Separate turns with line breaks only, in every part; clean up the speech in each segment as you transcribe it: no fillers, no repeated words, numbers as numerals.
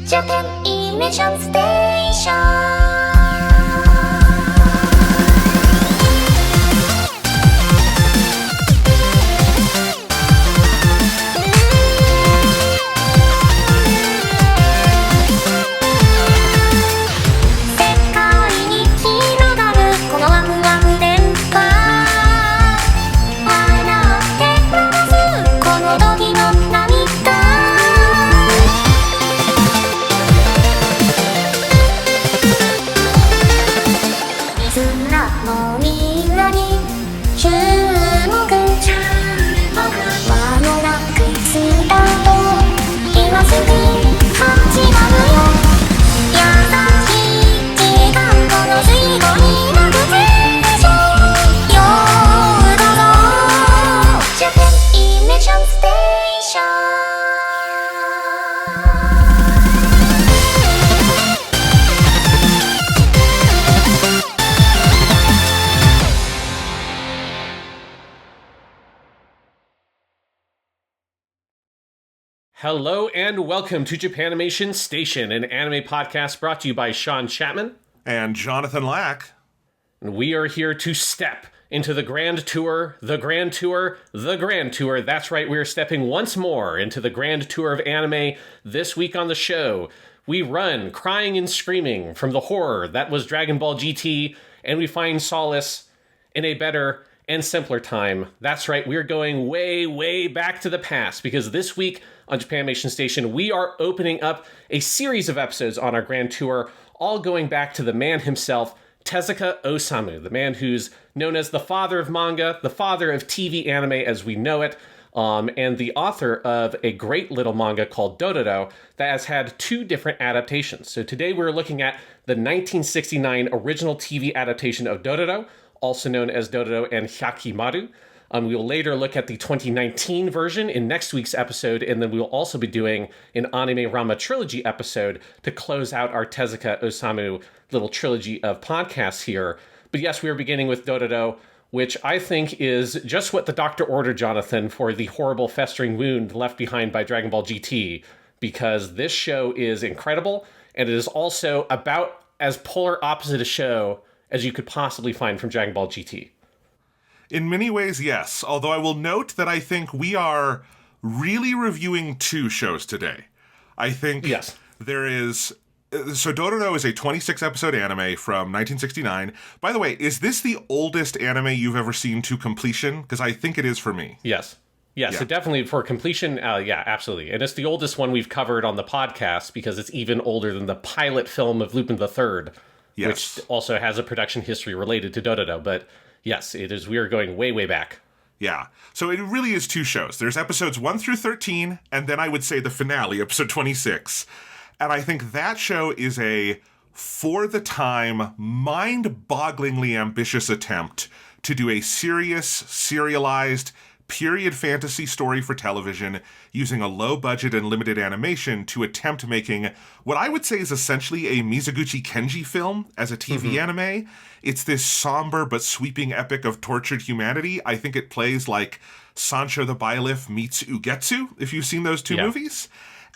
Japanimation Station.
Hello and welcome to Japanimation Station, an anime podcast brought to you by Sean Chapman
and Jonathan Lack.
And we are here to step into the Grand Tour, the Grand Tour, the Grand Tour. That's right, we are stepping once more into the Grand Tour of anime. This week on the show, we run crying and screaming from the horror that was Dragon Ball GT, and we find solace in a better and simpler time. That's right, we're going way, way back to the past, because this week on Japanimation Station, we are opening up a series of episodes on our Grand Tour, all going back to the man himself, Tezuka Osamu, the man who's known as the father of manga, the father of TV anime as we know it, and the author of a great little manga called Dororo that has had two different adaptations. So today we're looking at the 1969 original TV adaptation of Dororo, also known as Dororo and Hyakkimaru. We will later look at the 2019 version in next week's episode, and then we will also be doing an Anime Rama trilogy episode to close out our Tezuka Osamu little trilogy of podcasts here. But yes, we are beginning with Dororo, which I think is just what the doctor ordered, Jonathan, for the horrible festering wound left behind by Dragon Ball GT, because this show is incredible, and it is also about as polar opposite a show as you could possibly find from Dragon Ball GT.
In many ways, yes. Although I will note that I think we are really reviewing two shows today. I think
yes.
There is... So Dororo is a 26-episode anime from 1969. By the way, is this the oldest anime you've ever seen to completion? Because I think it is for me.
Yes. Yeah,
Yeah.
so definitely for completion, yeah, absolutely. And it's the oldest one we've covered on the podcast because it's even older than the pilot film of Lupin III,
Yes.
which also has a production history related to Dororo. But yes, it is. We are going way, way back.
Yeah. So it really is two shows. There's episodes 1 through 13, and then I would say the finale, episode 26. And I think that show is a, for the time, mind-bogglingly ambitious attempt to do a serious, serialized, period fantasy story for television using a low budget and limited animation to attempt making what I would say is essentially a Mizoguchi Kenji film as a TV anime. It's this somber but sweeping epic of tortured humanity. I think it plays like Sancho the Bailiff meets Ugetsu, if you've seen those two movies.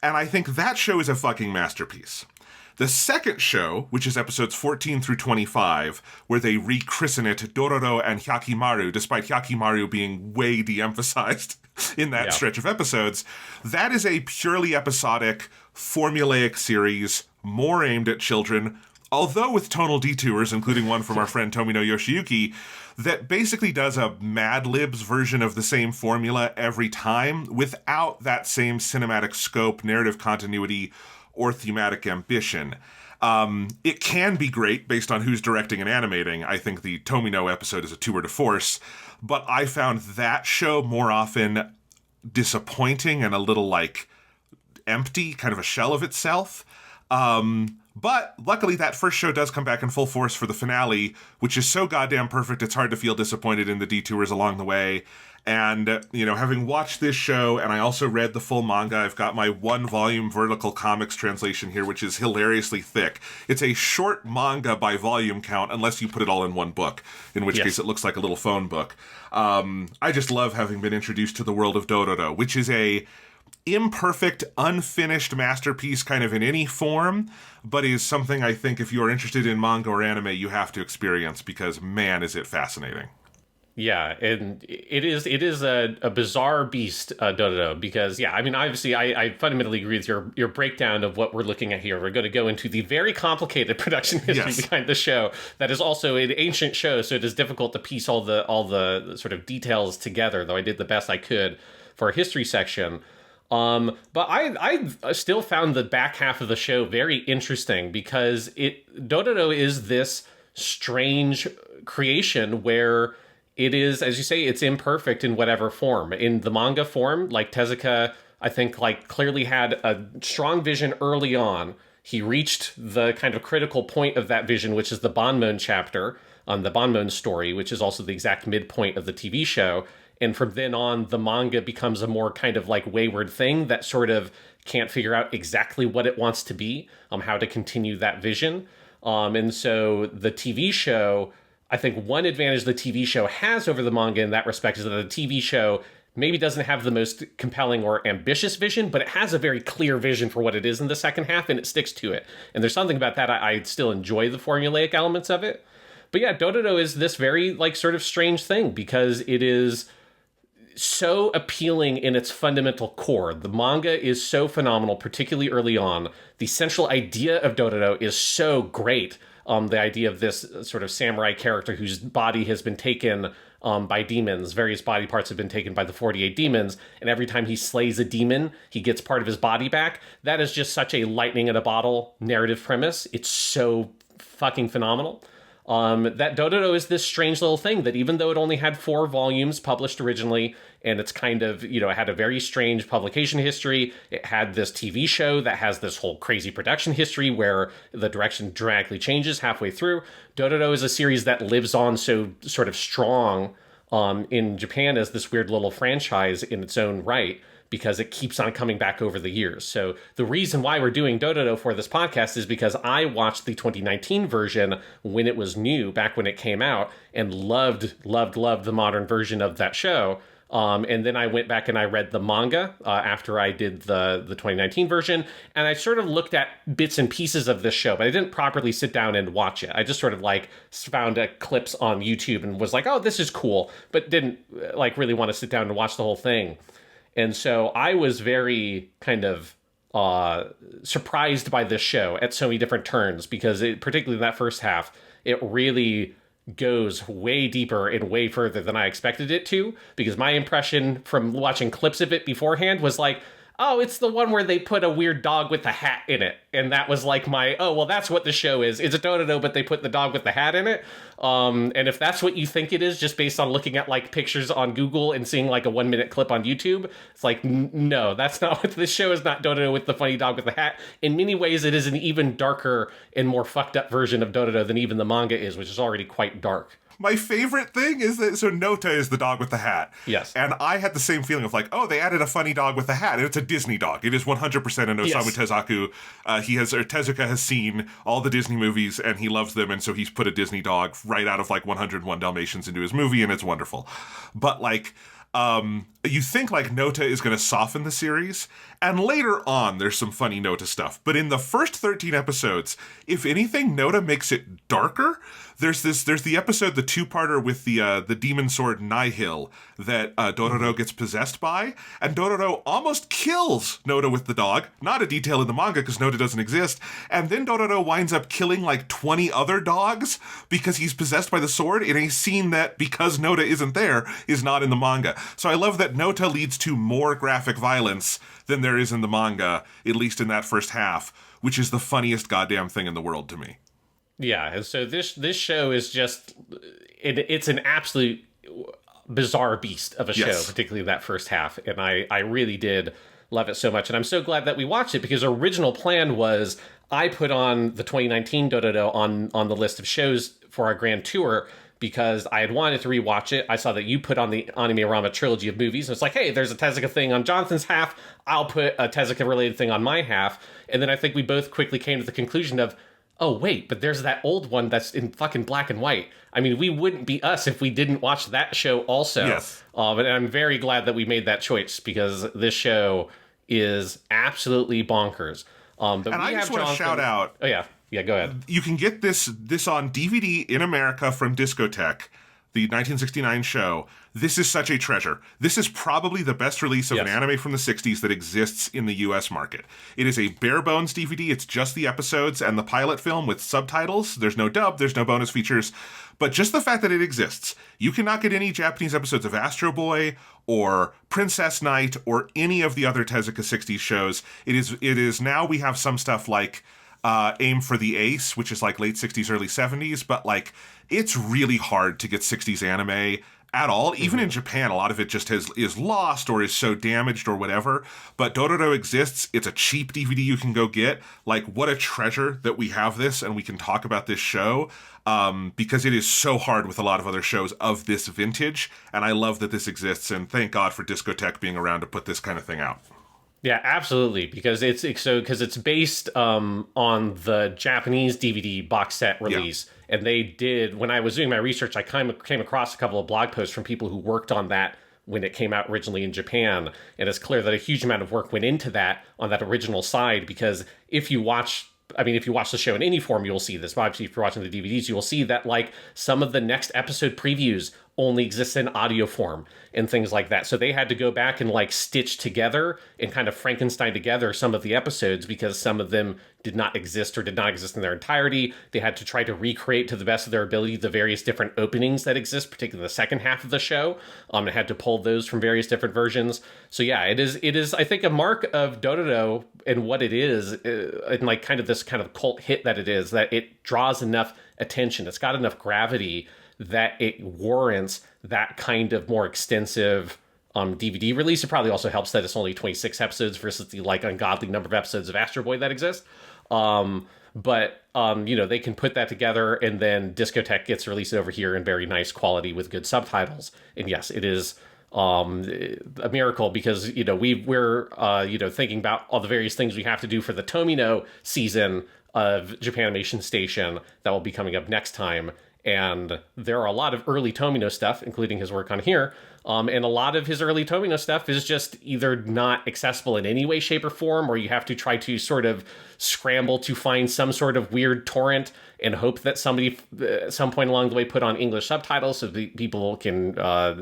And I think that show is a fucking masterpiece. The second show, which is episodes 14 through 25, where they rechristen it Dororo and Hyakkimaru, despite Hyakkimaru being way de-emphasized in that stretch of episodes, that is a purely episodic, formulaic series, more aimed at children, although with tonal detours, including one from our friend Tomino Yoshiyuki, that basically does a Mad Libs version of the same formula every time, without that same cinematic scope, narrative continuity, or thematic ambition. It can be great based on who's directing and animating. I think the Tomino episode is a tour de force, but I found that show more often disappointing and a little, empty, kind of a shell of itself. But luckily that first show does come back in full force for the finale, which is so goddamn perfect it's hard to feel disappointed in the detours along the way. And, having watched this show, and I also read the full manga, I've got my 1-volume vertical comics translation here, which is hilariously thick. It's a short manga by volume count, unless you put it all in one book, in which case it looks like a little phone book. I just love having been introduced to the world of Dororo, which is imperfect, unfinished masterpiece kind of in any form, but is something I think if you're interested in manga or anime, you have to experience because, man, is it fascinating.
Yeah, and it is a bizarre beast, Dororo, because, yeah, I mean, obviously, I fundamentally agree with your breakdown of what we're looking at here. We're going to go into the very complicated production history behind the show that is also an ancient show, so it is difficult to piece all the sort of details together, though I did the best I could for a history section. But I still found the back half of the show very interesting because Dororo is this strange creation where it is, as you say, it's imperfect in whatever form. In the manga form, like Tezuka, I think, like clearly had a strong vision early on. He reached the kind of critical point of that vision, which is the Banmon chapter, the Banmon story, which is also the exact midpoint of the TV show. And from then on, the manga becomes a more kind of like wayward thing that sort of can't figure out exactly what it wants to be, how to continue that vision. And so the TV show, I think one advantage the TV show has over the manga in that respect is that the TV show maybe doesn't have the most compelling or ambitious vision, but it has a very clear vision for what it is in the second half, and it sticks to it. And there's something about that. I still enjoy the formulaic elements of it. But yeah, Dororo is this very like sort of strange thing because it is so appealing in its fundamental core. The manga is so phenomenal, particularly early on. The central idea of Dororo is so great. The idea of this sort of samurai character whose body has been taken by demons. Various body parts have been taken by the 48 demons, and every time he slays a demon, he gets part of his body back. That is just such a lightning in a bottle narrative premise. It's so fucking phenomenal. That Dororo is this strange little thing that even though it only had 4 volumes published originally, and it's kind of, it had a very strange publication history, it had this TV show that has this whole crazy production history where the direction dramatically changes halfway through. Dororo is a series that lives on so sort of strong in Japan as this weird little franchise in its own right, because it keeps on coming back over the years. So the reason why we're doing Dororo for this podcast is because I watched the 2019 version when it was new, back when it came out, and loved the modern version of that show. And then I went back and I read the manga after I did the 2019 version, and I sort of looked at bits and pieces of this show, but I didn't properly sit down and watch it. I just sort of like found clips on YouTube and was like, oh, this is cool, but didn't like really want to sit down and watch the whole thing. And so I was very kind of surprised by this show at so many different turns because particularly in that first half, it really goes way deeper and way further than I expected it to, because my impression from watching clips of it beforehand was like, oh, it's the one where they put a weird dog with a hat in it. And that was like oh, well, that's what the show is. It's a Dororo, but they put the dog with the hat in it. And if that's what you think it is, just based on looking at like pictures on Google and seeing like a 1-minute clip on YouTube, it's like, no, that's not what this show is. Not Dororo with the funny dog with the hat. In many ways, it is an even darker and more fucked up version of Dororo than even the manga is, which is already quite dark.
My favorite thing is that, so Nota is the dog with the hat.
Yes.
And I had the same feeling of like, oh, they added a funny dog with a hat. And it's a Disney dog. It is 100% an Osamu Tezuka. Tezuka has seen all the Disney movies and he loves them. And so he's put a Disney dog right out of like 101 Dalmatians into his movie, and it's wonderful. But like, you think like Nota is going to soften the series, and later on there's some funny Nota stuff. But in the first 13 episodes, if anything, Nota makes it darker. There's the episode, the 2-parter with the demon sword Nihil that Dororo gets possessed by, and Dororo almost kills Nota with the dog. Not a detail in the manga because Nota doesn't exist. And then Dororo winds up killing like 20 other dogs because he's possessed by the sword in a scene that, because Nota isn't there, is not in the manga. So I love that Nota leads to more graphic violence than there is in the manga, at least in that first half, which is the funniest goddamn thing in the world to me.
Yeah, and so this show is just, it's an absolute bizarre beast of a show, particularly that first half, and I really did love it so much, and I'm so glad that we watched it, because original plan was I put on the 2019 Dororo on the list of shows for our grand tour, because I had wanted to rewatch it. I saw that you put on the Anime-Rama trilogy of movies, and it's like, hey, there's a Tezuka thing on Jonathan's half, I'll put a Tezuka-related thing on my half, and then I think we both quickly came to the conclusion of, oh, wait, but there's that old one that's in fucking black and white. I mean, we wouldn't be us if we didn't watch that show also.
Yes.
But I'm very glad that we made that choice, because this show is absolutely bonkers. But
And
we
I
have
just want to
Jonathan.
shout out.
Oh yeah, go ahead.
You can get this on DVD in America from Discotek, the 1969 show. This is such a treasure. This is probably the best release of an anime from the 60s that exists in the US market. It is a bare bones DVD. It's just the episodes and the pilot film with subtitles. There's no dub, there's no bonus features, but just the fact that it exists. You cannot get any Japanese episodes of Astro Boy or Princess Knight or any of the other Tezuka 60s shows. It is now we have some stuff like Aim for the Ace, which is like late 60s, early 70s, but like it's really hard to get 60s anime at all. Even in Japan, a lot of it just is lost or is so damaged or whatever. But Dororo exists. It's a cheap DVD you can go get. Like, what a treasure that we have this and we can talk about this show, because it is so hard with a lot of other shows of this vintage. And I love that this exists. And thank God for Discotek being around to put this kind of thing out.
Yeah, absolutely, because it's based on the Japanese DVD box set release, and they did. When I was doing my research, I came across a couple of blog posts from people who worked on that when it came out originally in Japan, and it's clear that a huge amount of work went into that on that original side. Because if you watch the show in any form, you'll see this. Obviously, if you're watching the DVDs, you will see that like some of the next episode previews only exists in audio form and things like that. So they had to go back and like stitch together and kind of Frankenstein together some of the episodes because some of them did not exist in their entirety. They had to try to recreate to the best of their ability the various different openings that exist, particularly the second half of the show. And had to pull those from various different versions. So yeah, it is I think a mark of Dororo and what it is, and like kind of this kind of cult hit that it is, that it draws enough attention. It's got enough gravity that it warrants that kind of more extensive DVD release. It probably also helps that it's only 26 episodes versus the like ungodly number of episodes of Astro Boy that exist. But they can put that together, and then Discotek gets released over here in very nice quality with good subtitles. And yes, it is a miracle because we're thinking about all the various things we have to do for the Tomino season of Japanimation Station that will be coming up next time. And there are a lot of early Tomino stuff, including his work on here. And a lot of his early Tomino stuff is just either not accessible in any way, shape, or form, or you have to try to sort of scramble to find some sort of weird torrent and hope that somebody at some point along the way put on English subtitles so the people can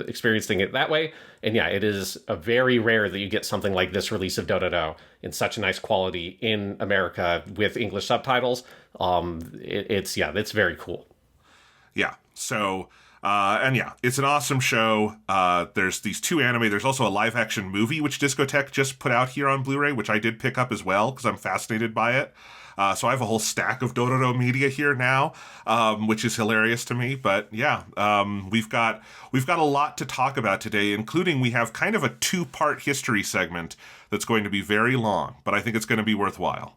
experience it that way. And yeah, it is a very rare that you get something like this release of Dororo in such a nice quality in America with English subtitles. It's very cool.
Yeah. So, it's an awesome show. There's these two anime. There's also a live action movie, which Discotek just put out here on Blu-ray, which I did pick up as well because I'm fascinated by it. So I have a whole stack of Dororo media here now, which is hilarious to me. But yeah, we've got a lot to talk about today, including we have kind of a 2-part history segment that's going to be very long, but I think it's going to be worthwhile.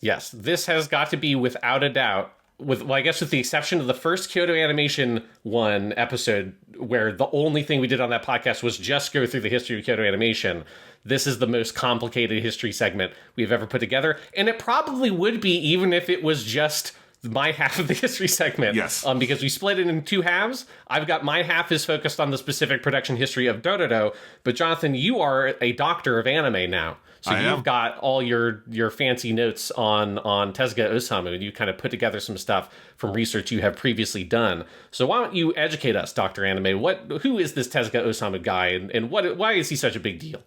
Yes, this has got to be without a doubt. With the exception of the first Kyoto Animation 1 episode, where the only thing we did on that podcast was just go through the history of Kyoto Animation, this is the most complicated history segment we've ever put together. And it probably would be even if it was just my half of the history segment.
Yes.
Because we split it in 2 halves. I've got my half is focused on the specific production history of Dororo, but Jonathan, you are a doctor of anime now. So you've got all your fancy notes on Tezuka Osamu, and you kind of put together some stuff from research you have previously done. So why don't you educate us, Dr. Anime? Who is this Tezuka Osamu guy, and why is he such a big deal?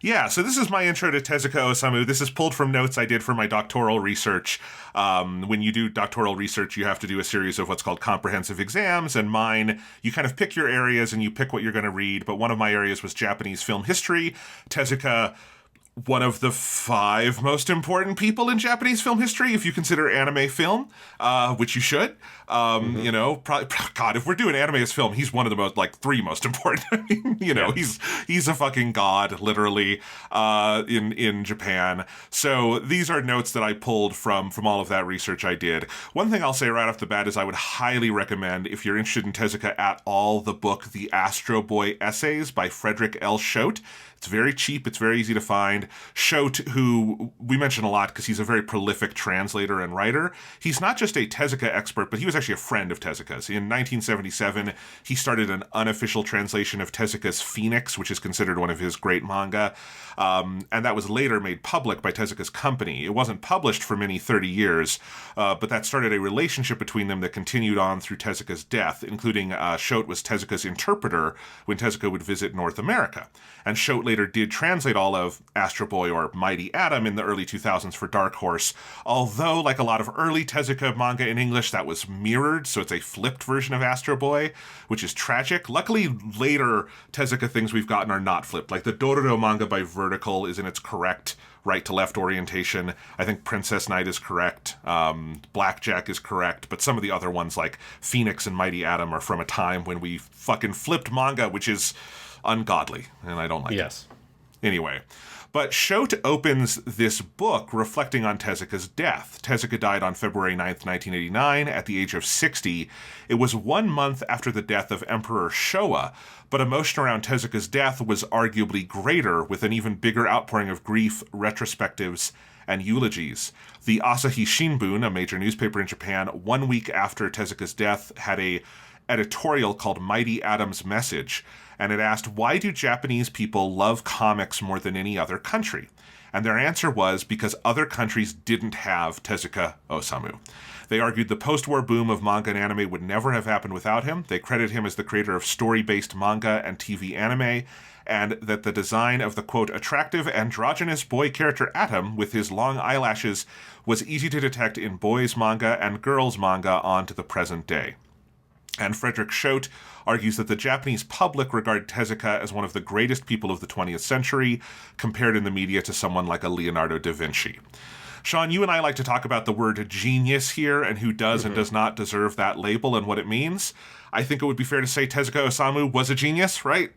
Yeah, so this is my intro to Tezuka Osamu. This is pulled from notes I did for my doctoral research. When you do doctoral research, you have to do a series of what's called comprehensive exams, and mine, you kind of pick your areas and you pick what you're going to read, but one of my areas was Japanese film history. Tezuka, one of the 5 most important people in Japanese film history, if you consider anime film, which you should. Probably, God, if we're doing anime as film, he's one of the most, 3 most important. I mean, he's a fucking god, literally, in Japan. So these are notes that I pulled from all of that research I did. One thing I'll say right off the bat is I would highly recommend, if you're interested in Tezuka at all, the book The Astro Boy Essays by Frederick L. Schote. It's very cheap. It's very easy to find. And Shote, who we mention a lot because he's a very prolific translator and writer, he's not just a Tezuka expert, but he was actually a friend of Tezuka's. In 1977, he started an unofficial translation of Tezuka's Phoenix, which is considered one of his great manga, and that was later made public by Tezuka's company. It wasn't published for many 30 years, but that started a relationship between them that continued on through Tezuka's death, including Shote was Tezuka's interpreter when Tezuka would visit North America. And Shote later did translate all of Astro Boy or Mighty Atom in the early 2000s for Dark Horse, although, like a lot of early Tezuka manga in English, that was mirrored, so it's a flipped version of Astro Boy, which is tragic. Luckily, later Tezuka things we've gotten are not flipped. Like the Dororo manga by Vertical is in its correct right-to-left orientation. I think Princess Knight is correct. Blackjack is correct. But some of the other ones, like Phoenix and Mighty Atom, are from a time when we fucking flipped manga, which is ungodly, and I don't like it. Anyway, but Shote opens this book reflecting on Tezuka's death. Tezuka died on February 9th, 1989, at the age of 60. It was 1 month after the death of Emperor Showa, but emotion around Tezuka's death was arguably greater, with an even bigger outpouring of grief, retrospectives, and eulogies. The Asahi Shimbun, a major newspaper in Japan, 1 week after Tezuka's death, had a editorial called Mighty Atom's Message, and it asked, why do Japanese people love comics more than any other country? And their answer was because other countries didn't have Tezuka Osamu. They argued the post-war boom of manga and anime would never have happened without him. They credit him as the creator of story-based manga and TV anime, and that the design of the, quote, attractive androgynous boy character Atom with his long eyelashes was easy to detect in boys' manga and girls' manga on to the present day. And Frederick Shote argues that the Japanese public regard Tezuka as one of the greatest people of the 20th century, compared in the media to someone like a Leonardo da Vinci. Sean, you and I like to talk about the word genius here and who does and does not deserve that label and what it means. I think it would be fair to say Tezuka Osamu was a genius, right?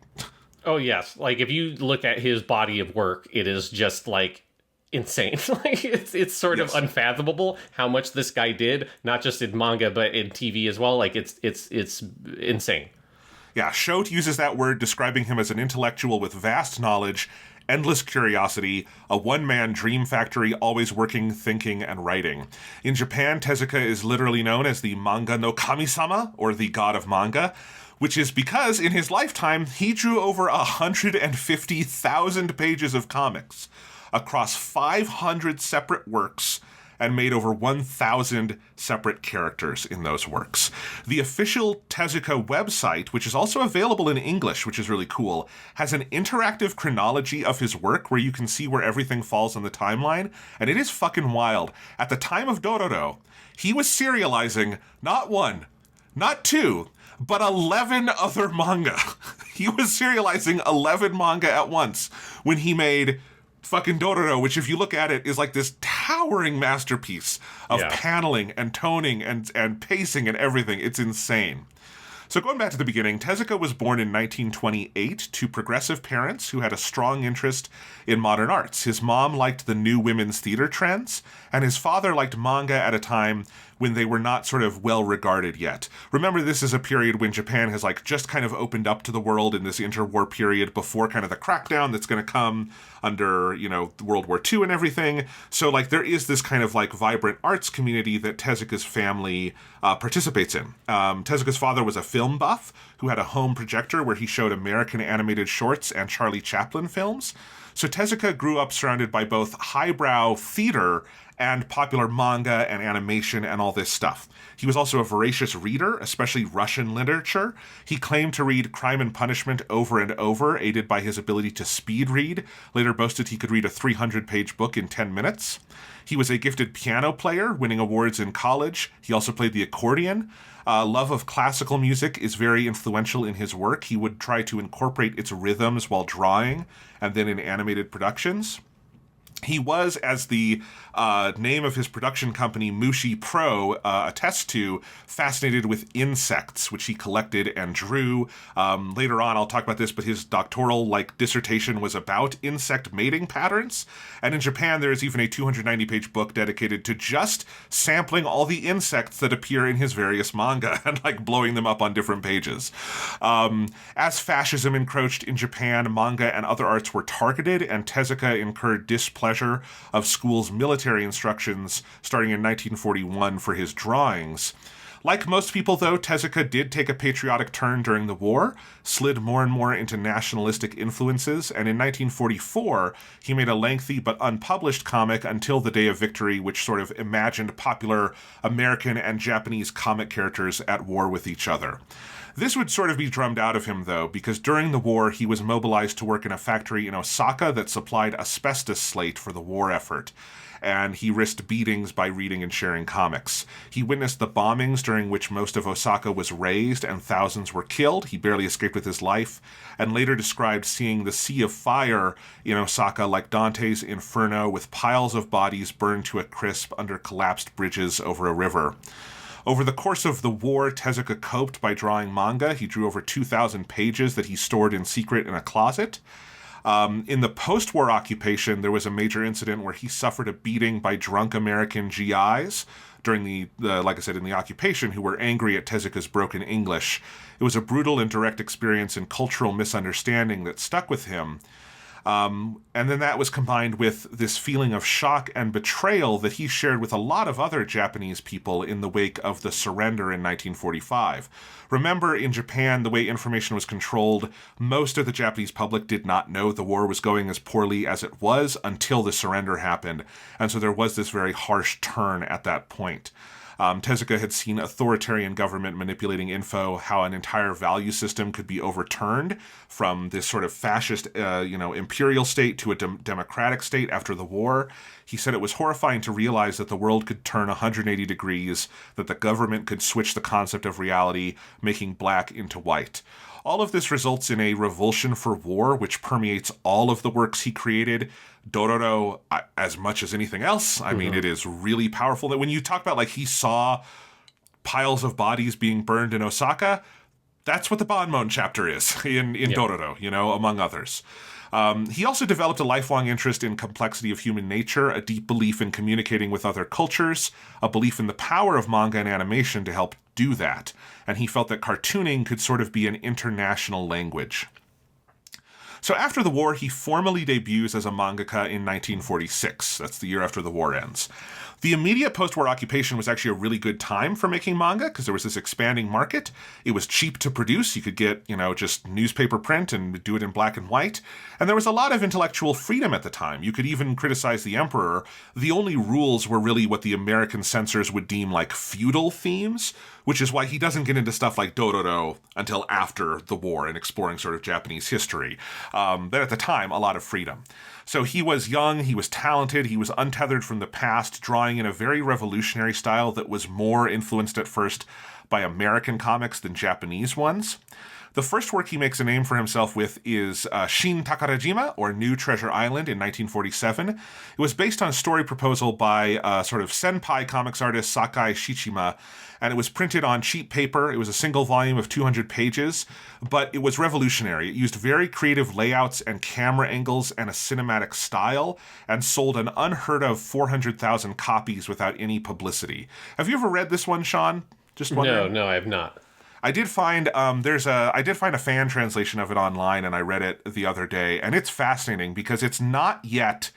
Oh, yes. Like, if you look at his body of work, it is just, like, insane. Like, it's sort of unfathomable how much this guy did, not just in manga, but in TV as well. Like, it's insane.
Yeah, Shote uses that word describing him as an intellectual with vast knowledge, endless curiosity, a one-man dream factory always working, thinking, and writing. In Japan, Tezuka is literally known as the manga no kami-sama, or the god of manga, which is because in his lifetime, he drew over 150,000 pages of comics across 500 separate works and made over 1,000 separate characters in those works. The official Tezuka website, which is also available in English, which is really cool, has an interactive chronology of his work where you can see where everything falls on the timeline, and it is fucking wild. At the time of Dororo, he was serializing not one, not two, but 11 other manga. He was serializing 11 manga at once when he made fucking Dororo, which if you look at it is like this towering masterpiece of paneling and toning and pacing and everything. It's insane. So going back to the beginning, Tezuka was born in 1928 to progressive parents who had a strong interest in modern arts. His mom liked the new women's theater trends, and his father liked manga at a time when they were not sort of well regarded yet. Remember, this is a period when Japan has like just kind of opened up to the world in this interwar period before kind of the crackdown that's going to come under, you know, World War II and everything. So like there is this kind of like vibrant arts community that Tezuka's family participates in. Tezuka's father was a film buff who had a home projector where he showed American animated shorts and Charlie Chaplin films. So Tezuka grew up surrounded by both highbrow theater and popular manga and animation and all this stuff. He was also a voracious reader, especially Russian literature. He claimed to read Crime and Punishment over and over, aided by his ability to speed read. Later boasted he could read a 300-page book in 10 minutes. He was a gifted piano player, winning awards in college. He also played the accordion. Love of classical music is very influential in his work. He would try to incorporate its rhythms while drawing and then in animated productions. He was, as the name of his production company, Mushi Pro, attests to, fascinated with insects, which he collected and drew. Later on, I'll talk about this, but his doctoral dissertation was about insect mating patterns. And in Japan, there is even a 290-page book dedicated to just sampling all the insects that appear in his various manga and blowing them up on different pages. As fascism encroached in Japan, manga and other arts were targeted, and Tezuka incurred displeasure of school's military instructions starting in 1941 for his drawings. Like most people, though, Tezuka did take a patriotic turn during the war, slid more and more into nationalistic influences, and in 1944, he made a lengthy but unpublished comic, Until the Day of Victory, which sort of imagined popular American and Japanese comic characters at war with each other. This would sort of be drummed out of him, though, because during the war, he was mobilized to work in a factory in Osaka that supplied asbestos slate for the war effort, and he risked beatings by reading and sharing comics. He witnessed the bombings during which most of Osaka was razed and thousands were killed. He barely escaped with his life, and later described seeing the sea of fire in Osaka like Dante's Inferno, with piles of bodies burned to a crisp under collapsed bridges over a river. Over the course of the war, Tezuka coped by drawing manga. He drew over 2,000 pages that he stored in secret in a closet. In the post-war occupation, there was a major incident where he suffered a beating by drunk American GIs during the like I said, in the occupation, who were angry at Tezuka's broken English. It was a brutal and direct experience in cultural misunderstanding that stuck with him. And then that was combined with this feeling of shock and betrayal that he shared with a lot of other Japanese people in the wake of the surrender in 1945. Remember, in Japan, the way information was controlled, most of the Japanese public did not know the war was going as poorly as it was until the surrender happened. And so there was this very harsh turn at that point. Tezuka had seen authoritarian government manipulating info, how an entire value system could be overturned from this sort of fascist, imperial state to a democratic state after the war. He said it was horrifying to realize that the world could turn 180 degrees, that the government could switch the concept of reality, making black into white. All of this results in a revulsion for war, which permeates all of the works he created. Dororo, as much as anything else, I mean, it is really powerful. That when you talk about he saw piles of bodies being burned in Osaka, that's what the Banmon chapter is in Dororo, among others. He also developed a lifelong interest in complexity of human nature, a deep belief in communicating with other cultures, a belief in the power of manga and animation to help do that, and he felt that cartooning could sort of be an international language. So after the war, he formally debuts as a mangaka in 1946. That's the year after the war ends. The immediate post-war occupation was actually a really good time for making manga because there was this expanding market. It was cheap to produce. You could get, just newspaper print and do it in black and white. And there was a lot of intellectual freedom at the time. You could even criticize the emperor. The only rules were really what the American censors would deem feudal themes, which is why he doesn't get into stuff like Dororo until after the war and exploring sort of Japanese history. But at the time, a lot of freedom. So he was young, he was talented, he was untethered from the past, drawing in a very revolutionary style that was more influenced at first by American comics than Japanese ones. The first work he makes a name for himself with is Shin Takarajima, or New Treasure Island, in 1947. It was based on a story proposal by sort of senpai comics artist Sakai Shichima, and it was printed on cheap paper. It was a single volume of 200 pages, but it was revolutionary. It used very creative layouts and camera angles and a cinematic style, and sold an unheard of 400,000 copies without any publicity. Have you ever read this one, Sean? Just wondering.
No, I have not.
I did find a fan translation of it online, and I read it the other day, and it's fascinating because it's not yet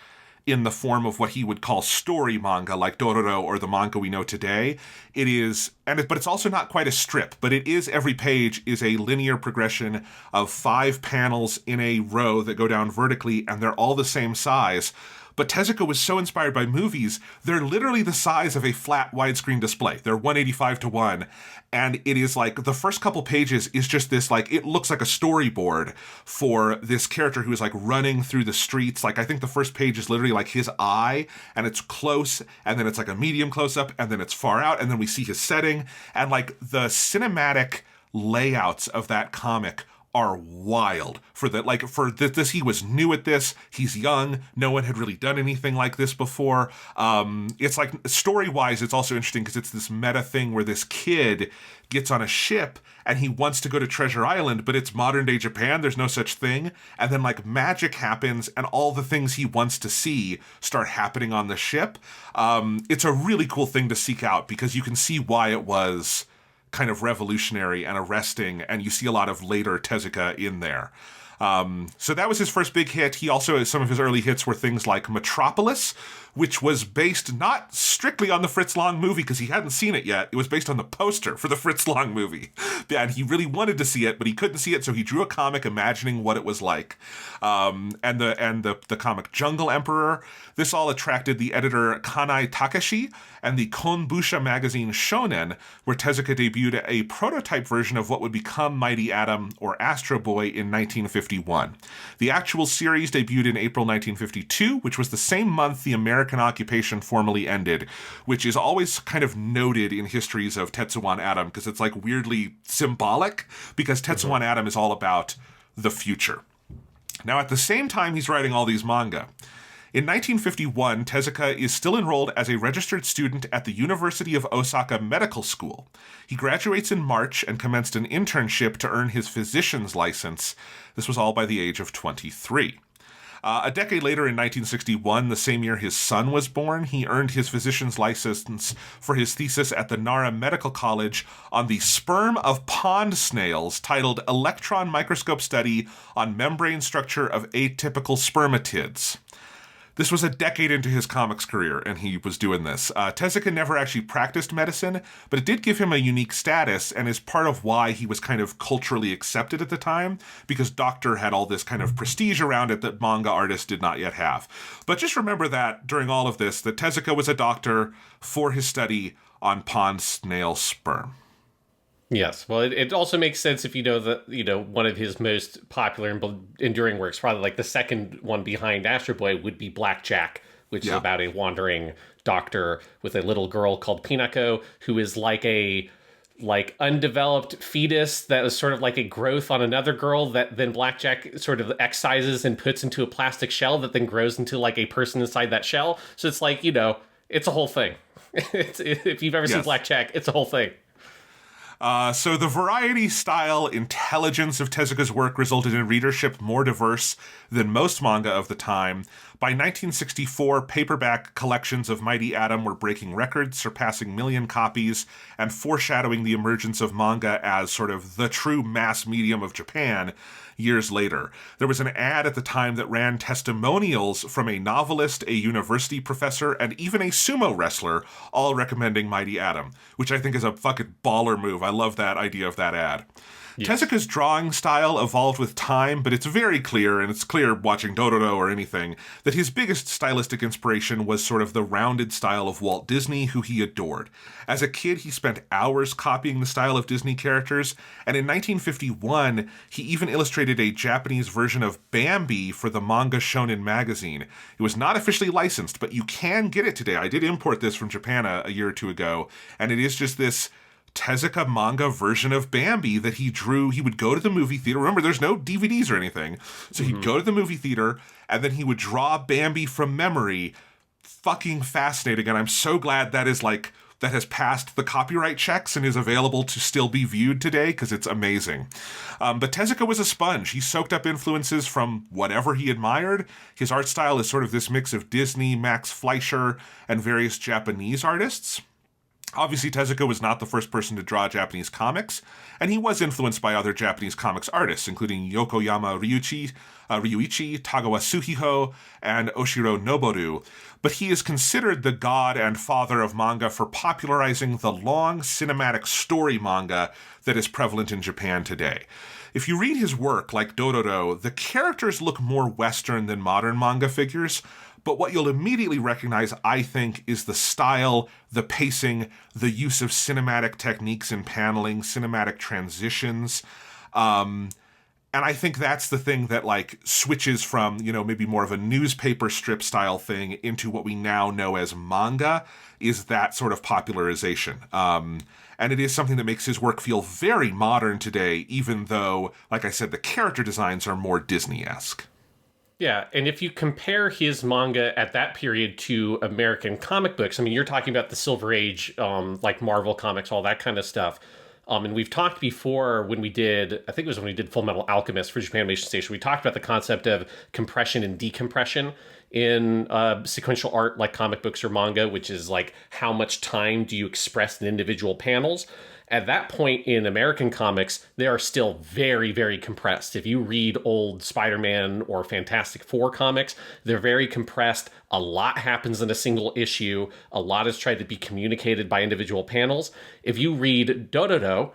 in the form of what he would call story manga, like Dororo or the manga we know today. It is, but it's also not quite a strip, but it is, every page is a linear progression of 5 panels in a row that go down vertically, and they're all the same size. But Tezuka was so inspired by movies, they're literally the size of a flat widescreen display. They're 185:1. And it is the first couple pages is just this, it looks like a storyboard for this character who is running through the streets. I think the first page is literally his eye, and it's close, and then it's a medium close up, and then it's far out, and then we see his setting. And the cinematic layouts of that comic are wild. This, he was new at this. He's young. No one had really done anything like this before. It's like, story-wise, it's also interesting because it's this meta thing where this kid gets on a ship and he wants to go to Treasure Island, but it's modern-day Japan. There's no such thing. And then, like, magic happens and all the things he wants to see start happening on the ship. It's a really cool thing to seek out because you can see why it was kind of revolutionary and arresting, and you see a lot of later Tezuka in there. So that was his first big hit. He also, some of his early hits were things like Metropolis, which was based not strictly on the Fritz Lang movie because he hadn't seen it yet. It was based on the poster for the Fritz Lang movie. And he really wanted to see it, but he couldn't see it, so he drew a comic imagining what it was like. And the comic Jungle Emperor. This all attracted the editor Kanai Takeshi and the Konbusha magazine Shonen, where Tezuka debuted a prototype version of what would become Mighty Atom or Astro Boy in 1951. The actual series debuted in April 1952, which was the same month the American occupation formally ended, which is always kind of noted in histories of Tetsuwan Atom because it's like weirdly symbolic, because Tetsuwan Atom is all about the future. Now, at the same time he's writing all these manga, in 1951, Tezuka is still enrolled as a registered student at the University of Osaka Medical School. He graduates in March and commenced an internship to earn his physician's license. This was all by the age of 23. A decade later, in 1961, the same year his son was born, he earned his physician's license for his thesis at the Nara Medical College on the sperm of pond snails, titled Electron Microscope Study on Membrane Structure of Atypical Spermatids. This was a decade into his comics career, and he was doing this. Tezuka never actually practiced medicine, but it did give him a unique status and is part of why he was kind of culturally accepted at the time, because doctor had all this kind of prestige around it that manga artists did not yet have. But just remember that during all of this, that Tezuka was a doctor for his study on pond snail sperm.
Yes, well, it also makes sense if you know that, one of his most popular and enduring works, probably like the second one behind Astro Boy, would be Blackjack, which is about a wandering doctor with a little girl called Pinako, who is like a undeveloped fetus that is sort of like a growth on another girl that then Blackjack sort of excises and puts into a plastic shell that then grows into like a person inside that shell. So it's like, it's a whole thing. If you've ever seen Blackjack, it's a whole thing.
So the variety, style, intelligence of Tezuka's work resulted in readership more diverse than most manga of the time. By 1964, paperback collections of Mighty Atom were breaking records, surpassing 1 million copies, and foreshadowing the emergence of manga as sort of the true mass medium of Japan years later. There was an ad at the time that ran testimonials from a novelist, a university professor, and even a sumo wrestler, all recommending Mighty Atom, which I think is a fucking baller move. I love that idea of that ad. Yes. Tezuka's drawing style evolved with time, but it's very clear, and it's clear watching Dororo or anything, that his biggest stylistic inspiration was sort of the rounded style of Walt Disney, who he adored. As a kid, he spent hours copying the style of Disney characters, and in 1951, he even illustrated a Japanese version of Bambi for the Manga Shonen magazine. It was not officially licensed, but you can get it today. I did import this from Japan a year or two ago, and it is just this Tezuka manga version of Bambi that he drew. He would go to the movie theater. Remember, there's no DVDs or anything. So he'd go to the movie theater, and then he would draw Bambi from memory. Fucking fascinating. And I'm so glad that has passed the copyright checks and is available to still be viewed today, because it's amazing. But Tezuka was a sponge. He soaked up influences from whatever he admired. His art style is sort of this mix of Disney, Max Fleischer, and various Japanese artists. Obviously, Tezuka was not the first person to draw Japanese comics, and he was influenced by other Japanese comics artists, including Yokoyama Ryuichi, Tagawa Suhiho, and Oshiro Noboru. But he is considered the god and father of manga for popularizing the long cinematic story manga that is prevalent in Japan today. If you read his work, like Dororo, the characters look more Western than modern manga figures, but what you'll immediately recognize, I think, is the style, the pacing, the use of cinematic techniques in paneling, cinematic transitions. And I think that's the thing that, like, switches from, you know, maybe more of a newspaper strip style thing into what we now know as manga, is that sort of popularization. And it is something that makes his work feel very modern today, even though, like I said, the character designs are more Disney-esque.
Yeah, and if you compare his manga at that period to American comic books, I mean, you're talking about the Silver Age, like Marvel Comics, all that kind of stuff. And we've talked before when we did, I think it was when we did Full Metal Alchemist for Japanimation Station, we talked about the concept of compression and decompression in sequential art like comic books or manga, which is like how much time do you express in individual panels. At that point in American comics, they are still very, very compressed. If you read old Spider-Man or Fantastic Four comics, they're very compressed. A lot happens in a single issue. A lot is tried to be communicated by individual panels. If you read Dororo,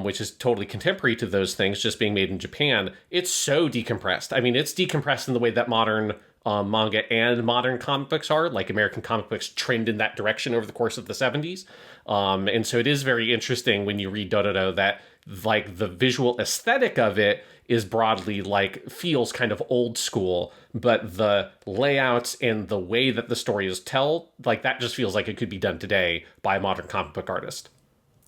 which is totally contemporary to those things, just being made in Japan, it's so decompressed. I mean, it's decompressed in the way that modern manga and modern comic books are. Like American comic books trend in that direction over the course of the 70s. And so it is very interesting when you read Dororo that, like, the visual aesthetic of it is broadly, like, feels kind of old school, but the layouts and the way that the story is told, like, that just feels like it could be done today by a modern comic book artist.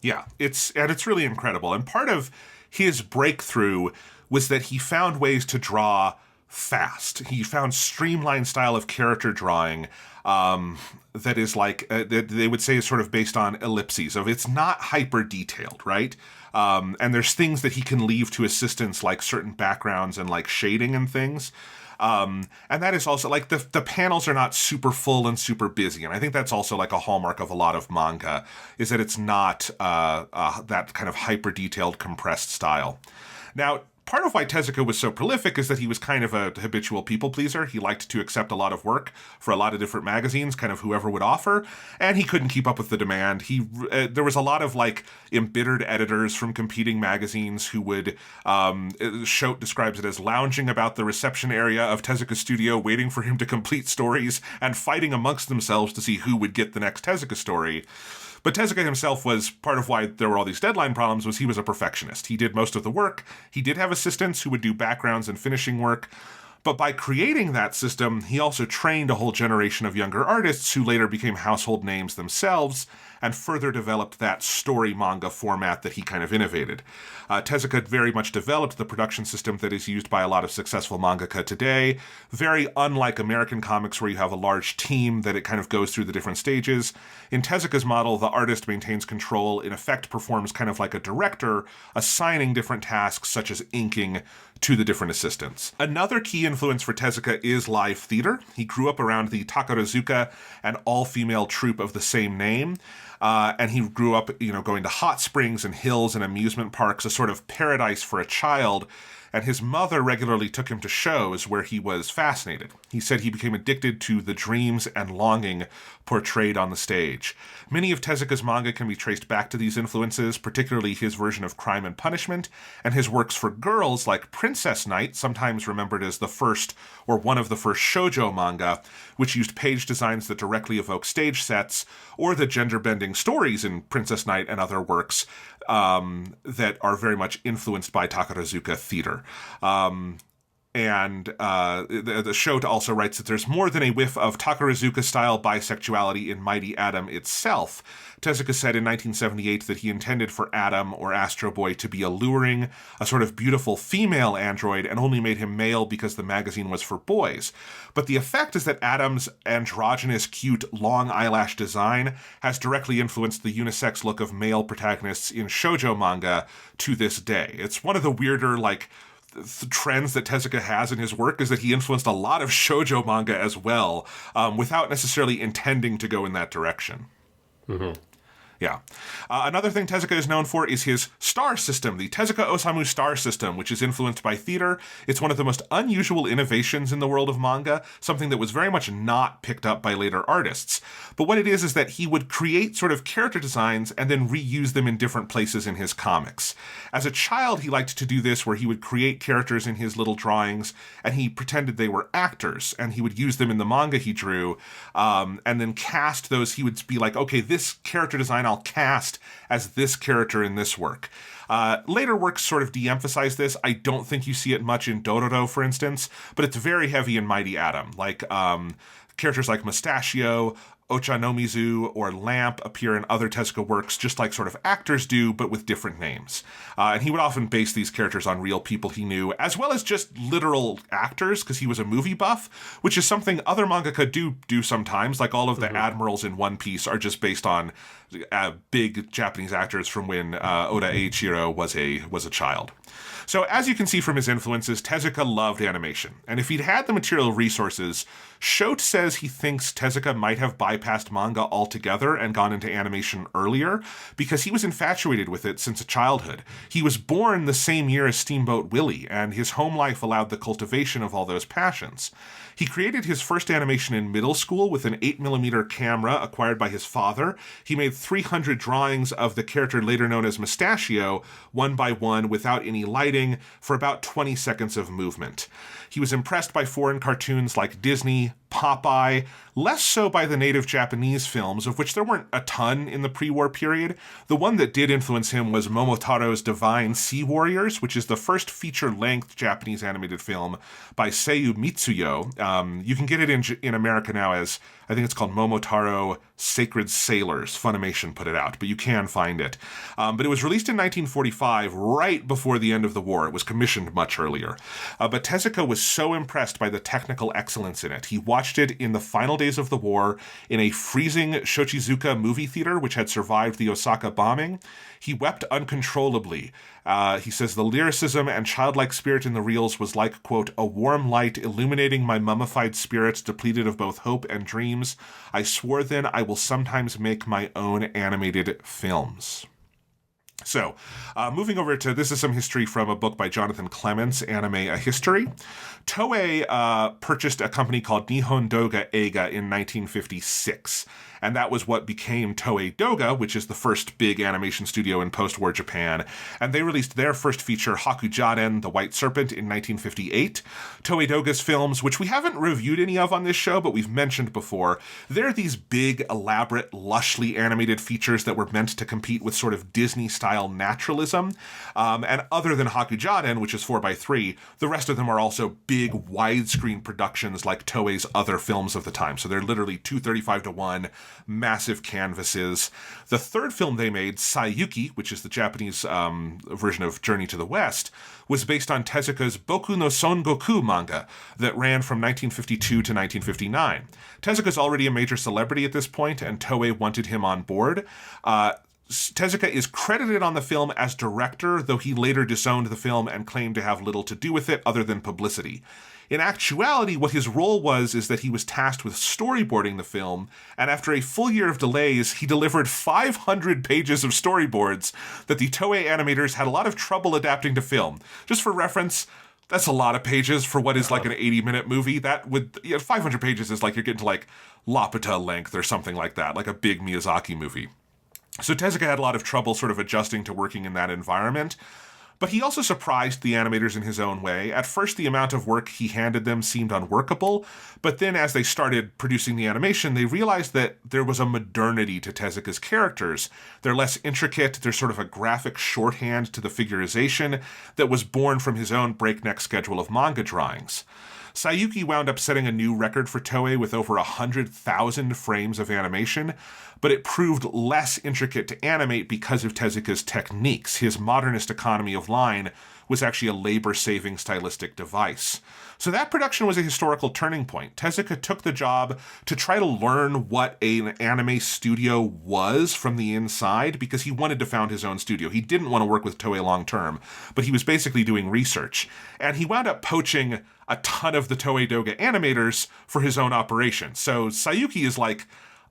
Yeah, it's really incredible. And part of his breakthrough was that he found ways to draw fast. He found streamlined style of character drawing that is like, that they would say is sort of based on ellipses, of it's not hyper detailed, right? And there's things that he can leave to assistants, like certain backgrounds and like shading and things. And that is also like the panels are not super full and super busy. And I think that's also like a hallmark of a lot of manga, is that it's not that kind of hyper detailed compressed style. Now, part of why Tezuka was so prolific is that he was kind of a habitual people pleaser. He liked to accept a lot of work for a lot of different magazines, kind of whoever would offer, and he couldn't keep up with the demand. There was a lot of like embittered editors from competing magazines who would, Shote describes it as lounging about the reception area of Tezuka's studio, waiting for him to complete stories and fighting amongst themselves to see who would get the next Tezuka story. But Tezuka himself was part of why there were all these deadline problems, was he was a perfectionist. He did most of the work. He did have assistants who would do backgrounds and finishing work. But by creating that system, he also trained a whole generation of younger artists who later became household names themselves and further developed that story manga format that he kind of innovated. Tezuka very much developed the production system that is used by a lot of successful mangaka today, very unlike American comics where you have a large team that it kind of goes through the different stages. In Tezuka's model, the artist maintains control, in effect performs kind of like a director, assigning different tasks such as inking to the different assistants. Another key influence for Tezuka is live theater. He grew up around the Takarazuka, an all-female troupe of the same name. And he grew up, going to hot springs and hills and amusement parks, a sort of paradise for a child. And his mother regularly took him to shows where he was fascinated. He said he became addicted to the dreams and longing portrayed on the stage. Many of Tezuka's manga can be traced back to these influences, particularly his version of Crime and Punishment, and his works for girls like Princess Knight, sometimes remembered as the first or one of the first shoujo manga, which used page designs that directly evoke stage sets, or the gender-bending stories in Princess Knight and other works that are very much influenced by Takarazuka theater. The Shote also writes that there's more than a whiff of Takarazuka-style bisexuality in Mighty Atom itself. Tezuka said in 1978 that he intended for Atom, or Astro Boy, to be alluring, a sort of beautiful female android, and only made him male because the magazine was for boys. But the effect is that Atom's androgynous, cute, long eyelash design has directly influenced the unisex look of male protagonists in shoujo manga to this day. It's one of the weirder, trends that Tezuka has in his work, is that he influenced a lot of shoujo manga as well, without necessarily intending to go in that direction. Mm-hmm. Yeah. Another thing Tezuka is known for is his star system, the Tezuka Osamu star system, which is influenced by theater. It's one of the most unusual innovations in the world of manga, something that was very much not picked up by later artists. But what it is that he would create sort of character designs and then reuse them in different places in his comics. As a child, he liked to do this, where he would create characters in his little drawings, and he pretended they were actors, and he would use them in the manga he drew, and then cast those. He would be like, okay, this character design I'll cast as this character in this work. Later works sort of de-emphasize this. I don't think you see it much in Dororo, for instance, but it's very heavy in Mighty Atom. Like, characters like Mustachio, Ochanomizu, or Lamp appear in other Tezuka works just like sort of actors do, but with different names. And he would often base these characters on real people he knew, as well as just literal actors, because he was a movie buff, which is something other mangaka do sometimes. Like all of the admirals in One Piece are just based on big Japanese actors from when Oda Eiichiro was a child. So as you can see from his influences, Tezuka loved animation. And if he'd had the material resources, Shote says he thinks Tezuka might have bypassed manga altogether and gone into animation earlier because he was infatuated with it since childhood. He was born the same year as Steamboat Willie, and his home life allowed the cultivation of all those passions. He created his first animation in middle school with an 8mm camera acquired by his father. He made 300 drawings of the character later known as Mustachio, one by one, without any lighting, for about 20 seconds of movement. He was impressed by foreign cartoons like Disney, Popeye, less so by the native Japanese films, of which there weren't a ton in the pre-war period. The one that did influence him was Momotaro's Divine Sea Warriors, which is the first feature-length Japanese animated film by Seiyu Mitsuyo. You can get it in America now as, I think it's called Momotaro Sacred Sailors. Funimation put it out, but you can find it. But it was released in 1945, right before the end of the war. It was commissioned much earlier. But Tezuka was so impressed by the technical excellence in it. He watched it in the final days of the war in a freezing Shochizuka movie theater, which had survived the Osaka bombing. He wept uncontrollably. He says, the lyricism and childlike spirit in the reels was like, quote, a warm light illuminating my mummified spirit depleted of both hope and dreams. I swore then I will sometimes make my own animated films. So, moving over to, this is some history from a book by Jonathan Clements, Anime A History. Toei purchased a company called Nihon Doga Eiga in 1956. And that was what became Toei Doga, which is the first big animation studio in post-war Japan. And they released their first feature, Hakujaden, The White Serpent, in 1958. Toei Doga's films, which we haven't reviewed any of on this show, but we've mentioned before, they're these big, elaborate, lushly animated features that were meant to compete with sort of Disney-style naturalism. And other than Hakujaden, which is 4x3, the rest of them are also big, widescreen productions like Toei's other films of the time. So they're literally 235:1, massive canvases. The third film they made, Saiyuki, which is the Japanese version of Journey to the West, was based on Tezuka's Boku no Son Goku manga that ran from 1952 to 1959. Tezuka's already a major celebrity at this point, and Toei wanted him on board. Tezuka is credited on the film as director, though he later disowned the film and claimed to have little to do with it other than publicity. In actuality, what his role was is that he was tasked with storyboarding the film, and after a full year of delays, he delivered 500 pages of storyboards that the Toei animators had a lot of trouble adapting to film. Just for reference, that's a lot of pages for what is like an 80-minute movie. 500 pages is like you're getting to like Laputa length or something like that, like a big Miyazaki movie. So Tezuka had a lot of trouble sort of adjusting to working in that environment. But he also surprised the animators in his own way. At first, the amount of work he handed them seemed unworkable, but then as they started producing the animation, they realized that there was a modernity to Tezuka's characters. They're less intricate, they're sort of a graphic shorthand to the figurization that was born from his own breakneck schedule of manga drawings. Saiyuki wound up setting a new record for Toei with over 100,000 frames of animation, but it proved less intricate to animate because of Tezuka's techniques. His modernist economy of line was actually a labor-saving stylistic device. So that production was a historical turning point. Tezuka took the job to try to learn what an anime studio was from the inside because he wanted to found his own studio. He didn't want to work with Toei long-term, but he was basically doing research. And he wound up poaching a ton of the Toei Doga animators for his own operation. So Saiyuki is like,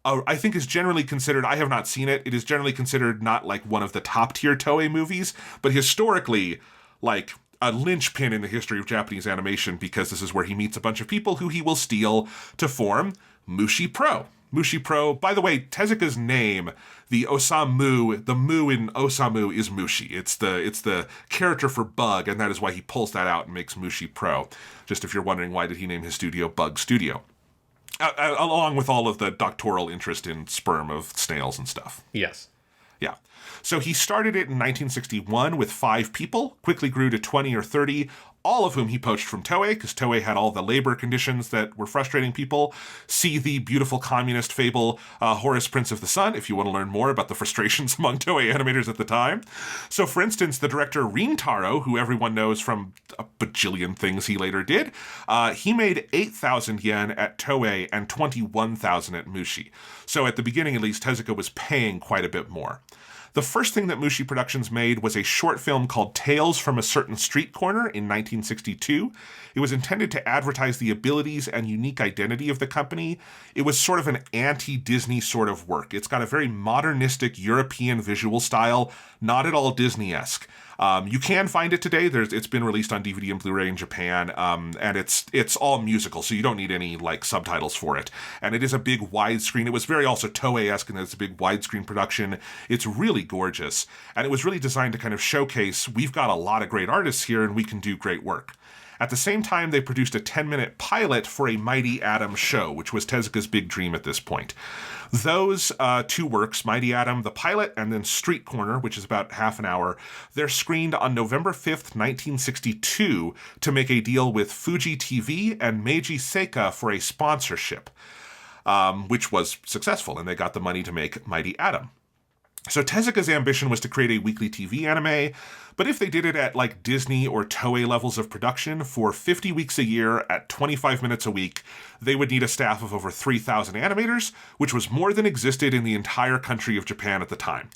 I think is generally considered, I have not seen it, it is generally considered not like one of the top tier Toei movies, but historically, like a linchpin in the history of Japanese animation because this is where he meets a bunch of people who he will steal to form Mushi Pro. Mushi Pro, by the way, Tezuka's name, the Osamu, the mu in Osamu is Mushi. It's the character for Bug, and that is why he pulls that out and makes Mushi Pro. Just if you're wondering why did he name his studio Bug Studio. Along with all of the doctoral interest in sperm of snails and stuff.
Yes.
Yeah. So he started it in 1961 with 5 people, quickly grew to 20 or 30, all of whom he poached from Toei, because Toei had all the labor conditions that were frustrating people. See the beautiful communist fable, Horus, Prince of the Sun, if you want to learn more about the frustrations among Toei animators at the time. So, for instance, the director Rintaro, who everyone knows from a bajillion things he later did, he made 8,000 yen at Toei and 21,000 at Mushi. So at the beginning, at least, Tezuka was paying quite a bit more. The first thing that Mushi Productions made was a short film called Tales from a Certain Street Corner in 1962. It was intended to advertise the abilities and unique identity of the company. It was sort of an anti-Disney sort of work. It's got a very modernistic European visual style, not at all Disney-esque. You can find it today. It's been released on DVD and Blu-ray in Japan, and it's all musical, so you don't need any subtitles for it. And it is a big widescreen. It was very also Toei-esque, and it's a big widescreen production. It's really gorgeous, and it was really designed to kind of showcase we've got a lot of great artists here, and we can do great work. At the same time, they produced a 10-minute pilot for a Mighty Atom show, which was Tezuka's big dream at this point. Those 2 works, Mighty Atom, the pilot, and then Street Corner, which is about half an hour, they're screened on November 5th, 1962, to make a deal with Fuji TV and Meiji Seika for a sponsorship, which was successful, and they got the money to make Mighty Atom. So Tezuka's ambition was to create a weekly TV anime, but if they did it at Disney or Toei levels of production for 50 weeks a year at 25 minutes a week, they would need a staff of over 3,000 animators, which was more than existed in the entire country of Japan at the time.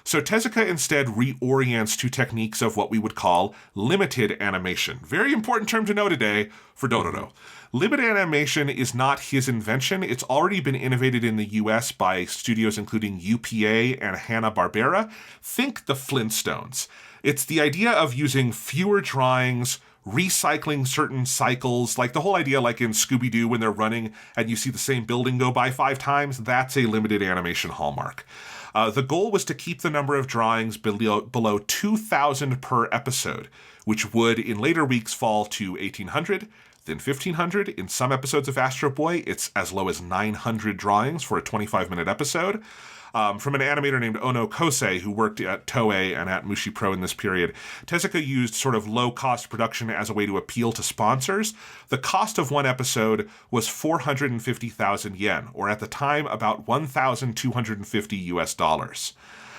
So Tezuka instead reorients to techniques of what we would call limited animation. Very important term to know today for Dororo. Limited animation is not his invention. It's already been innovated in the US by studios including UPA and Hanna-Barbera. Think the Flintstones. It's the idea of using fewer drawings, recycling certain cycles, like the whole idea in Scooby-Doo when they're running and you see the same building go by 5 times, that's a limited animation hallmark. The goal was to keep the number of drawings below 2,000 per episode, which would in later weeks fall to 1,800, then 1,500. In some episodes of Astro Boy, it's as low as 900 drawings for a 25-minute episode. From an animator named Ono Kosei, who worked at Toei and at Mushi Pro in this period, Tezuka used sort of low-cost production as a way to appeal to sponsors. The cost of one episode was 450,000 yen, or at the time, about $1,250.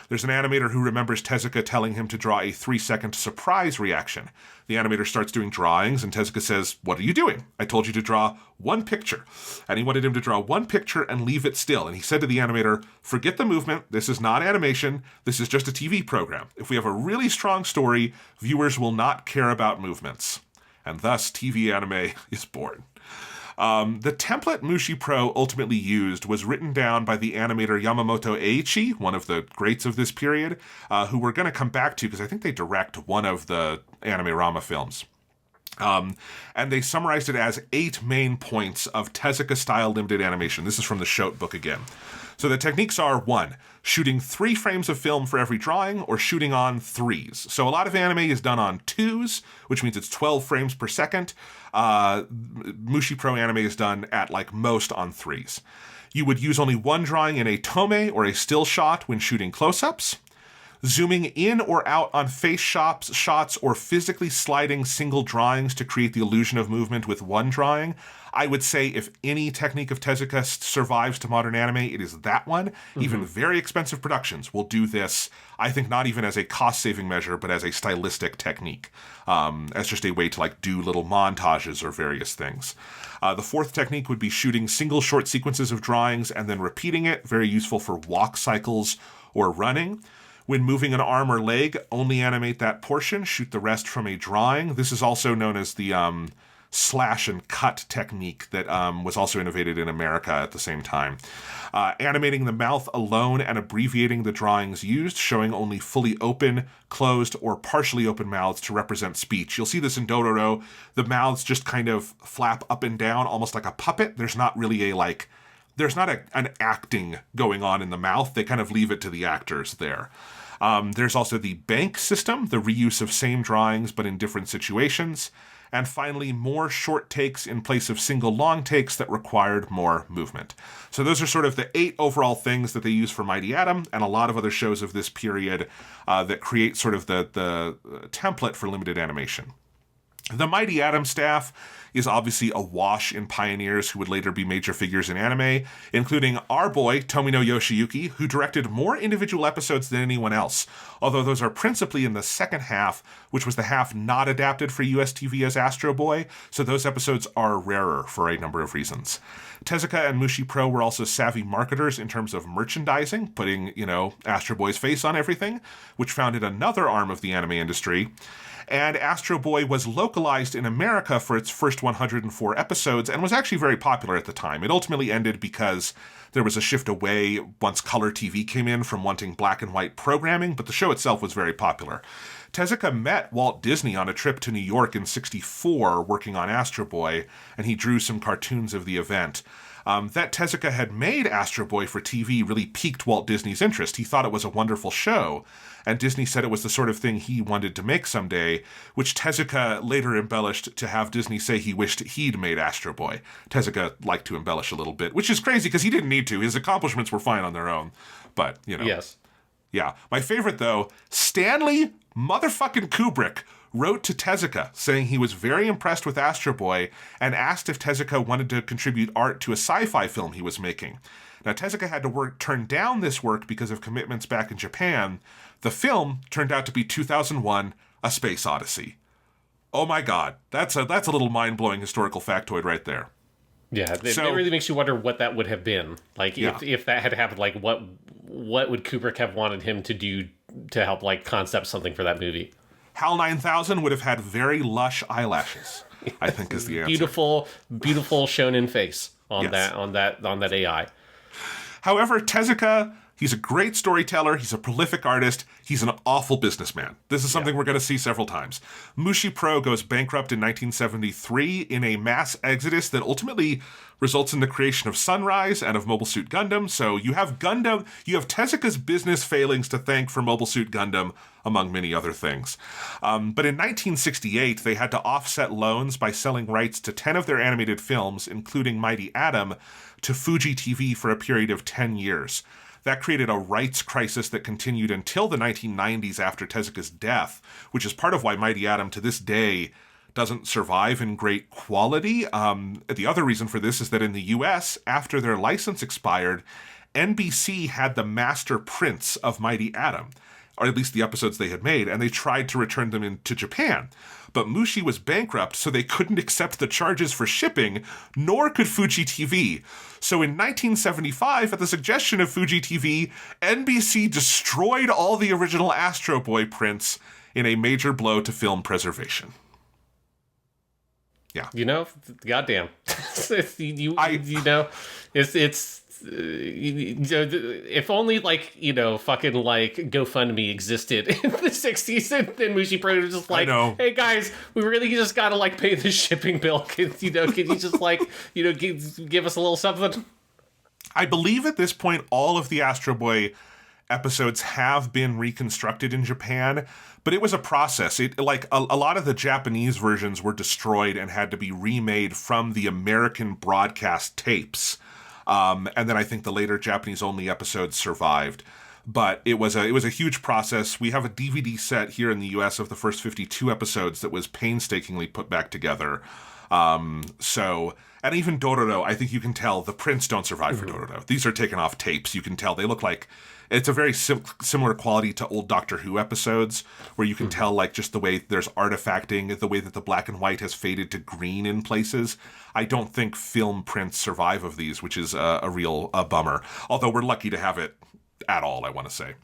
There's an animator who remembers Tezuka telling him to draw a 3-second surprise reaction. The animator starts doing drawings, and Tezuka says, "What are you doing? I told you to draw 1 picture." And he wanted him to draw 1 picture and leave it still. And he said to the animator, "Forget the movement. This is not animation. This is just a TV program. If we have a really strong story, viewers will not care about movements." And thus, TV anime is born. The template Mushi Pro ultimately used was written down by the animator Yamamoto Eiichi, one of the greats of this period, who we're going to come back to because I think they direct one of the Anime-Rama films. And they summarized it as 8 main points of Tezuka-style limited animation. This is from the Shote book again. So the techniques are 1, shooting 3 frames of film for every drawing, or shooting on 3s. So a lot of anime is done on 2s, which means it's 12 frames per second. Mushi Pro anime is done at most on 3s. You would use only 1 drawing in a tome or a still shot when shooting close-ups. Zooming in or out on face shots, or physically sliding single drawings to create the illusion of movement with 1 drawing. I would say if any technique of Tezuka survives to modern anime, it is that one. Mm-hmm. Even very expensive productions will do this, I think not even as a cost-saving measure, but as a stylistic technique, as just a way to do little montages or various things. The 4th technique would be shooting single short sequences of drawings and then repeating it, very useful for walk cycles or running. When moving an arm or leg, only animate that portion, shoot the rest from a drawing. This is also known as the slash and cut technique that was also innovated in America at the same time. Animating the mouth alone and abbreviating the drawings used, showing only fully open, closed, or partially open mouths to represent speech. You'll see this in Dororo. The mouths just kind of flap up and down, almost like a puppet. There's not really there's not an acting going on in the mouth. They kind of leave it to the actors there. There's also the bank system, the reuse of same drawings but in different situations. and finally more short takes in place of single long takes that required more movement. So those are sort of the 8 overall things that they use for Mighty Atom, and a lot of other shows of this period that create sort of the template for limited animation. The Mighty Atom staff is obviously awash in pioneers who would later be major figures in anime, including our boy, Tomino Yoshiyuki, who directed more individual episodes than anyone else, although those are principally in the second half, which was the half not adapted for US TV as Astro Boy, so those episodes are rarer for a number of reasons. Tezuka and Mushi Pro were also savvy marketers in terms of merchandising, putting, Astro Boy's face on everything, which founded another arm of the anime industry. And Astro Boy was localized in America for its first 104 episodes and was actually very popular at the time. It ultimately ended because there was a shift away once color TV came in from wanting black and white programming, but the show itself was very popular. Tezuka met Walt Disney on a trip to New York in '64 working on Astro Boy, and he drew some cartoons of the event. That Tezuka had made Astro Boy for TV really piqued Walt Disney's interest. He thought it was a wonderful show, and Disney said it was the sort of thing he wanted to make someday, which Tezuka later embellished to have Disney say he wished he'd made Astro Boy. Tezuka liked to embellish a little bit, which is crazy because he didn't need to. His accomplishments were fine on their own, but,
Yes.
Yeah. My favorite, though, Stanley motherfucking Kubrick wrote to Tezuka saying he was very impressed with Astro Boy and asked if Tezuka wanted to contribute art to a sci-fi film he was making. Now, Tezuka had to turn down this work because of commitments back in Japan. The film turned out to be 2001, A Space Odyssey. Oh my God, that's a little mind-blowing historical factoid right there.
Yeah, it really makes you wonder what that would have been. Like, if that had happened, like, what would Kubrick have wanted him to do to help, like, concept something for that movie?
HAL 9000 would have had very lush eyelashes, I think is the answer.
Beautiful shonen face on that AI.
However, Tezuka, he's a great storyteller, he's a prolific artist, he's an awful businessman. This is something we're going to see several times. Mushi Pro goes bankrupt in 1973 in a mass exodus that ultimately results in the creation of Sunrise and of Mobile Suit Gundam. So you have Tezuka's business failings to thank for Mobile Suit Gundam, among many other things. But in 1968, they had to offset loans by selling rights to 10 of their animated films, including Mighty Atom, to Fuji TV for a period of 10 years. That created a rights crisis that continued until the 1990s after Tezuka's death, which is part of why Mighty Atom to this day doesn't survive in great quality. The other reason for this is that in the US, after their license expired, NBC had the master prints of Mighty Atom, or at least the episodes they had made, and they tried to return them into Japan. But Mushi was bankrupt, so they couldn't accept the charges for shipping, nor could Fuji TV. So in 1975, at the suggestion of Fuji TV, NBC destroyed all the original Astro Boy prints in a major blow to film preservation. Yeah.
Goddamn. If only fucking GoFundMe existed in the 60s, and then Mushi Pro was just like, hey guys, we really just gotta pay the shipping bill. Can you just give us a little something?
I believe at this point all of the Astro Boy episodes have been reconstructed in Japan, but it was a process. A lot of the Japanese versions were destroyed and had to be remade from the American broadcast tapes. And then I think the later Japanese-only episodes survived. But it was a huge process. We have a DVD set here in the US of the first 52 episodes that was painstakingly put back together. And even Dororo, I think you can tell the prints don't survive for Dororo. These are taken off tapes. You can tell they look like it's a very similar quality to old Doctor Who episodes, where you can tell just the way there's artifacting, the way that the black and white has faded to green in places. I don't think film prints survive of these, which is a real bummer. Although we're lucky to have it at all, I want to say.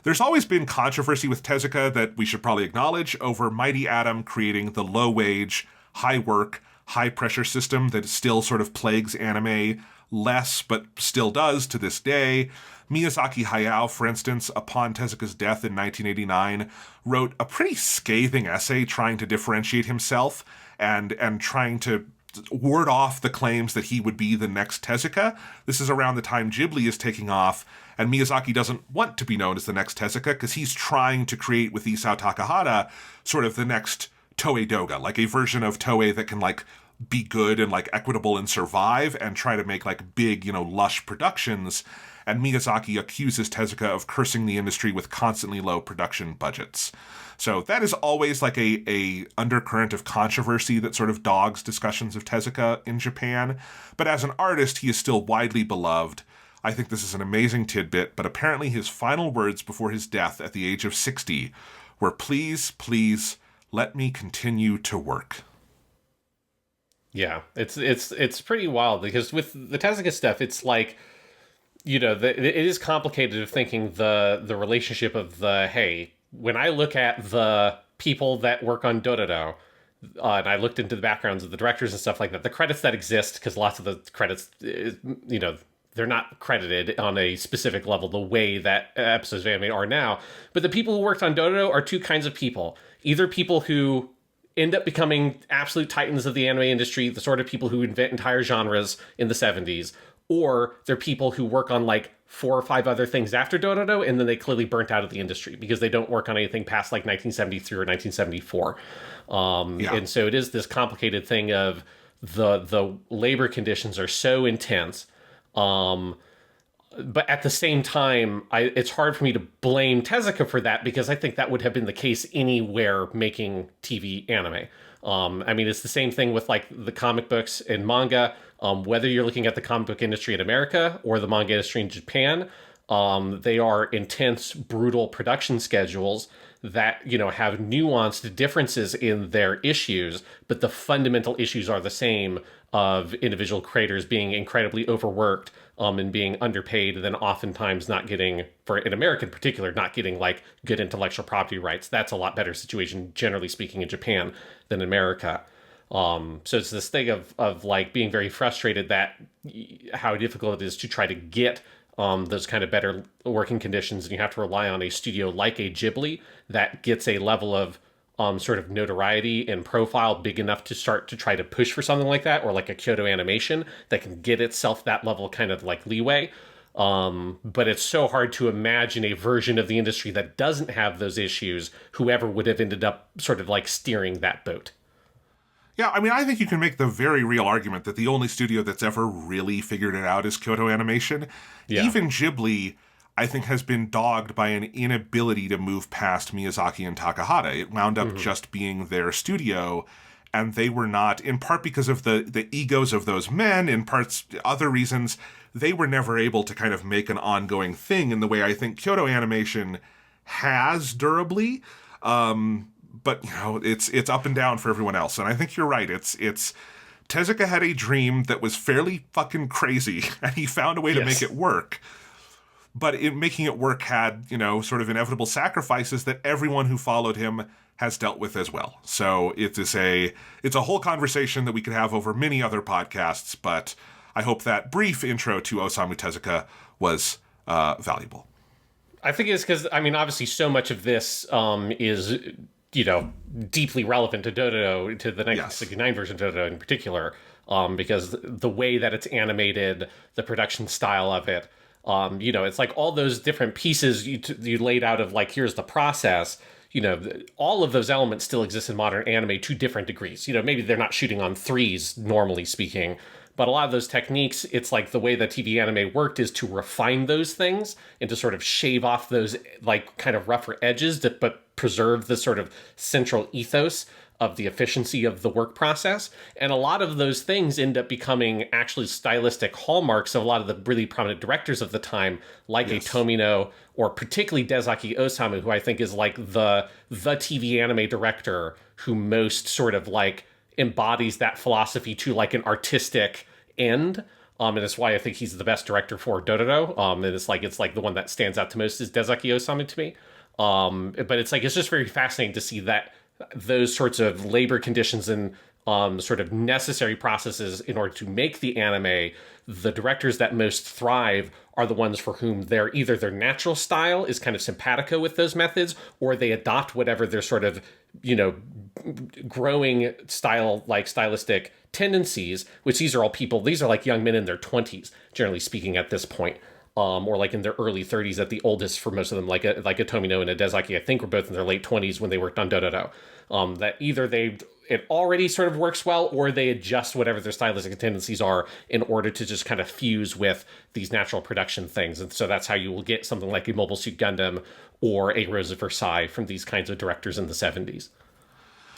There's always been controversy with Tezuka that we should probably acknowledge over Mighty Atom creating the low-wage, high-work, high-pressure system that still sort of plagues anime less, but still does to this day. Miyazaki Hayao, for instance, upon Tezuka's death in 1989, wrote a pretty scathing essay trying to differentiate himself and trying to ward off the claims that he would be the next Tezuka. This is around the time Ghibli is taking off, and Miyazaki doesn't want to be known as the next Tezuka because he's trying to create with Isao Takahata sort of the next Toei Doga, like a version of Toei that can like be good and like equitable and survive and try to make like big, lush productions. And Miyazaki accuses Tezuka of cursing the industry with constantly low production budgets. So that is always like a undercurrent of controversy that sort of dogs discussions of Tezuka in Japan. But as an artist, he is still widely beloved. I think this is an amazing tidbit, but apparently his final words before his death at the age of 60 were, "Please, please, let me continue to work."
Yeah, it's pretty wild, because with the Tezuka stuff, it's like, it is complicated of thinking the relationship of hey, when I look at the people that work on Dororo, and I looked into the backgrounds of the directors and stuff like that, the credits that exist, because lots of the credits, they're not credited on a specific level the way that episodes of anime are now. But the people who worked on Dororo are two kinds of people. Either people who end up becoming absolute titans of the anime industry, the sort of people who invent entire genres in the 70s, or they're people who work on like 4 or 5 other things after Dororo, and then they clearly burnt out of the industry because they don't work on anything past like 1973 or 1974. And so it is this complicated thing of the labor conditions are so intense. But at the same time, it's hard for me to blame Tezuka for that, because I think that would have been the case anywhere making TV anime. I mean, it's the same thing with like the comic books and manga. Whether you're looking at the comic book industry in America or the manga industry in Japan, they are intense, brutal production schedules that, have nuanced differences in their issues, but the fundamental issues are the same, of individual creators being incredibly overworked, and being underpaid, and then oftentimes not getting, for in America in particular, not getting like good intellectual property rights. That's a lot better situation, generally speaking, in Japan than in America. So it's this thing of like being very frustrated that how difficult it is to try to get those kind of better working conditions, and you have to rely on a studio like a Ghibli that gets a level of sort of notoriety and profile big enough to start to try to push for something like that, or like a Kyoto Animation that can get itself that level kind of like leeway. But it's so hard to imagine a version of the industry that doesn't have those issues, whoever would have ended up sort of like steering that boat.
Yeah, I mean, I think you can make the very real argument that the only studio that's ever really figured it out is Kyoto Animation. Yeah. Even Ghibli, I think, has been dogged by an inability to move past Miyazaki and Takahata. It wound up just being their studio, and they were not, in part because of the egos of those men, in parts other reasons, they were never able to kind of make an ongoing thing in the way I think Kyoto Animation has durably. But, it's up and down for everyone else. And I think you're right. It's Tezuka had a dream that was fairly fucking crazy, and he found a way to make it work. But in making it work had, sort of inevitable sacrifices that everyone who followed him has dealt with as well. So it's a whole conversation that we could have over many other podcasts, but I hope that brief intro to Osamu Tezuka was valuable.
I think it's because, I mean, obviously so much of this is, deeply relevant to Dororo, to the 1969 version of Dororo in particular, because the way that it's animated, the production style of it, it's like all those different pieces you laid out of like, here's the process, all of those elements still exist in modern anime to different degrees. Maybe they're not shooting on 3s, normally speaking, but a lot of those techniques, it's like the way that TV anime worked is to refine those things and to sort of shave off those like kind of rougher edges, but preserve the sort of central ethos of the efficiency of the work process. And a lot of those things end up becoming actually stylistic hallmarks of a lot of the really prominent directors of the time, like a Tomino, or particularly Tezuka Osamu, who I think is like the TV anime director who most sort of like embodies that philosophy to like an artistic end. And it's why I think he's the best director for Dororo. And it's like the one that stands out to most is Tezuka Osamu to me. But it's just very fascinating to see that those sorts of labor conditions and sort of necessary processes in order to make the anime, the directors that most thrive are the ones for whom their natural style is kind of simpatico with those methods, or they adopt whatever their sort of, growing style, like stylistic tendencies, which these are all people, these are like young men in their 20s, generally speaking at this point. or like in their early 30s at the oldest for most of them, like a Tomino and a Dezaki, I think were both in their late 20s when they worked on Dororo. That either it already sort of works well, or they adjust whatever their stylistic tendencies are in order to just kind of fuse with these natural production things. And so that's how you will get something like a Mobile Suit Gundam or a Rose of Versailles from these kinds of directors in the 70s.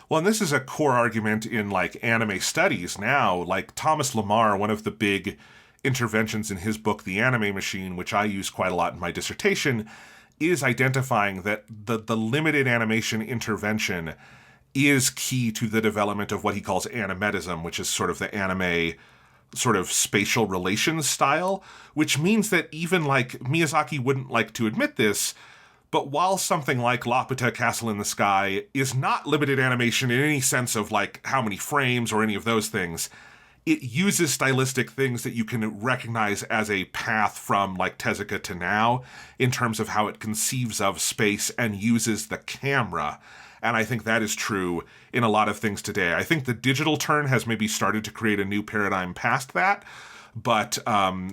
Well, and this is a core argument in like anime studies now. Like Thomas Lamar, one of the big interventions in his book, The Anime Machine, which I use quite a lot in my dissertation, is identifying that the limited animation intervention is key to the development of what he calls animetism, which is sort of the anime sort of spatial relations style, which means that even like Miyazaki wouldn't like to admit this, but while something like Laputa Castle in the Sky is not limited animation in any sense of like how many frames or any of those things, it uses stylistic things that you can recognize as a path from like Tezuka to now in terms of how it conceives of space and uses the camera. And I think that is true in a lot of things today. I think the digital turn has maybe started to create a new paradigm past that. But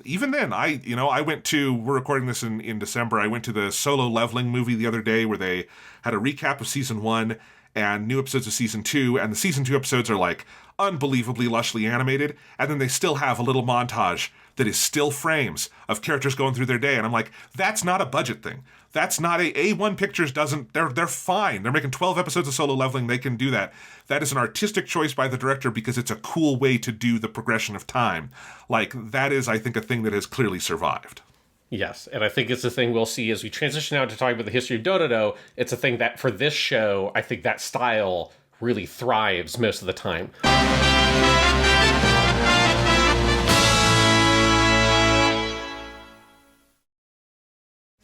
even then, I went to, we're recording this in December, I went to the Solo Leveling movie the other day where they had a recap of season 1 and new episodes of season 2, and the season 2 episodes are like unbelievably lushly animated, and then they still have a little montage that is still frames of characters going through their day, and I'm like, that's not a budget thing. That's not A1 Pictures doesn't, they're fine. They're making 12 episodes of Solo Leveling, they can do that. That is an artistic choice by the director because it's a cool way to do the progression of time. Like, that is, I think, a thing that has clearly survived.
Yes, and I think it's a thing we'll see as we transition now to talking about the history of Dororo. It's a thing that, for this show, I think that style really thrives most of the time.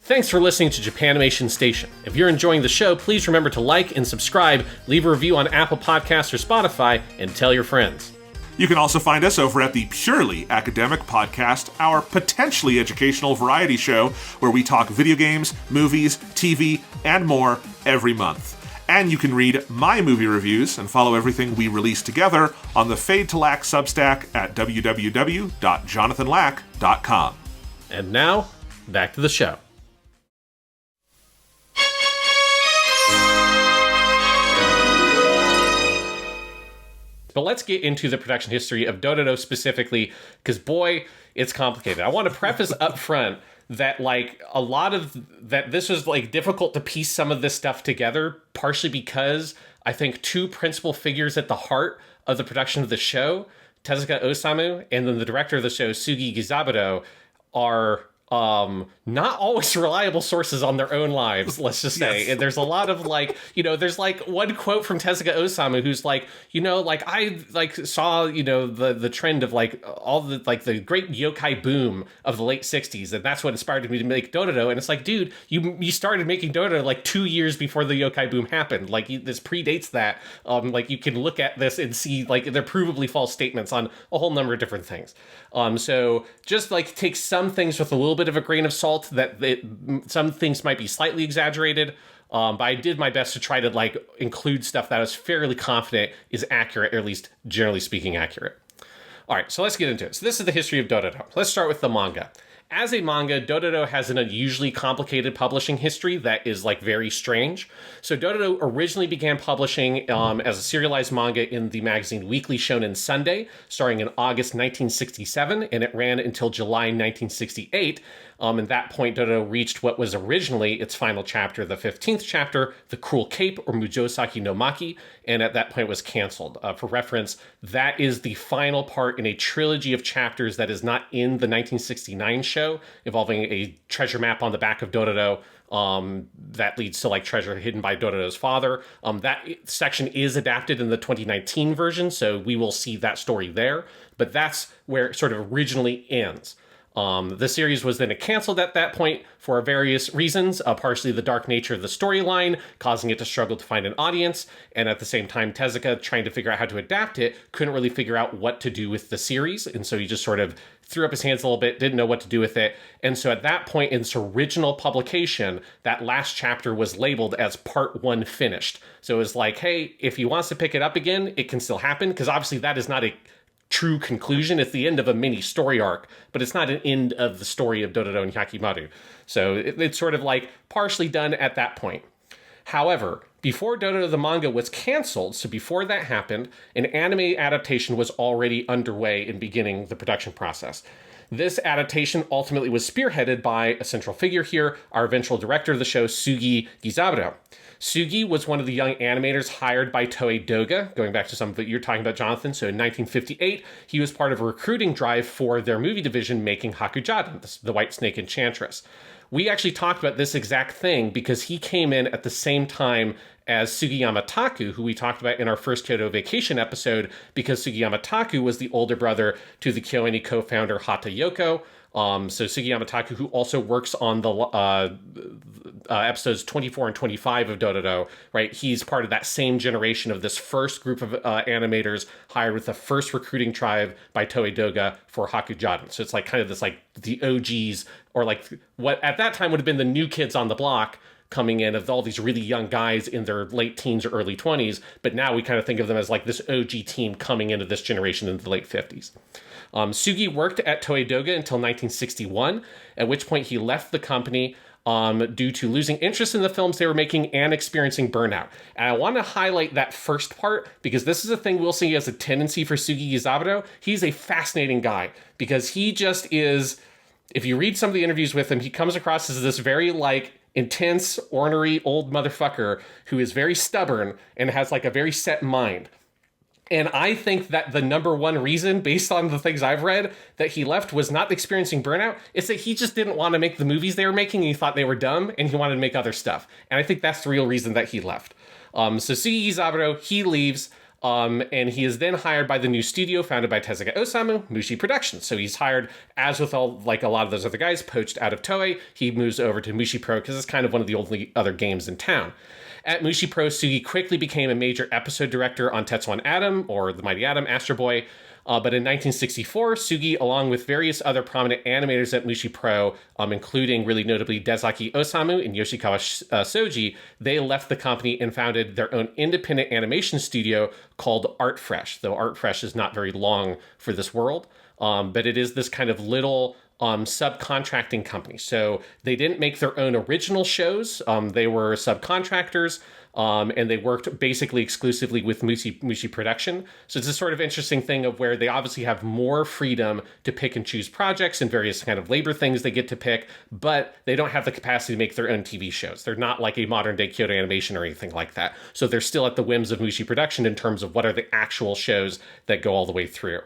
Thanks for listening to Japanimation Station. If you're enjoying the show, please remember to like and subscribe, leave a review on Apple Podcasts or Spotify, and tell your friends.
You can also find us over at the Purely Academic Podcast, our potentially educational variety show where we talk video games, movies, TV, and more every month. And you can read my movie reviews and follow everything we release together on the Fade to Lack Substack at www.jonathanlack.com.
And now, back to the show. But let's get into the production history of Dororo specifically, because boy, it's complicated. I want to preface up front that like a lot of that this was like difficult to piece some of this stuff together, partially because I think two principal figures at the heart of the production of the show, Tezuka Osamu and then the director of the show, Sugii Gizaburō, are not always reliable sources on their own lives, let's just say. Yes. And there's a lot of like, there's like one quote from Tezuka Osamu who's like, like I like saw, the trend of like all the like the great yokai boom of the late 60s, and that's what inspired me to make Dororo. And it's like, dude, you started making Dororo like 2 years before the yokai boom happened. Like this predates that. Like you can look at this and see like they're provably false statements on a whole number of different things. So just like take some things with a little bit of a grain of salt, that some things might be slightly exaggerated, but I did my best to try to like include stuff that I was fairly confident is accurate, or at least generally speaking accurate. All right, so let's get into it. So this is the history of Dororo. Let's start with the manga. As a manga, Dororo has an unusually complicated publishing history that is like very strange. So Dororo originally began publishing as a serialized manga in the magazine Weekly Shonen Sunday, starting in August 1967, and it ran until July 1968. At that point, Dororo reached what was originally its final chapter, the 15th chapter, The Cruel Cape, or Mujosaki no Maki, and at that point was canceled. For reference, that is the final part in a trilogy of chapters that is not in the 1969 show, involving a treasure map on the back of Dororo that leads to like treasure hidden by Dororo's father. That section is adapted in the 2019 version, so we will see that story there, but that's where it sort of originally ends. The series was then canceled at that point for various reasons, partially the dark nature of the storyline, causing it to struggle to find an audience, and at the same time, Tezuka, trying to figure out how to adapt it, couldn't really figure out what to do with the series, and so he just sort of threw up his hands a little bit, didn't know what to do with it, and so at that point in its original publication, that last chapter was labeled as Part 1 Finished. So it was like, hey, if he wants to pick it up again, it can still happen, because obviously that is not a true conclusion. It's the end of a mini story arc, but it's not an end of the story of Dororo and Hyakkimaru. So it's sort of like partially done at that point. However, before Dororo the manga was canceled, so before that happened, an anime adaptation was already underway in beginning the production process. This adaptation ultimately was spearheaded by a central figure here, our eventual director of the show, Sugii Gizaburō. Sugii was one of the young animators hired by Toei Doga, going back to some of what you're talking about, Jonathan. So in 1958, he was part of a recruiting drive for their movie division making Hakujaden, the White Snake Enchantress. We actually talked about this exact thing because he came in at the same time as Sugiyama Taku, who we talked about in our first Kyoto Vacation episode, because Sugiyama Taku was the older brother to the KyoAni co-founder Hata Yoko. So Sugiyama Taku, who also works on the episodes 24 and 25 of Dororo, right? He's part of that same generation of this first group of animators hired with the first recruiting tribe by Toei Doga for Hakujaden. So it's like kind of this like the OGs, or like what at that time would have been the new kids on the block coming in, of all these really young guys in their late teens or early 20s. But now we kind of think of them as like this OG team coming into this generation in the late 50s. Sugii worked at Toei Doga until 1961, at which point he left the company due to losing interest in the films they were making and experiencing burnout. And I want to highlight that first part because this is a thing we'll see as a tendency for Sugii Gizaburō. He's a fascinating guy because he just is, if you read some of the interviews with him, he comes across as this very like intense, ornery old motherfucker who is very stubborn and has like a very set mind. And I think that the number one reason, based on the things I've read, that he left was not experiencing burnout. It's that he just didn't want to make the movies they were making and he thought they were dumb and he wanted to make other stuff. And I think that's the real reason that he left. So Sugii Gizaburō, he leaves, and he is then hired by the new studio founded by Tezuka Osamu, Mushi Productions. So he's hired, as with all like a lot of those other guys, poached out of Toei. He moves over to Mushi Pro because it's kind of one of the only other games in town. At Mushi Pro, Sugii quickly became a major episode director on Tetsuwan Atom, or The Mighty Atom, Astro Boy. But in 1964, Sugii, along with various other prominent animators at Mushi Pro, including really notably Tezuka Osamu and Yoshikawa Soji, they left the company and founded their own independent animation studio called ArtFresh, though ArtFresh is not very long for this world. But it is this kind of little subcontracting company. So they didn't make their own original shows. They were subcontractors, and they worked basically exclusively with Mushi Production. So it's a sort of interesting thing of where they obviously have more freedom to pick and choose projects and various kind of labor things they get to pick, but they don't have the capacity to make their own TV shows. They're not like a modern day Kyoto Animation or anything like that. So they're still at the whims of Mushi Production in terms of what are the actual shows that go all the way through.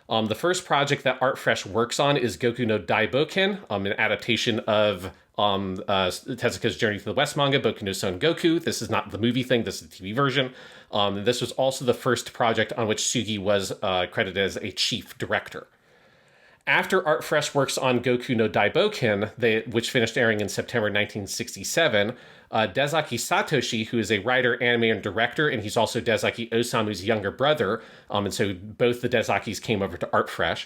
The first project that ArtFresh works on is Goku no Daiboken, an adaptation of Tezuka's Journey to the West manga, Boku no Son Goku. This is not the movie thing, this is the TV version. This was also the first project on which Sugii was credited as a chief director. After ArtFresh works on Goku no Daiboken, which finished airing in September 1967, Dezaki Satoshi, who is a writer, animator, and director, and he's also Dezaki Osamu's younger brother, and so both the Dezakis came over to ArtFresh.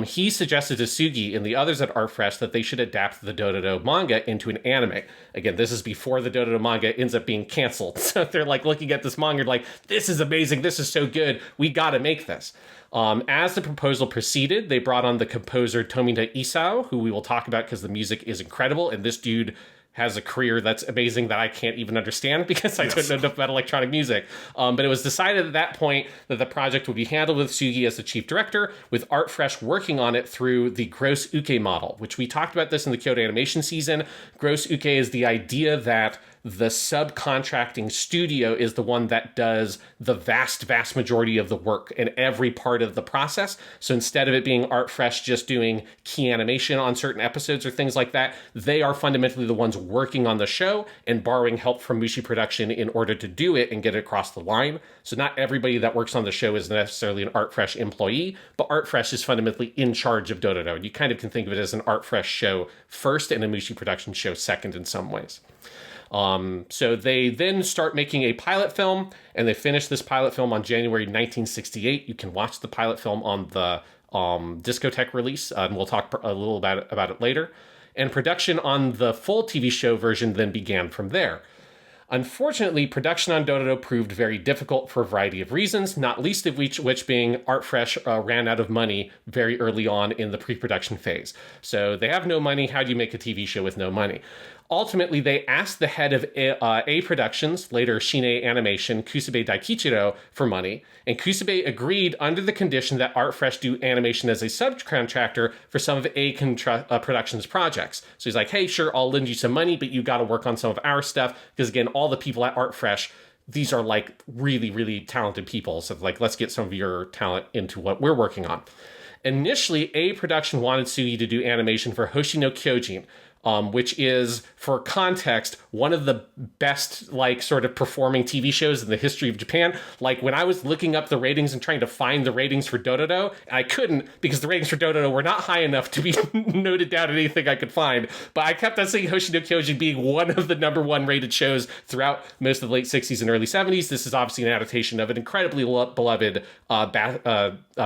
He suggested to Sugii and the others at ArtFresh that they should adapt the Dororo manga into an anime. Again, this is before the Dororo manga ends up being canceled. So they're like looking at this manga like, this is amazing, this is so good, we gotta make this. As the proposal proceeded, they brought on the composer Tomita Isao, who we will talk about because the music is incredible, and this dude has a career that's amazing that I can't even understand because I don't know enough about electronic music. But it was decided at that point that the project would be handled with Sugii as the chief director, with ArtFresh working on it through the gross uke model, which we talked about this in the Kyoto Animation season. Gross uke is the idea that the subcontracting studio is the one that does the vast majority of the work in every part of the process. So instead of it being ArtFresh just doing key animation on certain episodes or things like that, they are fundamentally the ones working on the show and borrowing help from Mushi Production in order to do it and get it across the line. So not everybody that works on the show is necessarily an ArtFresh employee, but ArtFresh is fundamentally in charge of Dororo. You kind of can think of it as an ArtFresh show first and a Mushi Production show second in some ways. So they then start making a pilot film, and they finish this pilot film on January 1968. You can watch the pilot film on the Discotheque release, and we'll talk a little about it later. And production on the full TV show version then began from there. Unfortunately, production on Dororo proved very difficult for a variety of reasons, not least of which being Artfresh ran out of money very early on in the pre-production phase. So they have no money. How do you make a TV show with no money? Ultimately, they asked the head of A Productions, later Shinei Animation, Kusube Daikichiro, for money, and Kusube agreed under the condition that Artfresh do animation as a subcontractor for some of A Productions projects. So he's like, hey, sure, I'll lend you some money, but you got to work on some of our stuff, because again, all the people at Artfresh, these are like really, really talented people. So like, let's get some of your talent into what we're working on. Initially, A Production wanted Sugii to do animation for Hoshi no Kyojin, which is, for context, one of the best, like, sort of performing TV shows in the history of Japan. Like, when I was looking up the ratings and trying to find the ratings for Dororo, I couldn't, because the ratings for Dororo were not high enough to be noted down in anything I could find. But I kept on seeing Hoshi no Kyojin being one of the number one rated shows throughout most of the late 60s and early 70s. This is obviously an adaptation of an incredibly beloved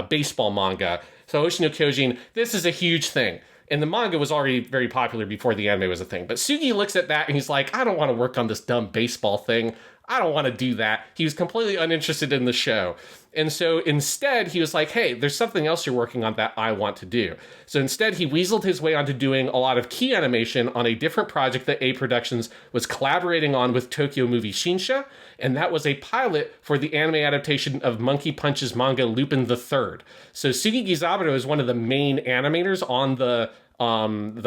baseball manga. So Hoshi no Kyojin, this is a huge thing. And the manga was already very popular before the anime was a thing. But Sugii looks at that and he's like, I don't want to work on this dumb baseball thing. I don't want to do that. He was completely uninterested in the show. And so instead, he was like, hey, there's something else you're working on that I want to do. So instead, he weaseled his way onto doing a lot of key animation on a different project that A Productions was collaborating on with Tokyo Movie Shinsha. And that was a pilot for the anime adaptation of Monkey Punch's manga Lupin the Third. So Sugii Gizaburō is one of the main animators on the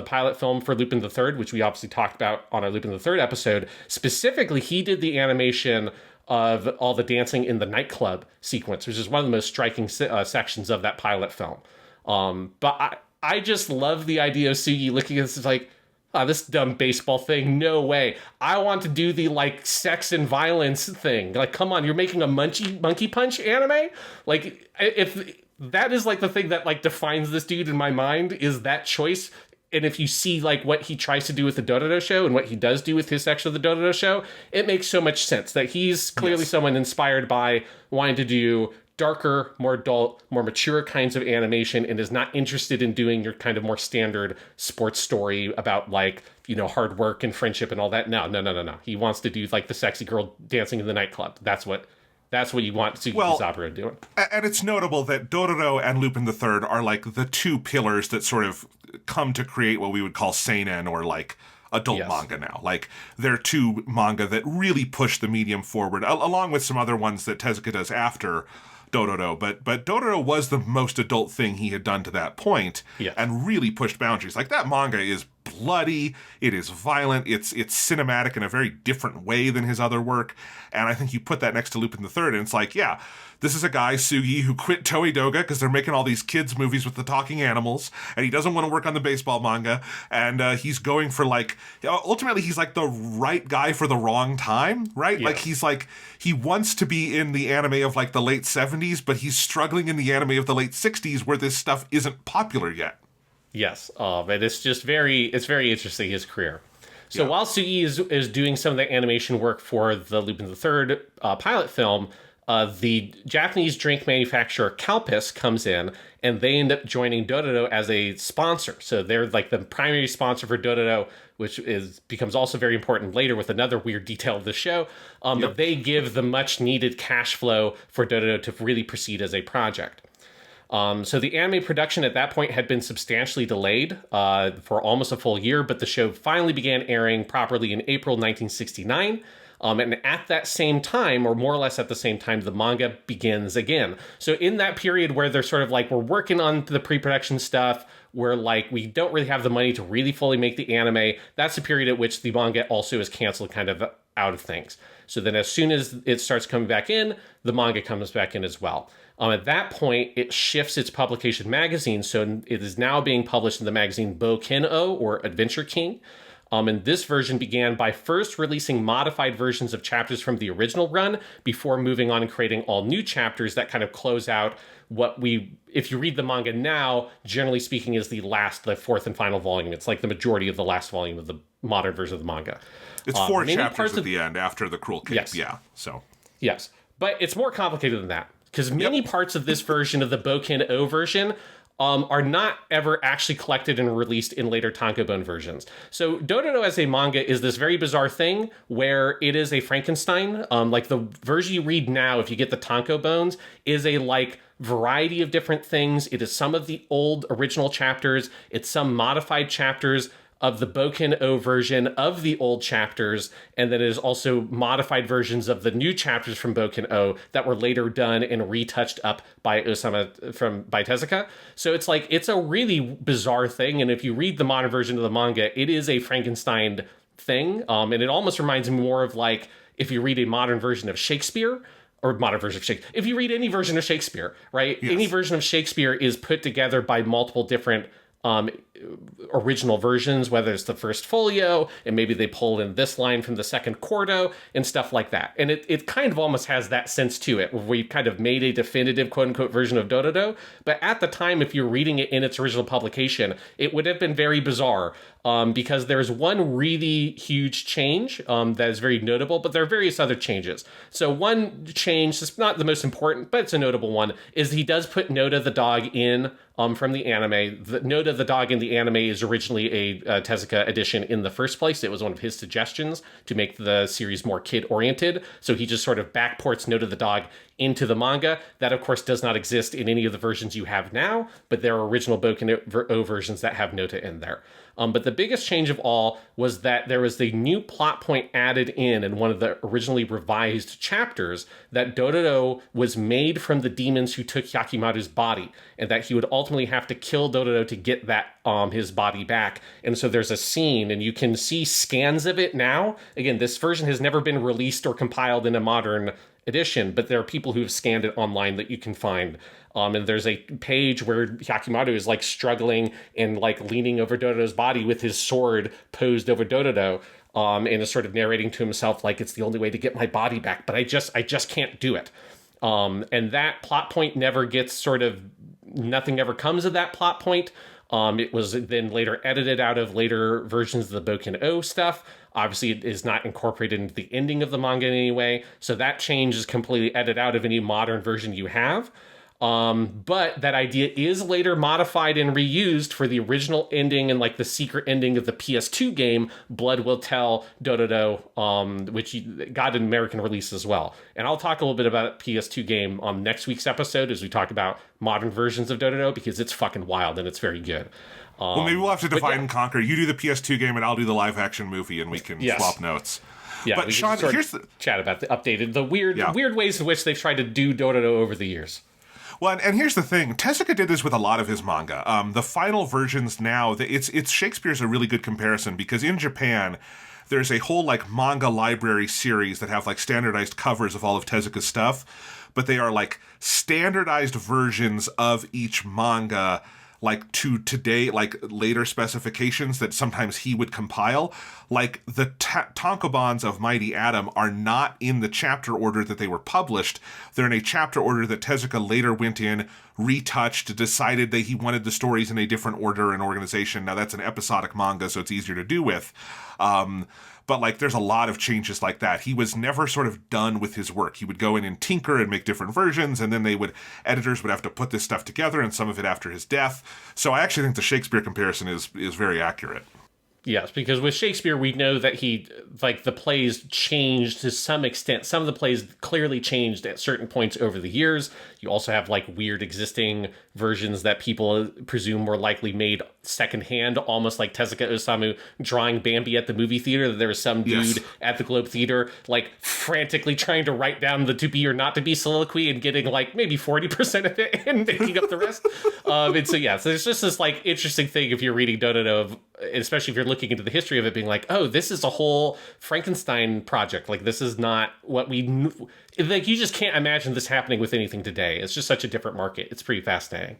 pilot film for Lupin the Third, which we obviously talked about on our Lupin the Third episode. Specifically, he did the animation of all the dancing in the nightclub sequence, which is one of the most striking sections of that pilot film. But I just love the idea of Sugii looking at this like, oh, this dumb baseball thing, no way. I want to do the, like, sex and violence thing. Like, come on, you're making a Monkey Punch anime? Like, if that is, like, the thing that, like, defines this dude in my mind, is that choice. And if you see, like, what he tries to do with the Dororo show and what he does do with his section of the Dororo show, it makes so much sense that he's clearly someone inspired by wanting to do darker, more adult, more mature kinds of animation, and is not interested in doing your kind of more standard sports story about, like, you know, hard work and friendship and all that. No. He wants to do, like, the sexy girl dancing in the nightclub. That's what you want Sugii Gizaburō doing.
And it's notable that Dororo and Lupin the Third are, like, the two pillars that sort of come to create what we would call seinen, or, like, adult manga now. Like, they're two manga that really push the medium forward, along with some other ones that Tezuka does after Dororo. But Dororo was the most adult thing he had done to that point, and really pushed boundaries. Like, that manga is bloody, it is violent, it's cinematic in a very different way than his other work. And I think you put that next to Lupin the Third, and it's like, yeah, this is a guy, Sugii, who quit Toei Doga because they're making all these kids movies with the talking animals, and he doesn't want to work on the baseball manga, and he's going for, like, ultimately he's like the right guy for the wrong time, right? Like, he's like, he wants to be in the anime of, like, the late 70s, but he's struggling in the anime of the late 60s where this stuff isn't popular yet.
Yes, but it's just very interesting, his career. So while Sugii is doing some of the animation work for the Lupin the Third pilot film, the Japanese drink manufacturer Calpis comes in, and they end up joining Dororo as a sponsor. So they're, like, the primary sponsor for Dororo, which becomes also very important later with another weird detail of the show. But they give the much needed cash flow for Dororo to really proceed as a project. So the anime production at that point had been substantially delayed for almost a full year, but the show finally began airing properly in April 1969. And at that same time, or more or less at the same time, the manga begins again. So in that period where they're sort of like, we're working on the pre-production stuff, we're like, we don't really have the money to really fully make the anime, that's the period at which the manga also is canceled kind of out of things. So then as soon as it starts coming back in, the manga comes back in as well. At that point, it shifts its publication magazine, so it is now being published in the magazine Boken-o, or Adventure King. And this version began by first releasing modified versions of chapters from the original run before moving on and creating all new chapters that kind of close out what if you read the manga now, generally speaking, is the fourth and final volume. It's like the majority of the last volume of the modern version of the manga.
It's 4 chapters at the end after the cruel case.
Yes. But it's more complicated than that, because many parts of this version of the Boken-o version are not ever actually collected and released in later tankobon versions. So Dororo as a manga is this very bizarre thing where it is a Frankenstein. Like the version you read now, if you get the tankobons, is a like variety of different things. It is some of the old original chapters. It's some modified chapters of the Boken O version of the old chapters, and then it is also modified versions of the new chapters from Boken O that were later done and retouched up by Osamu by Tezuka. So it's like, it's a really bizarre thing, and if you read the modern version of the manga, it is a Frankenstein thing, and it almost reminds me more of like if you read a modern version of Shakespeare, or modern version of Shakespeare. If you read any version of Shakespeare, right? Yes. Any version of Shakespeare is put together by multiple different original versions, whether it's the first folio, and maybe they pull in this line from the second quarto and stuff like that. And it kind of almost has that sense to it, where we kind of made a definitive quote-unquote version of Dororo. But at the time, if you're reading it in its original publication, it would have been very bizarre. Because there's one really huge change that is very notable, but there are various other changes. So one change, it's not the most important, but it's a notable one, is he does put Noda the dog in from the anime. The Noda the dog in the anime is originally a Tezuka edition in the first place. It was one of his suggestions to make the series more kid-oriented. So he just sort of backports Noda the dog into the manga. That, of course, does not exist in any of the versions you have now, but there are original Boken O versions that have Nota in there. But the biggest change of all was that there was the new plot point added in one of the originally revised chapters, that Dororo was made from the demons who took Hyakkimaru's body, and that he would ultimately have to kill Dororo to get that his body back. And so there's a scene, and you can see scans of it now. Again, this version has never been released or compiled in a modern edition, but there are people who have scanned it online that you can find. And there's a page where Hyakkimaru is like struggling and like leaning over Dororo's body with his sword posed over Dororo, and is sort of narrating to himself like, it's the only way to get my body back, but I just can't do it. And that plot point never gets nothing ever comes of that plot point. It was then later edited out of later versions of the Boken O stuff. Obviously, it is not incorporated into the ending of the manga in any way, so that change is completely edited out of any modern version you have. But that idea is later modified and reused for the original ending and like the secret ending of the PS2 game, Blood Will Tell Dororo, which got an American release as well. And I'll talk a little bit about PS2 game on next week's episode as we talk about modern versions of Dororo, because it's fucking wild and it's very good.
Well, maybe we'll have to divide and conquer. You do the PS2 game and I'll do the live action movie, and we can swap notes.
Yeah,
but Sean, here's the
chat about the weird ways in which they've tried to do Dororo over the years.
Well, and here's the thing. Tezuka did this with a lot of his manga. The final versions now, it's Shakespeare's a really good comparison, because in Japan, there's a whole like manga library series that have like standardized covers of all of Tezuka's stuff, but they are like standardized versions of each manga, like to today, like later specifications that sometimes he would compile. Like the tankobons of Mighty Atom are not in the chapter order that they were published. They're in a chapter order that Tezuka later went in, retouched, decided that he wanted the stories in a different order and organization. Now that's an episodic manga, so it's easier to do with. But like there's a lot of changes like that. He was never sort of done with his work. He would go in and tinker and make different versions, and then editors would have to put this stuff together, and some of it after his death. So I actually think the Shakespeare comparison is very accurate.
Yes, because with Shakespeare, we know that the plays changed to some extent. Some of the plays clearly changed at certain points over the years. You also have like weird existing versions that people presume were likely made secondhand, almost like Tezuka Osamu drawing Bambi at the movie theater. There was some dude at the Globe Theater like frantically trying to write down the to be or not to be soliloquy and getting like maybe 40% of it and making up the rest. And so there's just this like interesting thing if you're reading Dororo, especially if you're looking into the history of it, being like, oh, this is a whole Frankenstein project. Like, this is not what we like. You just can't imagine this happening with anything today. It's just such a different market. It's pretty fascinating.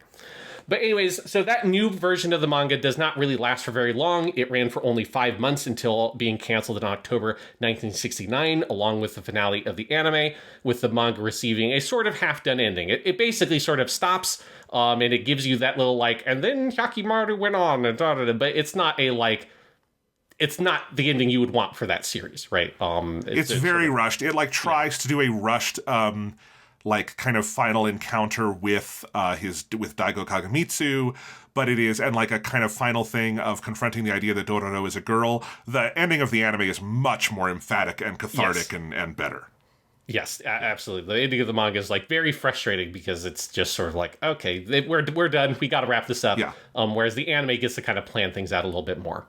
But anyways, so that new version of the manga does not really last for very long. It ran for only 5 months until being canceled in October 1969, along with the finale of the anime, with the manga receiving a sort of half-done ending. It basically sort of stops, and it gives you that little like, and then Hyakkimaru went on, and but it's not a like, it's not the ending you would want for that series, right?
It's very rushed. It like tries to do a rushed like kind of final encounter with Daigo Kagemitsu, but it is, and like a kind of final thing of confronting the idea that Dororo is a girl. The ending of the anime is much more emphatic and cathartic and better.
Yes, absolutely. The ending of the manga is like very frustrating because it's just sort of like, okay, we're done. We got to wrap this up.
Yeah.
Whereas the anime gets to kind of plan things out a little bit more.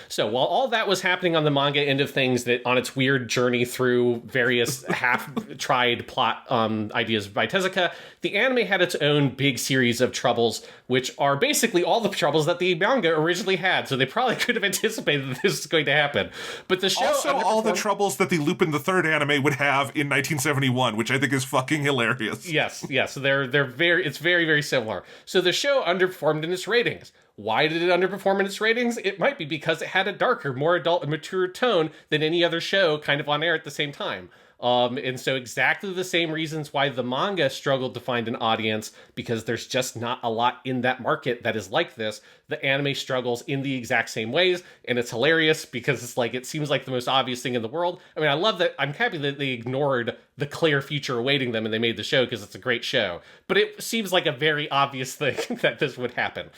So while all that was happening on the manga end of things, that on its weird journey through various half-tried plot ideas by Tezuka, the anime had its own big series of troubles, which are basically all the troubles that the manga originally had. So they probably could have anticipated that this was going to happen. But the show
also all the troubles that the Lupin the Third anime would have in 1971, which I think is fucking hilarious.
Yes. It's very, very similar. So the show underperformed in its ratings. Why did it underperform in its ratings? It might be because it had a darker, more adult and mature tone than any other show kind of on air at the same time. And so exactly the same reasons why the manga struggled to find an audience, because there's just not a lot in that market that is like this. The anime struggles in the exact same ways, and it's hilarious because it's like, it seems like the most obvious thing in the world. I mean, I love that. I'm happy that they ignored the clear future awaiting them and they made the show because it's a great show. But it seems like a very obvious thing that this would happen.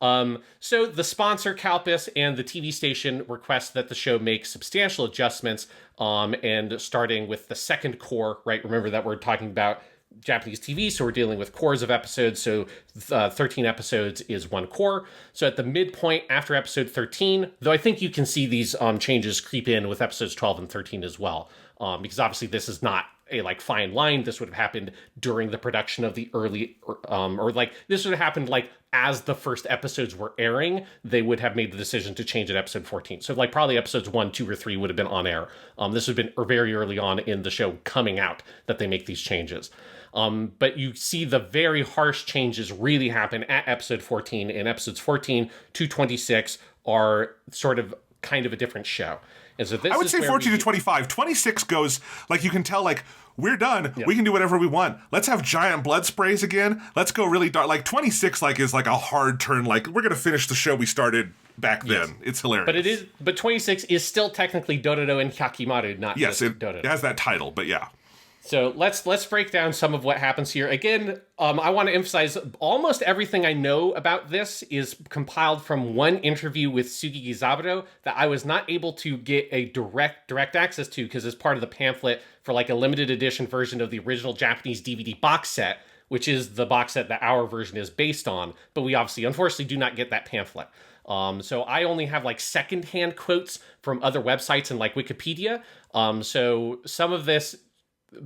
So the sponsor, Calpis, and the TV station request that the show make substantial adjustments, and starting with the second core, right? Remember that we're talking about Japanese TV, so we're dealing with cores of episodes, so 13 episodes is one core. So at the midpoint after episode 13, though I think you can see these changes creep in with episodes 12 and 13 as well, because obviously this is not a like fine line. This would have happened during the production of the early, or like this would have happened like as the first episodes were airing, they would have made the decision to change at episode 14. So like probably episodes 1, 2, or 3 would have been on air. This would have been very early on in the show coming out that they make these changes. But you see the very harsh changes really happen at episode 14, and episodes 14 to 26 are sort of kind of a different show. And so this
I would say 14 to 25. 26 goes, like, you can tell, like, we're done. Yep. We can do whatever we want. Let's have giant blood sprays again. Let's go really dark. Like, 26, like, is like a hard turn. Like, we're going to finish the show we started back then. It's hilarious.
But 26 is still technically Dororo and Hyakkimaru, not just Dororo.
It has that title, but yeah.
So let's break down some of what happens here. Again, I want to emphasize almost everything I know about this is compiled from one interview with Sugii Gizaburō that I was not able to get a direct access to because it's part of the pamphlet for like a limited edition version of the original Japanese DVD box set, which is the box set that our version is based on. But we obviously, unfortunately, do not get that pamphlet. So I only have like secondhand quotes from other websites and like Wikipedia. So some of this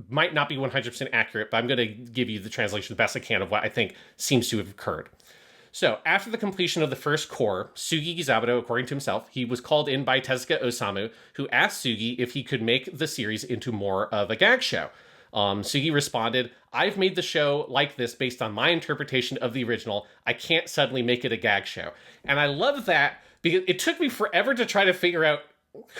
might not be 100% accurate, but I'm going to give you the translation the best I can of what I think seems to have occurred. So, after the completion of the first core, Sugii Gizaburō, according to himself, he was called in by Tezuka Osamu, who asked Sugii if he could make the series into more of a gag show. Sugii responded, "I've made the show like this based on my interpretation of the original. I can't suddenly make it a gag show." And I love that because it took me forever to try to figure out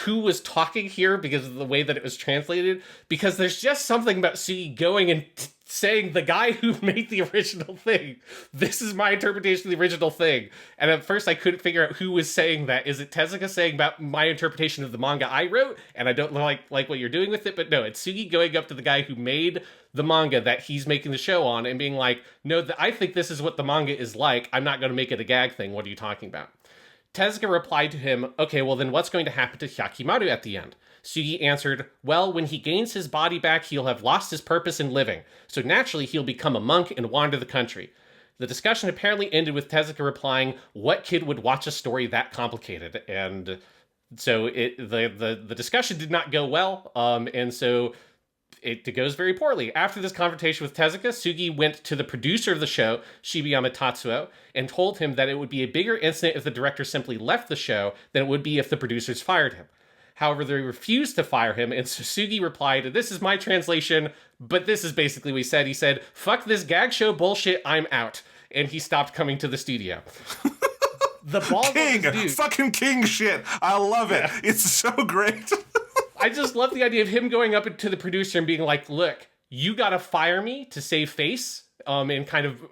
who was talking here because of the way that it was translated, because there's just something about Sugii going and saying, the guy who made the original thing, this is my interpretation of the original thing. And at first I couldn't figure out who was saying that. Is it Tezuka saying about my interpretation of the manga I wrote and I don't like what you're doing with it? But no, it's Sugii going up to the guy who made the manga that he's making the show on and being like, no, I think this is what the manga is like. I'm not going to make it a gag thing. What are you talking about? Tezuka replied to him, "Okay, well then what's going to happen to Hyakkimaru at the end?" Sugii answered, "Well, when he gains his body back, he'll have lost his purpose in living, so naturally he'll become a monk and wander the country." The discussion apparently ended with Tezuka replying, "What kid would watch a story that complicated?" And so the discussion did not go well, and so it goes very poorly. After this confrontation with Tezuka, Sugii went to the producer of the show, Shibayama Tatsuo, and told him that it would be a bigger incident if the director simply left the show than it would be if the producers fired him. However, they refused to fire him, and so Sugii replied, "This is my translation, but this is basically what he said. He said, 'Fuck this gag show bullshit, I'm out.'" And he stopped coming to the studio. The balls
King! Fucking king shit! I love it. Yeah. It's so great.
I just love the idea of him going up to the producer and being like, "Look, you gotta fire me to save face, and kind of,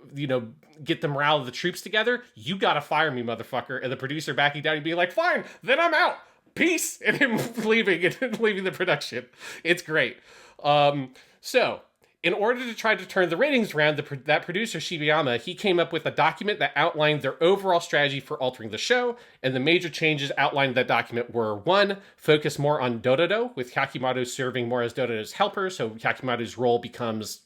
get the morale of the troops together. You gotta fire me, motherfucker." And the producer backing down and being like, "Fine, then I'm out. Peace." And him leaving the production. It's great. So in order to try to turn the ratings around, that producer, Shibayama, he came up with a document that outlined their overall strategy for altering the show, and the major changes outlined in that document were, 1, focus more on Dororo, with Hyakkimaru serving more as Dororo's helper, so Hyakkimaru's role becomes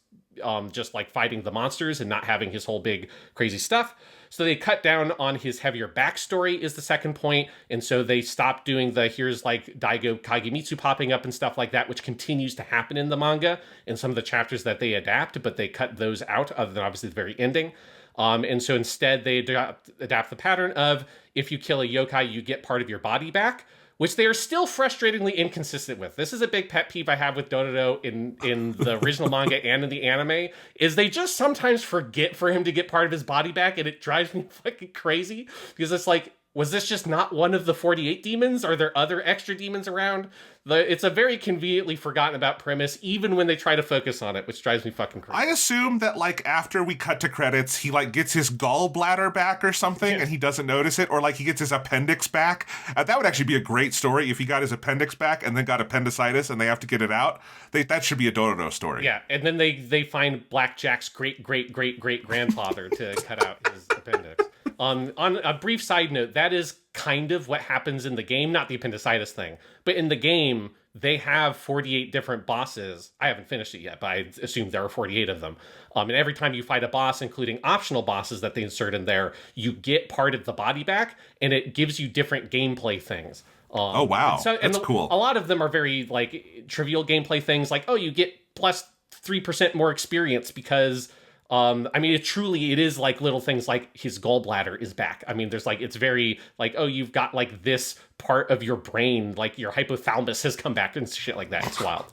just like fighting the monsters and not having his whole big crazy stuff. So they cut down on his heavier backstory is the second point. And so they stopped doing here's like Daigo Kagemitsu popping up and stuff like that, which continues to happen in the manga in some of the chapters that they adapt, but they cut those out other than obviously the very ending. And so instead they adapt the pattern of if you kill a yokai, you get part of your body back, which they are still frustratingly inconsistent with. This is a big pet peeve I have with Dororo in the original manga and in the anime, is they just sometimes forget for him to get part of his body back, and it drives me fucking crazy, because it's like, was this just not one of the 48 demons? Are there other extra demons around? It's a very conveniently forgotten about premise, even when they try to focus on it, which drives me fucking crazy.
I assume that, like, after we cut to credits, he, like, gets his gallbladder back or something, and he doesn't notice it, or, like, he gets his appendix back. That would actually be a great story if he got his appendix back and then got appendicitis and they have to get it out. That should be a Dororo story.
Yeah, and then they find Blackjack's great-great-great-great-grandfather to cut out his appendix. On a brief side note, that is kind of what happens in the game, not the appendicitis thing, but in the game, they have 48 different bosses. I haven't finished it yet, but I assume there are 48 of them. And every time you fight a boss, including optional bosses that they insert in there, you get part of the body back, and it gives you different gameplay things.
Oh, wow. That's cool.
A lot of them are very, like, trivial gameplay things, like, oh, you get plus 3% more experience because... I mean, it is like little things like his gallbladder is back. I mean, it's very like, oh, you've got like this part of your brain, like your hypothalamus has come back and shit like that. It's wild.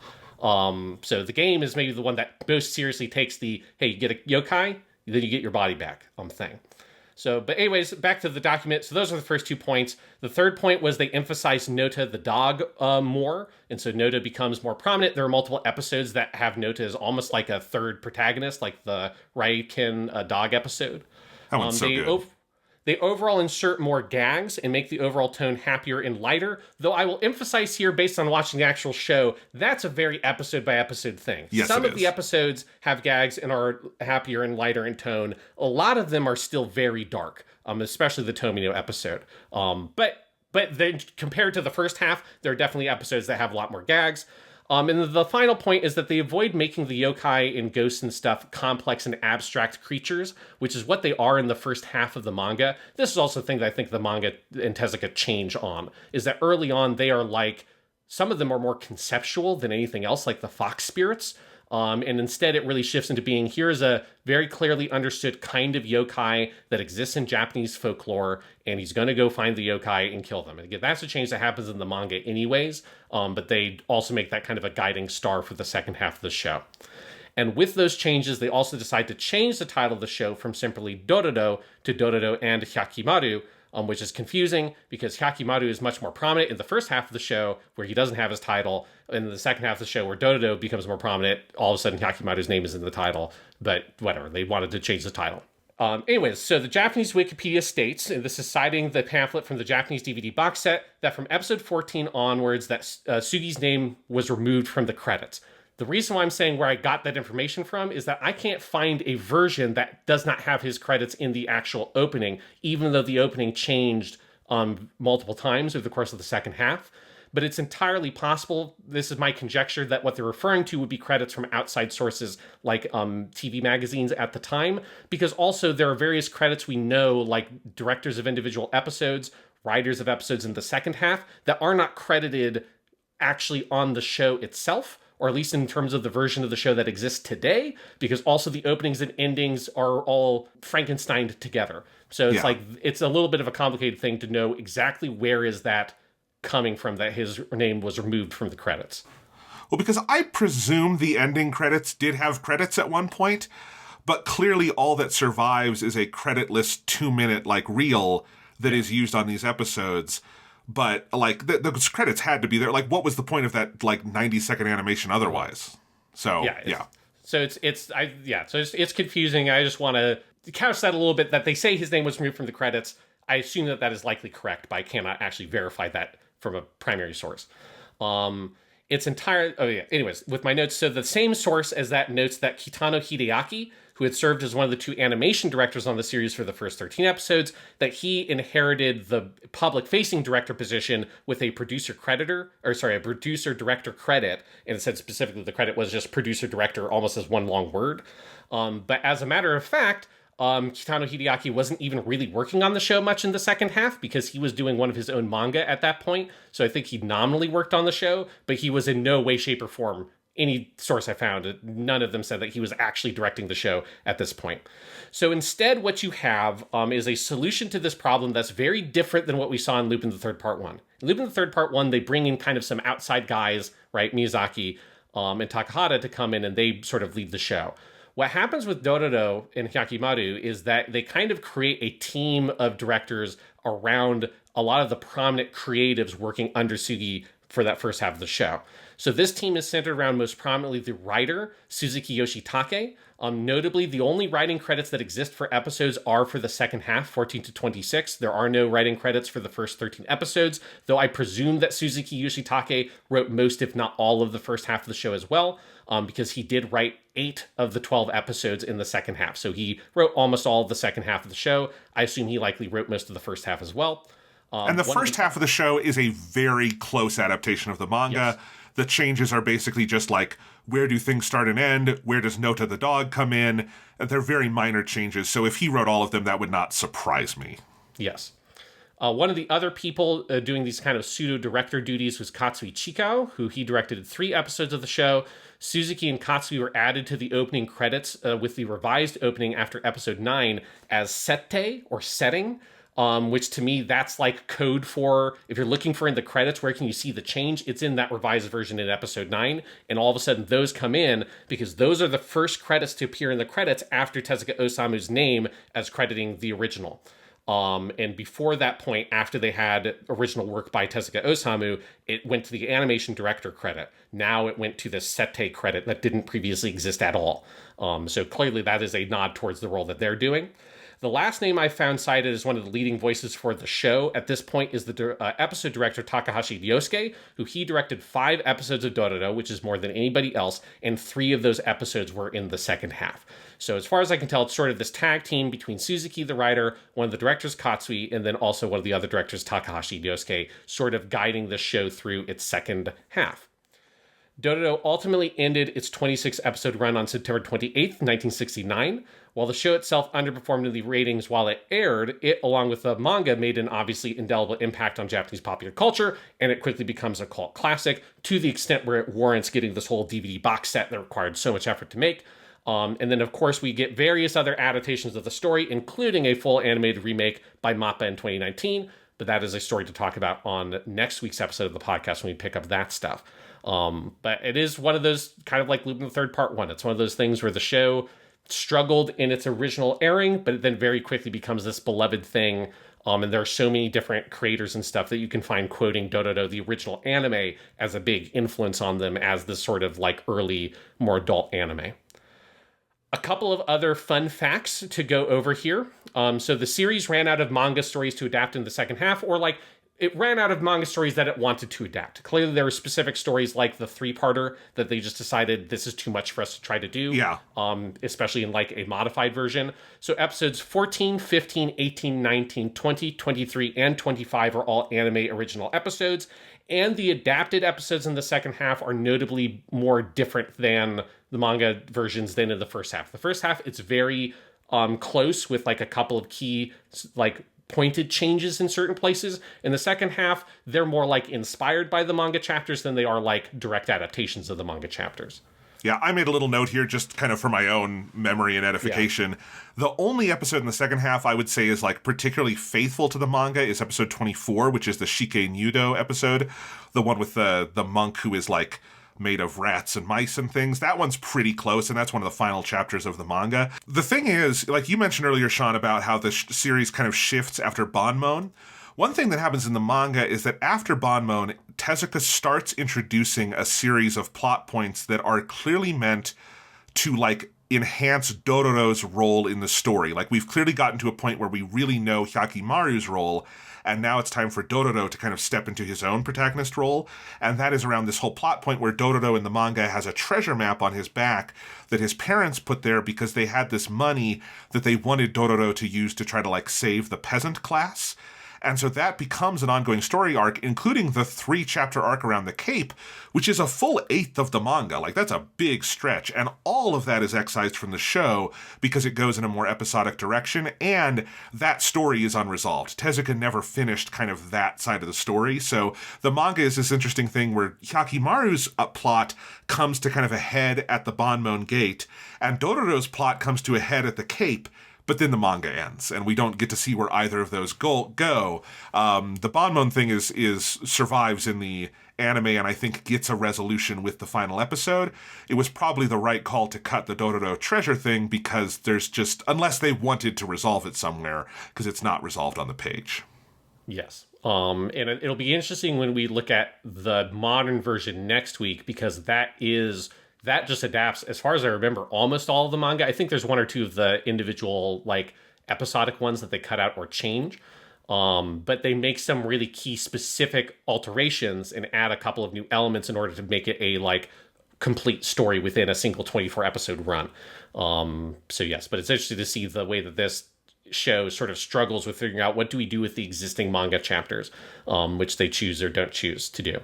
So the game is maybe the one that most seriously takes the, hey, you get a yokai, then you get your body back thing. So, but anyways, back to the document. So those are the first 2 points. The third point was they emphasized Nota the dog more. And so Nota becomes more prominent. There are multiple episodes that have Nota as almost like a third protagonist, like the Raiken dog episode.
That one's so good.
They overall insert more gags and make the overall tone happier and lighter, though I will emphasize here, based on watching the actual show, that's a very episode-by-episode thing.
Yes,
some of the episodes have gags and are happier and lighter in tone. A lot of them are still very dark, especially the Tomino episode. But then compared to the first half, there are definitely episodes that have a lot more gags. And the final point is that they avoid making the yokai and ghosts and stuff complex and abstract creatures, which is what they are in the first half of the manga. This is also a thing that I think the manga and Tezuka change on, is that early on they are like, some of them are more conceptual than anything else, like the fox spirits. And instead it really shifts into being, here's a very clearly understood kind of yokai that exists in Japanese folklore, and he's going to go find the yokai and kill them. And again, that's a change that happens in the manga anyways, but they also make that kind of a guiding star for the second half of the show. And with those changes, they also decide to change the title of the show from simply Dororo to Dororo and Hyakkimaru, which is confusing because Hyakkimaru is much more prominent in the first half of the show where he doesn't have his title. In the second half of the show where Dororo becomes more prominent, all of a sudden Hyakkimaru's name is in the title. But whatever, they wanted to change the title. Anyways, so the Japanese Wikipedia states, and this is citing the pamphlet from the Japanese DVD box set, that from episode 14 onwards that Sugi's name was removed from the credits. The reason why I'm saying where I got that information from is that I can't find a version that does not have his credits in the actual opening, even though the opening changed multiple times over the course of the second half. But it's entirely possible, this is my conjecture, that what they're referring to would be credits from outside sources like TV magazines at the time, because also there are various credits we know, like directors of individual episodes, writers of episodes in the second half, that are not credited actually on the show itself, or at least in terms of the version of the show that exists today, because also the openings and endings are all Frankensteined together. So it's like, it's a little bit of a complicated thing to know exactly where is that coming from, that his name was removed from the credits.
Well, because I presume the ending credits did have credits at one point, but clearly all that survives is a creditless 2-minute, like, reel that is used on these episodes. But, like, those credits had to be there. Like, what was the point of that, like, 90-second animation otherwise? So, yeah.
So it's confusing. I just want to couch that a little bit, that they say his name was removed from the credits. I assume that is likely correct, but I cannot actually verify that from a primary source. It's entire. Oh yeah. Anyways, with my notes, so the same source as that notes that Kitano Hideaki, who had served as one of the 2 animation directors on the series for the first 13 episodes, that he inherited the public-facing director position with a a producer-director credit, and it said specifically the credit was just producer-director, almost as one long word. But as a matter of fact, Kitano Hideaki wasn't even really working on the show much in the second half because he was doing one of his own manga at that point. So I think he nominally worked on the show, but he was in no way, shape, or form. Any source I found, none of them said that he was actually directing the show at this point. So instead, what you have is a solution to this problem that's very different than what we saw in Lupin the Third Part 1. In Lupin the Third Part 1, they bring in kind of some outside guys, right, Miyazaki and Takahata, to come in and they sort of lead the show. What happens with Dororo and Hyakkimaru is that they kind of create a team of directors around a lot of the prominent creatives working under Sugii for that first half of the show. So this team is centered around most prominently the writer, Suzuki Yoshitake. Notably, the only writing credits that exist for episodes are for the second half, 14 to 26. There are no writing credits for the first 13 episodes, though I presume that Suzuki Yoshitake wrote most, if not all, of the first half of the show as well, because he did write 8 of the 12 episodes in the second half. So he wrote almost all of the second half of the show. I assume he likely wrote most of the first half as well.
And the first half of the show is a very close adaptation of the manga. Yes. The changes are basically just like, where do things start and end? Where does Nota the dog come in? They're very minor changes. So if he wrote all of them, that would not surprise me.
Yes. One of the other people doing these kind of pseudo-director duties was Katsui Chikao, who he directed 3 episodes of the show. Suzuki and Katsui were added to the opening credits with the revised opening after episode 9 as sette, or setting, which to me, that's like code for, if you're looking for in the credits, where can you see the change? It's in that revised version in episode 9. And all of a sudden those come in because those are the first credits to appear in the credits after Tezuka Osamu's name as crediting the original. And before that point, after they had original work by Tezuka Osamu, it went to the animation director credit. Now it went to the sette credit that didn't previously exist at all. So clearly that is a nod towards the role that they're doing. The last name I found cited as one of the leading voices for the show at this point is the episode director Takahashi Ryosuke, who he directed 5 episodes of Dororo, which is more than anybody else, and 3 of those episodes were in the second half. So as far as I can tell, it's sort of this tag team between Suzuki, the writer, one of the directors, Katsui, and then also one of the other directors, Takahashi Ryosuke, sort of guiding the show through its second half. Dororo ultimately ended its 26-episode run on September 28th, 1969. While the show itself underperformed in the ratings while it aired, it, along with the manga, made an obviously indelible impact on Japanese popular culture, and it quickly becomes a cult classic to the extent where it warrants getting this whole DVD box set that required so much effort to make. And then, of course, we get various other adaptations of the story, including a full animated remake by MAPPA in 2019, but that is a story to talk about on next week's episode of the podcast when we pick up that stuff. But it is one of those, kind of like Lupin the Third Part 1. It's one of those things where the show struggled in its original airing, but it then very quickly becomes this beloved thing. And there are so many different creators and stuff that you can find quoting Dororo, the original anime, as a big influence on them as this sort of like early, more adult anime. A couple of other fun facts to go over here. So the series ran out of manga stories to adapt in the second half, or like it ran out of manga stories that it wanted to adapt. Clearly, there were specific stories like the 3-parter that they just decided this is too much for us to try to do. Yeah. Especially in like a modified version. So episodes 14, 15, 18, 19, 20, 23, and 25 are all anime original episodes. And the adapted episodes in the second half are notably more different than the manga versions than in the first half. The first half, it's very close with like a couple of key like pointed changes in certain places. In the second half, they're more like inspired by the manga chapters than they are like direct adaptations of the manga chapters.
Yeah, I made a little note here just kind of for my own memory and edification. Yeah. The only episode in the second half I would say is like particularly faithful to the manga is episode 24, which is the Shike Nudo episode. The one with the monk who is like made of rats and mice and things. That one's pretty close, and that's one of the final chapters of the manga. The thing is, like you mentioned earlier, Sean, about how the series kind of shifts after Banmon. One thing that happens in the manga is that after Banmon, Tezuka starts introducing a series of plot points that are clearly meant to, like, enhance Dororo's role in the story. Like, we've clearly gotten to a point where we really know Hyakkimaru's role, and now it's time for Dororo to kind of step into his own protagonist role, and that is around this whole plot point where Dororo in the manga has a treasure map on his back that his parents put there because they had this money that they wanted Dororo to use to try to, like, save the peasant class. And so that becomes an ongoing story arc, including the 3-chapter arc around the Cape, which is a full 1/8 of the manga. Like, that's a big stretch. And all of that is excised from the show because it goes in a more episodic direction, and that story is unresolved. Tezuka never finished kind of that side of the story. So the manga is this interesting thing where Hyakkimaru's plot comes to kind of a head at the Banmon Gate, and Dororo's plot comes to a head at the Cape. But then the manga ends, and we don't get to see where either of those go. The Banmon thing is survives in the anime, and I think gets a resolution with the final episode. It was probably the right call to cut the Dororo treasure thing because there's just, unless they wanted to resolve it somewhere, because it's not resolved on the page.
Yes. And it'll be interesting when we look at the modern version next week, because that just adapts, as far as I remember, almost all of the manga. I think there's one or two of the individual, like, episodic ones that they cut out or change. But they make some really key specific alterations and add a couple of new elements in order to make it a, like, complete story within a single 24 episode run. So yes, but it's interesting to see the way that this show sort of struggles with figuring out what do we do with the existing manga chapters, which they choose or don't choose to do.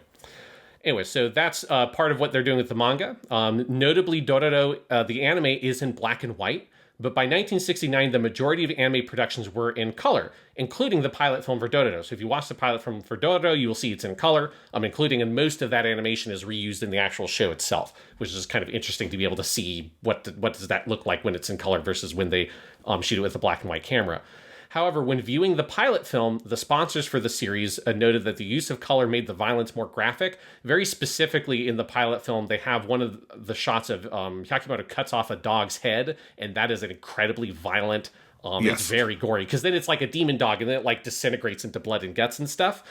Anyway, so that's part of what they're doing with the manga. Notably, Dororo, the anime, is in black and white, but by 1969, the majority of anime productions were in color, including the pilot film for Dororo. So if you watch the pilot film for Dororo, you will see it's in color, including, and most of that animation is reused in the actual show itself, which is kind of interesting to be able to see what does that look like when it's in color versus when they shoot it with a black and white camera. However, when viewing the pilot film, the sponsors for the series noted that the use of color made the violence more graphic. Very specifically, in the pilot film, they have one of the shots of Hyakkimaru cuts off a dog's head, and that is an incredibly violent.
Yes.
It's very gory, because then it's like a demon dog, and then it, like, disintegrates into blood and guts and stuff.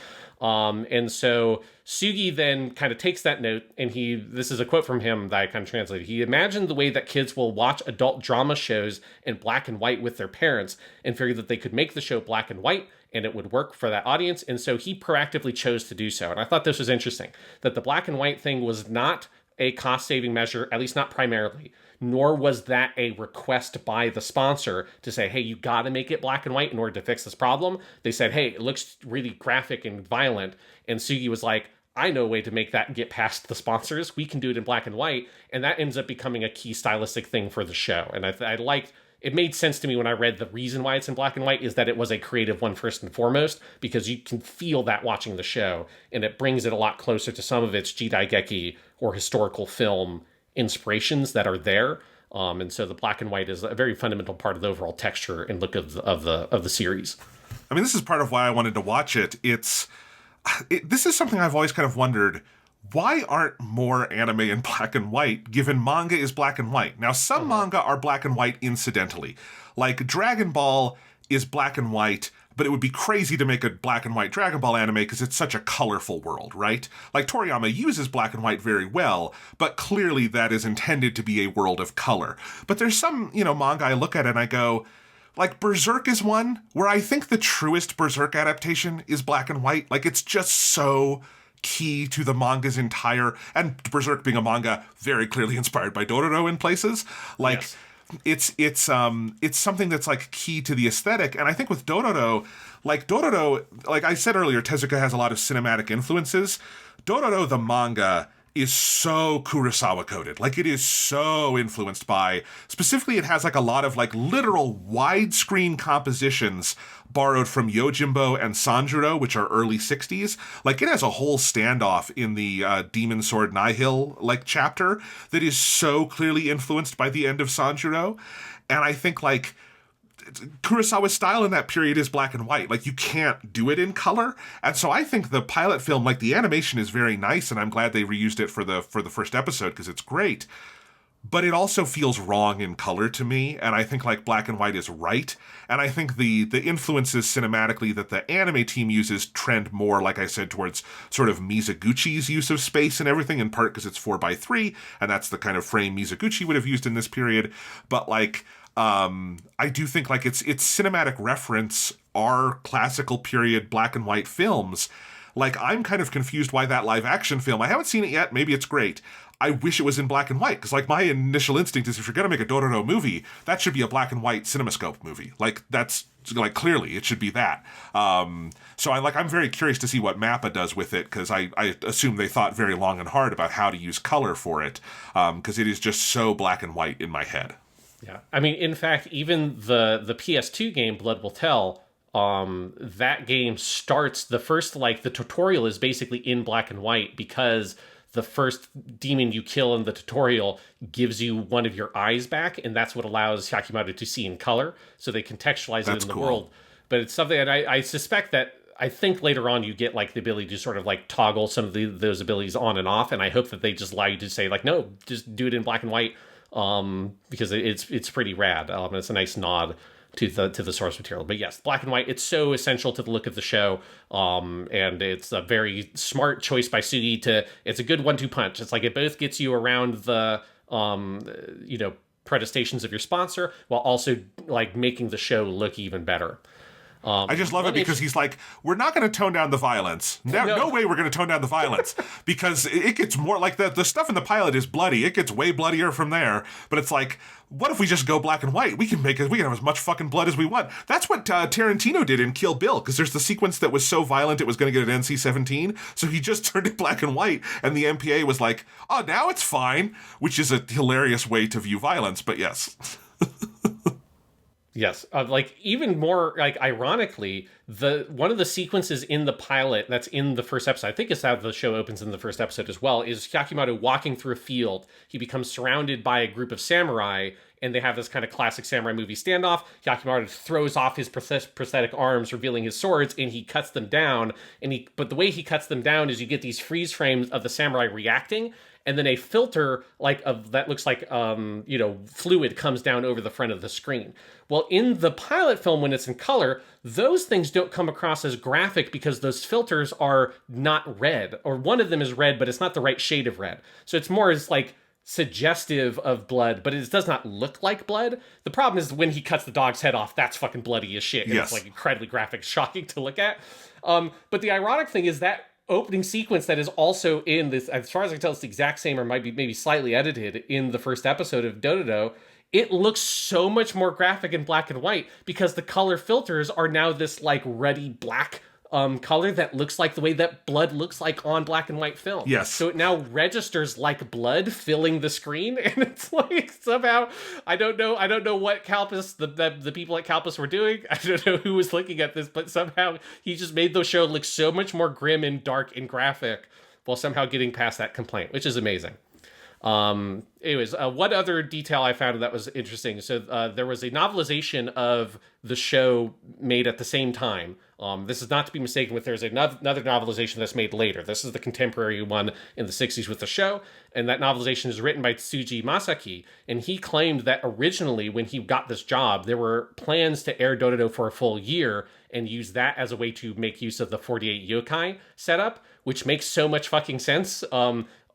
And so Sugii then kind of takes that note, and this is a quote from him that I kind of translated. He imagined the way that kids will watch adult drama shows in black and white with their parents, and figured that they could make the show black and white, and it would work for that audience. And so he proactively chose to do so. And I thought this was interesting, that the black and white thing was not a cost-saving measure, at least not primarily, nor was that a request by the sponsor to say, hey, you got to make it black and white in order to fix this problem. They said, hey, it looks really graphic and violent. And Sugii was like, I know a way to make that get past the sponsors. We can do it in black and white. And that ends up becoming a key stylistic thing for the show. And I liked, it made sense to me when I read the reason why it's in black and white is that it was a creative one first and foremost, because you can feel that watching the show, and it brings it a lot closer to some of its Jidaigeki or historical film inspirations that are there. And so the black and white is a very fundamental part of the overall texture and look of the series.
I mean, this is part of why I wanted to watch it. This is something I've always kind of wondered. Why aren't more anime in black and white, given manga is black and white? Now, some manga are black and white incidentally. Like, Dragon Ball is black and white, but it would be crazy to make a black and white Dragon Ball anime because it's such a colorful world, right? Like, Toriyama uses black and white very well, but clearly that is intended to be a world of color. But there's some, manga I look at and I go, like, Berserk is one where I think the truest Berserk adaptation is black and white. Like, it's just so key to the manga's entire, and Berserk being a manga very clearly inspired by Dororo in places. Like, yes. It's something that's, like, key to the aesthetic. And I think with Dororo, like I said earlier, Tezuka has a lot of cinematic influences. Dororo, the manga, is so Kurosawa coded. Like, it is so influenced by, specifically it has, like, a lot of, like, literal widescreen compositions borrowed from Yojimbo and Sanjuro, which are early 60s. Like, it has a whole standoff in the Demon Sword Nihil, like, chapter that is so clearly influenced by the end of Sanjuro. And I think, like, Kurosawa's style in that period is black and white. Like, you can't do it in color. And so I think the pilot film, like, the animation is very nice, and I'm glad they reused it for the first episode because it's great. But it also feels wrong in color to me, and I think, like, black and white is right. And I think the influences cinematically that the anime team uses trend more, like I said, towards sort of Mizoguchi's use of space and everything, in part because it's 4:3, and that's the kind of frame Mizoguchi would have used in this period. But, like, I do think, like, its cinematic reference are classical period black and white films. Like, I'm kind of confused why that live action film, I haven't seen it yet, maybe it's great. I wish it was in black and white, because, like, my initial instinct is if you're going to make a Dororo movie, that should be a black and white CinemaScope movie. Like, that's, like, clearly, it should be that. So I'm very curious to see what MAPPA does with it, because I assume they thought very long and hard about how to use color for it, because it is just so black and white in my head.
Yeah. I mean, in fact, even the PS2 game, Blood Will Tell, that game starts, the tutorial is basically in black and white, because the first demon you kill in the tutorial gives you one of your eyes back, and that's what allows Hyakkimaru to see in color. So they contextualize it in the world. But it's something, and I suspect that, I think later on you get like the ability to sort of like toggle some of those abilities on and off, and I hope that they just allow you to say like, no, just do it in black and white, because it's pretty rad. It's a nice nod to the source material. But yes, black and white, it's so essential to the look of the show, and it's a very smart choice by Sugii it's a good 1-2 punch. It's like it both gets you around the protestations of your sponsor while also like making the show look even better.
I just love it because he's like, we're not going to tone down the violence. No way we're going to tone down the violence, because it gets more like the stuff in the pilot is bloody. It gets way bloodier from there. But it's like, what if we just go black and white? We can have as much fucking blood as we want. That's what Tarantino did in Kill Bill, because there's the sequence that was so violent it was going to get an NC-17. So he just turned it black and white, and the MPA was like, oh, now it's fine, which is a hilarious way to view violence. But yes.
Yes, even more ironically, one of the sequences in the pilot that's in the first episode, I think it's how the show opens in the first episode as well, is Hyakkimaru walking through a field. He becomes surrounded by a group of samurai, and they have this kind of classic samurai movie standoff. Hyakkimaru throws off his prosthetic arms, revealing his swords, and he cuts them down. But the way he cuts them down is you get these freeze frames of the samurai reacting, and then a filter that looks like fluid comes down over the front of the screen. Well, in the pilot film, when it's in color, those things don't come across as graphic because those filters are not red, or one of them is red, but it's not the right shade of red. So it's more as like suggestive of blood, but it does not look like blood. The problem is when he cuts the dog's head off, that's fucking bloody as shit. And
yes.
It's like incredibly graphic, shocking to look at. But the ironic thing is that opening sequence that is also in this, as far as I can tell, it's the exact same or might be maybe slightly edited in the first episode of Dororo. It looks so much more graphic in black and white because the color filters are now this like ruddy black color that looks like the way that blood looks like on black and white film.
Yes.
So it now registers like blood filling the screen, and it's like somehow I don't know what Kalpis, the people at Kalpis were doing. I don't know who was looking at this, but somehow he just made the show look so much more grim and dark and graphic while somehow getting past that complaint, which is amazing. Anyways, one other detail I found that was interesting. So there was a novelization of the show made at the same time. This is not to be mistaken with there's another novelization that's made later. This is the contemporary one in the 60s with the show, and that novelization is written by Tsuji Masaki, and he claimed that originally when he got this job, there were plans to air Dororo for a full year and use that as a way to make use of the 48 yokai setup, which makes so much fucking sense.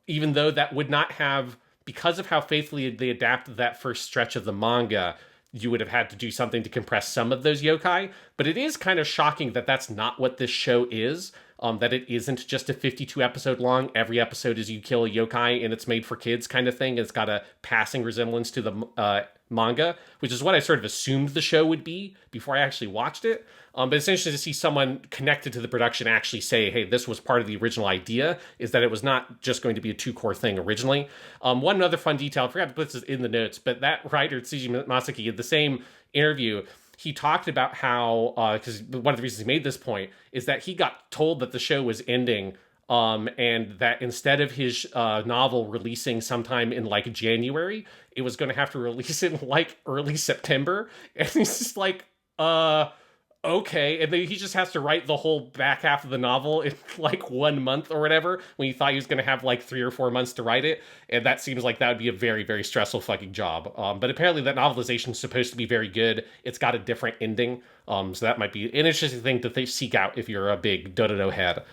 Even though that would not have, because of how faithfully they adapted that first stretch of the manga, you would have had to do something to compress some of those yokai. But it is kind of shocking that that's not what this show is, that it isn't just a 52 episode long, every episode is you kill a yokai and it's made for kids kind of thing. It's got a passing resemblance to the manga, which is what I sort of assumed the show would be before I actually watched it. But it's interesting to see someone connected to the production actually say, hey, this was part of the original idea, is that it was not just going to be a 2-core thing originally. One other fun detail, I forgot to put this in the notes, but that writer, Tsuji Masaki, in the same interview, he talked about how, because one of the reasons he made this point is that he got told that the show was ending, and that instead of his novel releasing sometime in like January, it was going to have to release in like early September. And he's just like, okay. And then he just has to write the whole back half of the novel in like 1 month or whatever, when he thought he was going to have like 3 or 4 months to write it. And that seems like that would be a very, very stressful fucking job. But apparently that novelization is supposed to be very good. It's got a different ending. So that might be an interesting thing to seek out if you're a big Dororo head.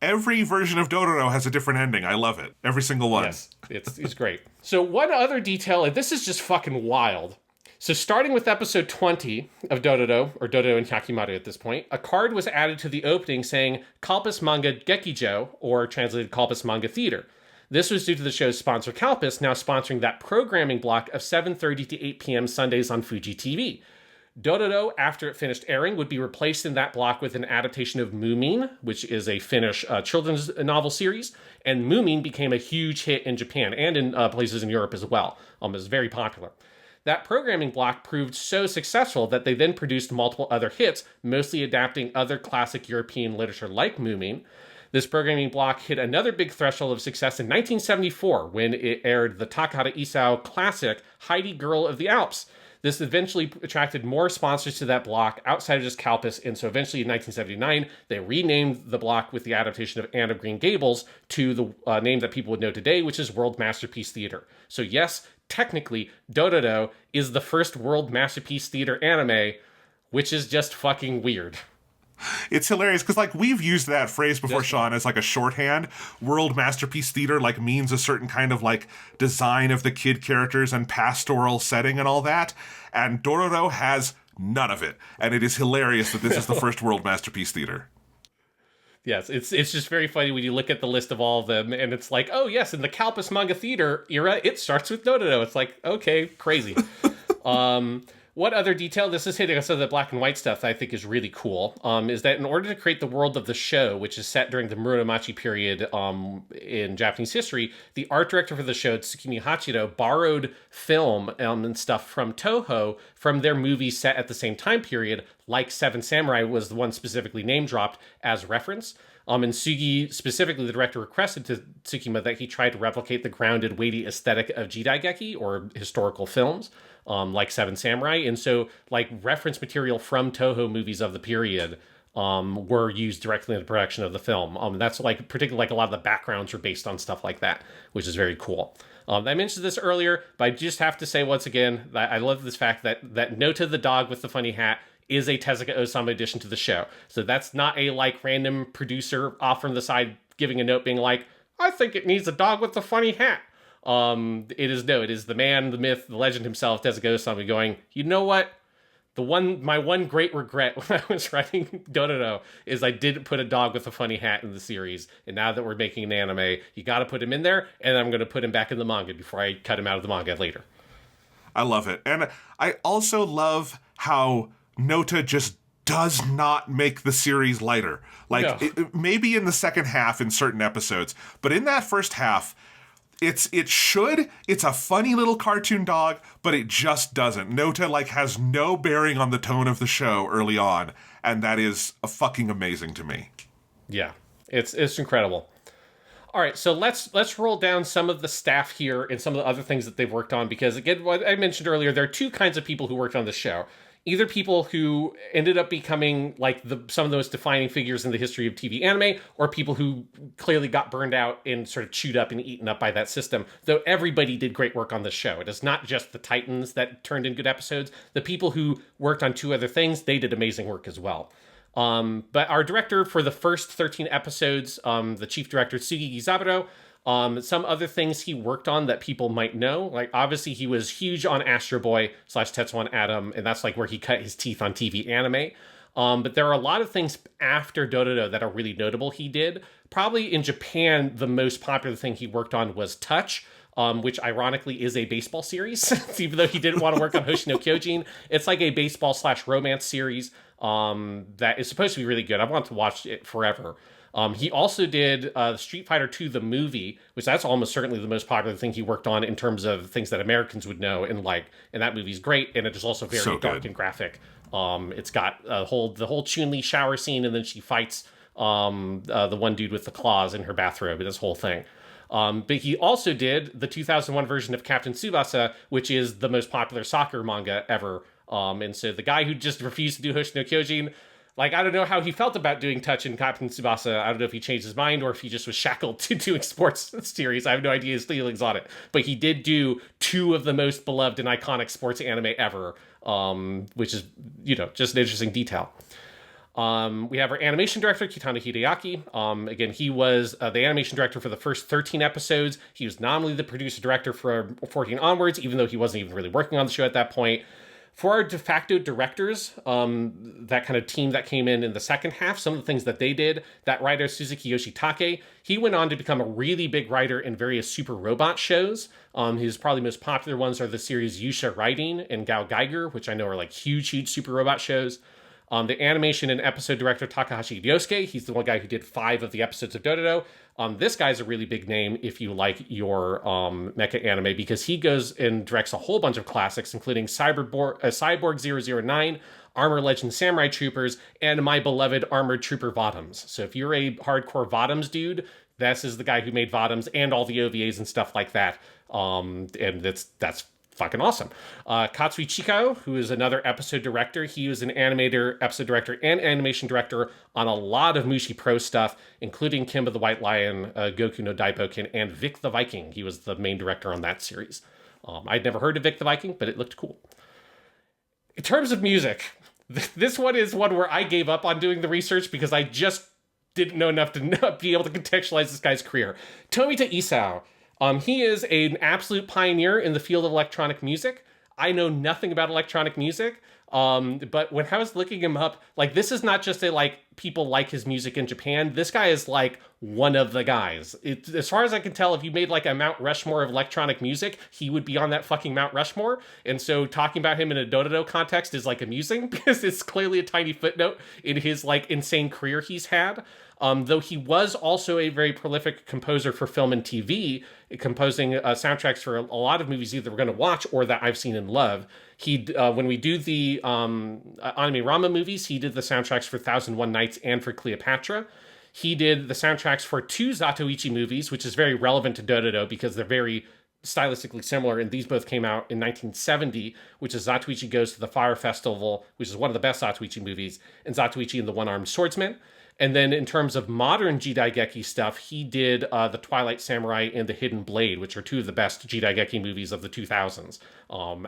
Every version of Dororo has a different ending. I love it. Every single one.
Yes, it's great. So one other detail, and this is just fucking wild. So starting with episode 20 of Dororo, or Dororo and Hyakkimaru at this point, a card was added to the opening saying Kalpis Manga Gekijo, or translated Kalpis Manga Theater. This was due to the show's sponsor Kalpis now sponsoring that programming block of 7:30 to 8 p.m. Sundays on Fuji TV. Dororo, after it finished airing, would be replaced in that block with an adaptation of Moomin, which is a Finnish children's novel series, and Moomin became a huge hit in Japan and in places in Europe as well. It was very popular. That programming block proved so successful that they then produced multiple other hits, mostly adapting other classic European literature like Moomin. This programming block hit another big threshold of success in 1974 when it aired the Takahata Isao classic Heidi Girl of the Alps. This eventually attracted more sponsors to that block outside of just Kalpis, and so eventually in 1979, they renamed the block with the adaptation of Anne of Green Gables to the name that people would know today, which is World Masterpiece Theater. So yes, technically, Dororo is the first World Masterpiece Theater anime, which is just fucking weird.
It's hilarious because, like, we've used that phrase before, Sean, as like a shorthand. World Masterpiece Theater, like, means a certain kind of, like, design of the kid characters and pastoral setting and all that. And Dororo has none of it. And it is hilarious that this is the first World Masterpiece Theater.
Yes, it's just very funny when you look at the list of all of them, and it's like, oh yes, in the Kalpis Manga Theater era, it starts with Dororo. It's like, okay, crazy. What other detail? This is hitting us of the black and white stuff that I think is really cool, is that in order to create the world of the show, which is set during the Muromachi period in Japanese history, the art director for the show, Tsukimi Hachiro, borrowed film and stuff from Toho from their movies set at the same time period, like Seven Samurai was the one specifically name-dropped as reference. And Sugii, specifically the director, requested to Tsukima that he try to replicate the grounded, weighty aesthetic of jidaigeki, or historical films, like Seven Samurai. And so, like, reference material from Toho movies of the period were used directly in the production of the film. That's, like, particularly, like, a lot of the backgrounds are based on stuff like that, which is very cool. I mentioned this earlier, but I just have to say once again that I love this fact that Nota the dog with the funny hat is a Tezuka Osamu addition to the show. So that's not a, like, random producer off from the side giving a note being like, I think it needs a dog with a funny hat. It is the man, the myth, the legend himself, Tezuka Osamu, going, you know what? My one great regret when I was writing Dororo is I didn't put a dog with a funny hat in the series. And now that we're making an anime, you gotta put him in there, and I'm gonna put him back in the manga before I cut him out of the manga later.
I love it. And I also love how Nota just does not make the series lighter. Like,
no.
Maybe in the second half in certain episodes, but in that first half, it's a funny little cartoon dog, but it just doesn't. Nota, like, has no bearing on the tone of the show early on, and that is fucking amazing to me.
Yeah, it's incredible. All right, so let's roll down some of the staff here and some of the other things that they've worked on, because, again, what I mentioned earlier, there are two kinds of people who worked on the show. Either people who ended up becoming, like, some of the most defining figures in the history of TV anime, or people who clearly got burned out and sort of chewed up and eaten up by that system. Though everybody did great work on the show. It is not just the Titans that turned in good episodes. The people who worked on two other things, they did amazing work as well. But our director for the first 13 episodes, the chief director, Sugii Gizaburō, some other things he worked on that people might know, like, obviously he was huge on Astro Boy / Tetsuwan Atom, and that's, like, where he cut his teeth on TV anime. But there are a lot of things after Dororo that are really notable he did. Probably in Japan, the most popular thing he worked on was Touch, which ironically is a baseball series, even though he didn't want to work on Hoshi no Kyojin. It's like a baseball / romance series that is supposed to be really good. I want to watch it forever. He also did Street Fighter 2, the movie, which that's almost certainly the most popular thing he worked on in terms of things that Americans would know and like. And that movie's great, and it is also very dark and graphic. It's got the whole Chun-Li shower scene, and then she fights the one dude with the claws in her bathrobe, and this whole thing. But he also did the 2001 version of Captain Tsubasa, which is the most popular soccer manga ever. And so the guy who just refused to do Hoshi no Kyojin, like, I don't know how he felt about doing Touch in Captain Tsubasa. I don't know if he changed his mind or if he just was shackled to doing sports series. I have no idea his feelings on it. But he did do two of the most beloved and iconic sports anime ever, which is, just an interesting detail. We have our animation director, Kitano Hideaki. Again, he was the animation director for the first 13 episodes. He was nominally the producer director for 14 onwards, even though he wasn't even really working on the show at that point. For our de facto directors, that kind of team that came in the second half, some of the things that they did, that writer, Suzuki Yoshitake, he went on to become a really big writer in various super robot shows. His probably most popular ones are the series Yusha Riding and Gao Geiger, which I know are like huge super robot shows. The animation and episode director Takahashi Ryosuke, he's the one guy who did 5 of the episodes of Dororo. This guy's a really big name if you like your mecha anime, because he goes and directs a whole bunch of classics, including Cyborg 009, Armor Legend Samurai Troopers, and my beloved Armored Trooper Bottoms. So if you're a hardcore Bottoms dude, this is the guy who made Bottoms and all the OVAs and stuff like that. And that's fucking awesome. Katsui Chikao, who is another episode director. He was an animator, episode director, and animation director on a lot of Mushi Pro stuff, including Kimba the White Lion, Goku no Daiboken, and Vic the Viking. He was the main director on that series. I'd never heard of Vic the Viking, but it looked cool. In terms of music, this one is one where I gave up on doing the research because I just didn't know enough to be able to contextualize this guy's career. Tomita Isao. He is an absolute pioneer in the field of electronic music. I know nothing about electronic music, but when I was looking him up, like, this is not just people like his music in Japan. This guy is like one of the guys. As far as I can tell, if you made like a Mount Rushmore of electronic music, he would be on that fucking Mount Rushmore. And so talking about him in a Dororo context is like amusing because it's clearly a tiny footnote in his like insane career he's had. Though he was also a very prolific composer for film and TV, composing soundtracks for a lot of movies either we're going to watch or that I've seen and love. He, when we do the Anime Rama movies, he did the soundtracks for 1001 Nights and for Cleopatra. He did the soundtracks for 2 Zatoichi movies, which is very relevant to Dororo because they're very stylistically similar, and these both came out in 1970, which is Zatoichi Goes to the Fire Festival, which is one of the best Zatoichi movies, and Zatoichi and the One-Armed Swordsman. And then in terms of modern Jidaigeki stuff, he did The Twilight Samurai and The Hidden Blade, which are 2 of the best Jidaigeki movies of the 2000s.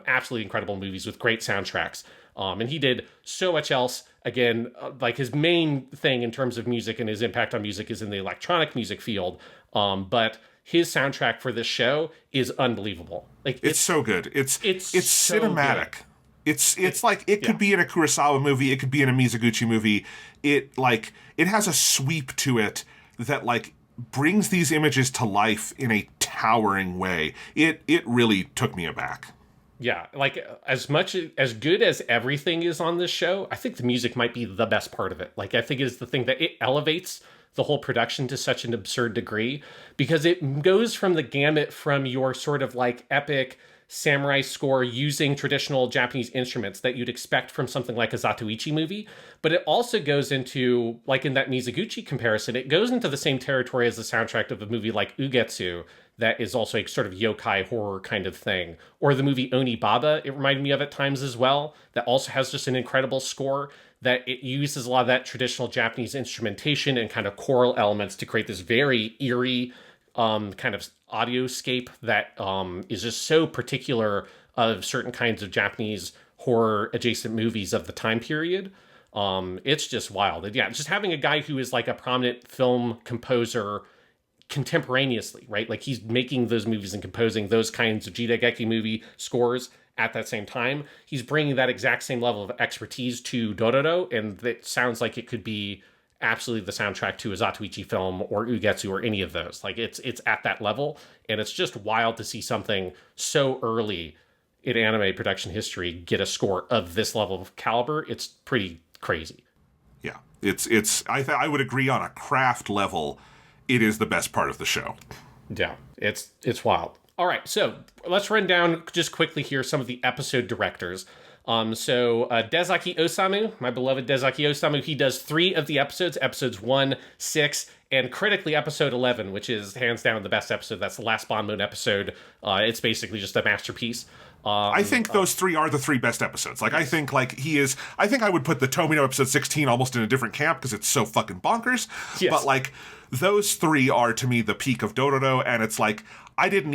Absolutely incredible movies with great soundtracks. And he did so much else. Again, like his main thing in terms of music and his impact on music is in the electronic music field. But his soundtrack for this show is unbelievable. Like
it's so good. It's
so
cinematic.
Good.
It's like it could be in a Kurosawa movie, it could be in a Mizoguchi movie. It has a sweep to it that like brings these images to life in a towering way. It really took me aback.
Yeah, like as good as everything is on this show, I think the music might be the best part of it. Like I think it is the thing that it elevates the whole production to such an absurd degree because it goes from the gamut from your sort of like epic samurai score using traditional Japanese instruments that you'd expect from something like a Zatoichi movie, but it also goes into, like in that Mizoguchi comparison, it goes into the same territory as the soundtrack of a movie like Ugetsu that is also a sort of yokai horror kind of thing, or the movie Onibaba, it reminded me of at times as well, that also has just an incredible score that it uses a lot of that traditional Japanese instrumentation and kind of choral elements to create this very eerie kind of audioscape that is just so particular of certain kinds of Japanese horror adjacent movies of the time period. It's just wild. And yeah, just having a guy who is like a prominent film composer contemporaneously, right? Like he's making those movies and composing those kinds of Jidaigeki movie scores at that same time. He's bringing that exact same level of expertise to Dororo, and it sounds like it could be absolutely the soundtrack to a Zatoichi film or Ugetsu or any of those. Like it's at that level, and it's just wild to see something so early in anime production history get a score of this level of caliber. It's pretty crazy.
Yeah, I would agree on a craft level, it is the best part of the show.
Yeah, it's wild. All right, so let's run down just quickly here some of the episode directors. Dezaki Osamu, my beloved Dezaki Osamu, he does 3 of the episodes 1, 6, and critically episode 11, which is hands down the best episode. That's the last Bond Moon episode. It's basically just a masterpiece.
I think those 3 are the 3 best episodes. Like, I think I would put the Tomino episode 16 almost in a different camp because it's so fucking bonkers. Yes. But like, those 3 are to me the peak of Dororo, and it's like, I hadn't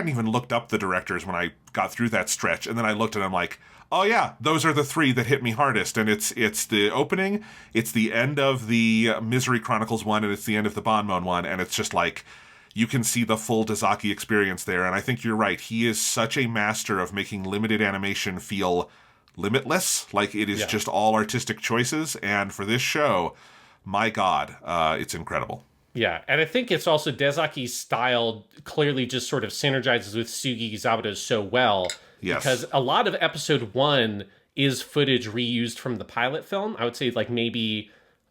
even looked up the directors when I got through that stretch, and then I looked and I'm like, oh yeah, those are the 3 that hit me hardest, and it's the opening, it's the end of the Misery Chronicles one, and it's the end of the Banmon one, and it's just like, you can see the full Dazaki experience there. And I think you're right. He is such a master of making limited animation feel limitless, like it is just all artistic choices. And for this show, my God, it's incredible.
Yeah, and I think it's also Dezaki's style clearly just sort of synergizes with Sugii Gizaburō's so well.
Yes.
Because a lot of episode 1 is footage reused from the pilot film. I would say like maybe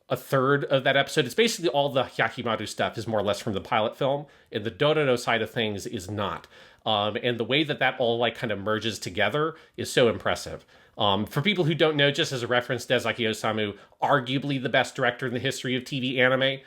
a third of that episode. It's basically all the Hyakkimaru stuff is more or less from the pilot film. And the Dororo side of things is not. And the way that all like kind of merges together is so impressive. For people who don't know, just as a reference, Tezuka Osamu, arguably the best director in the history of TV anime.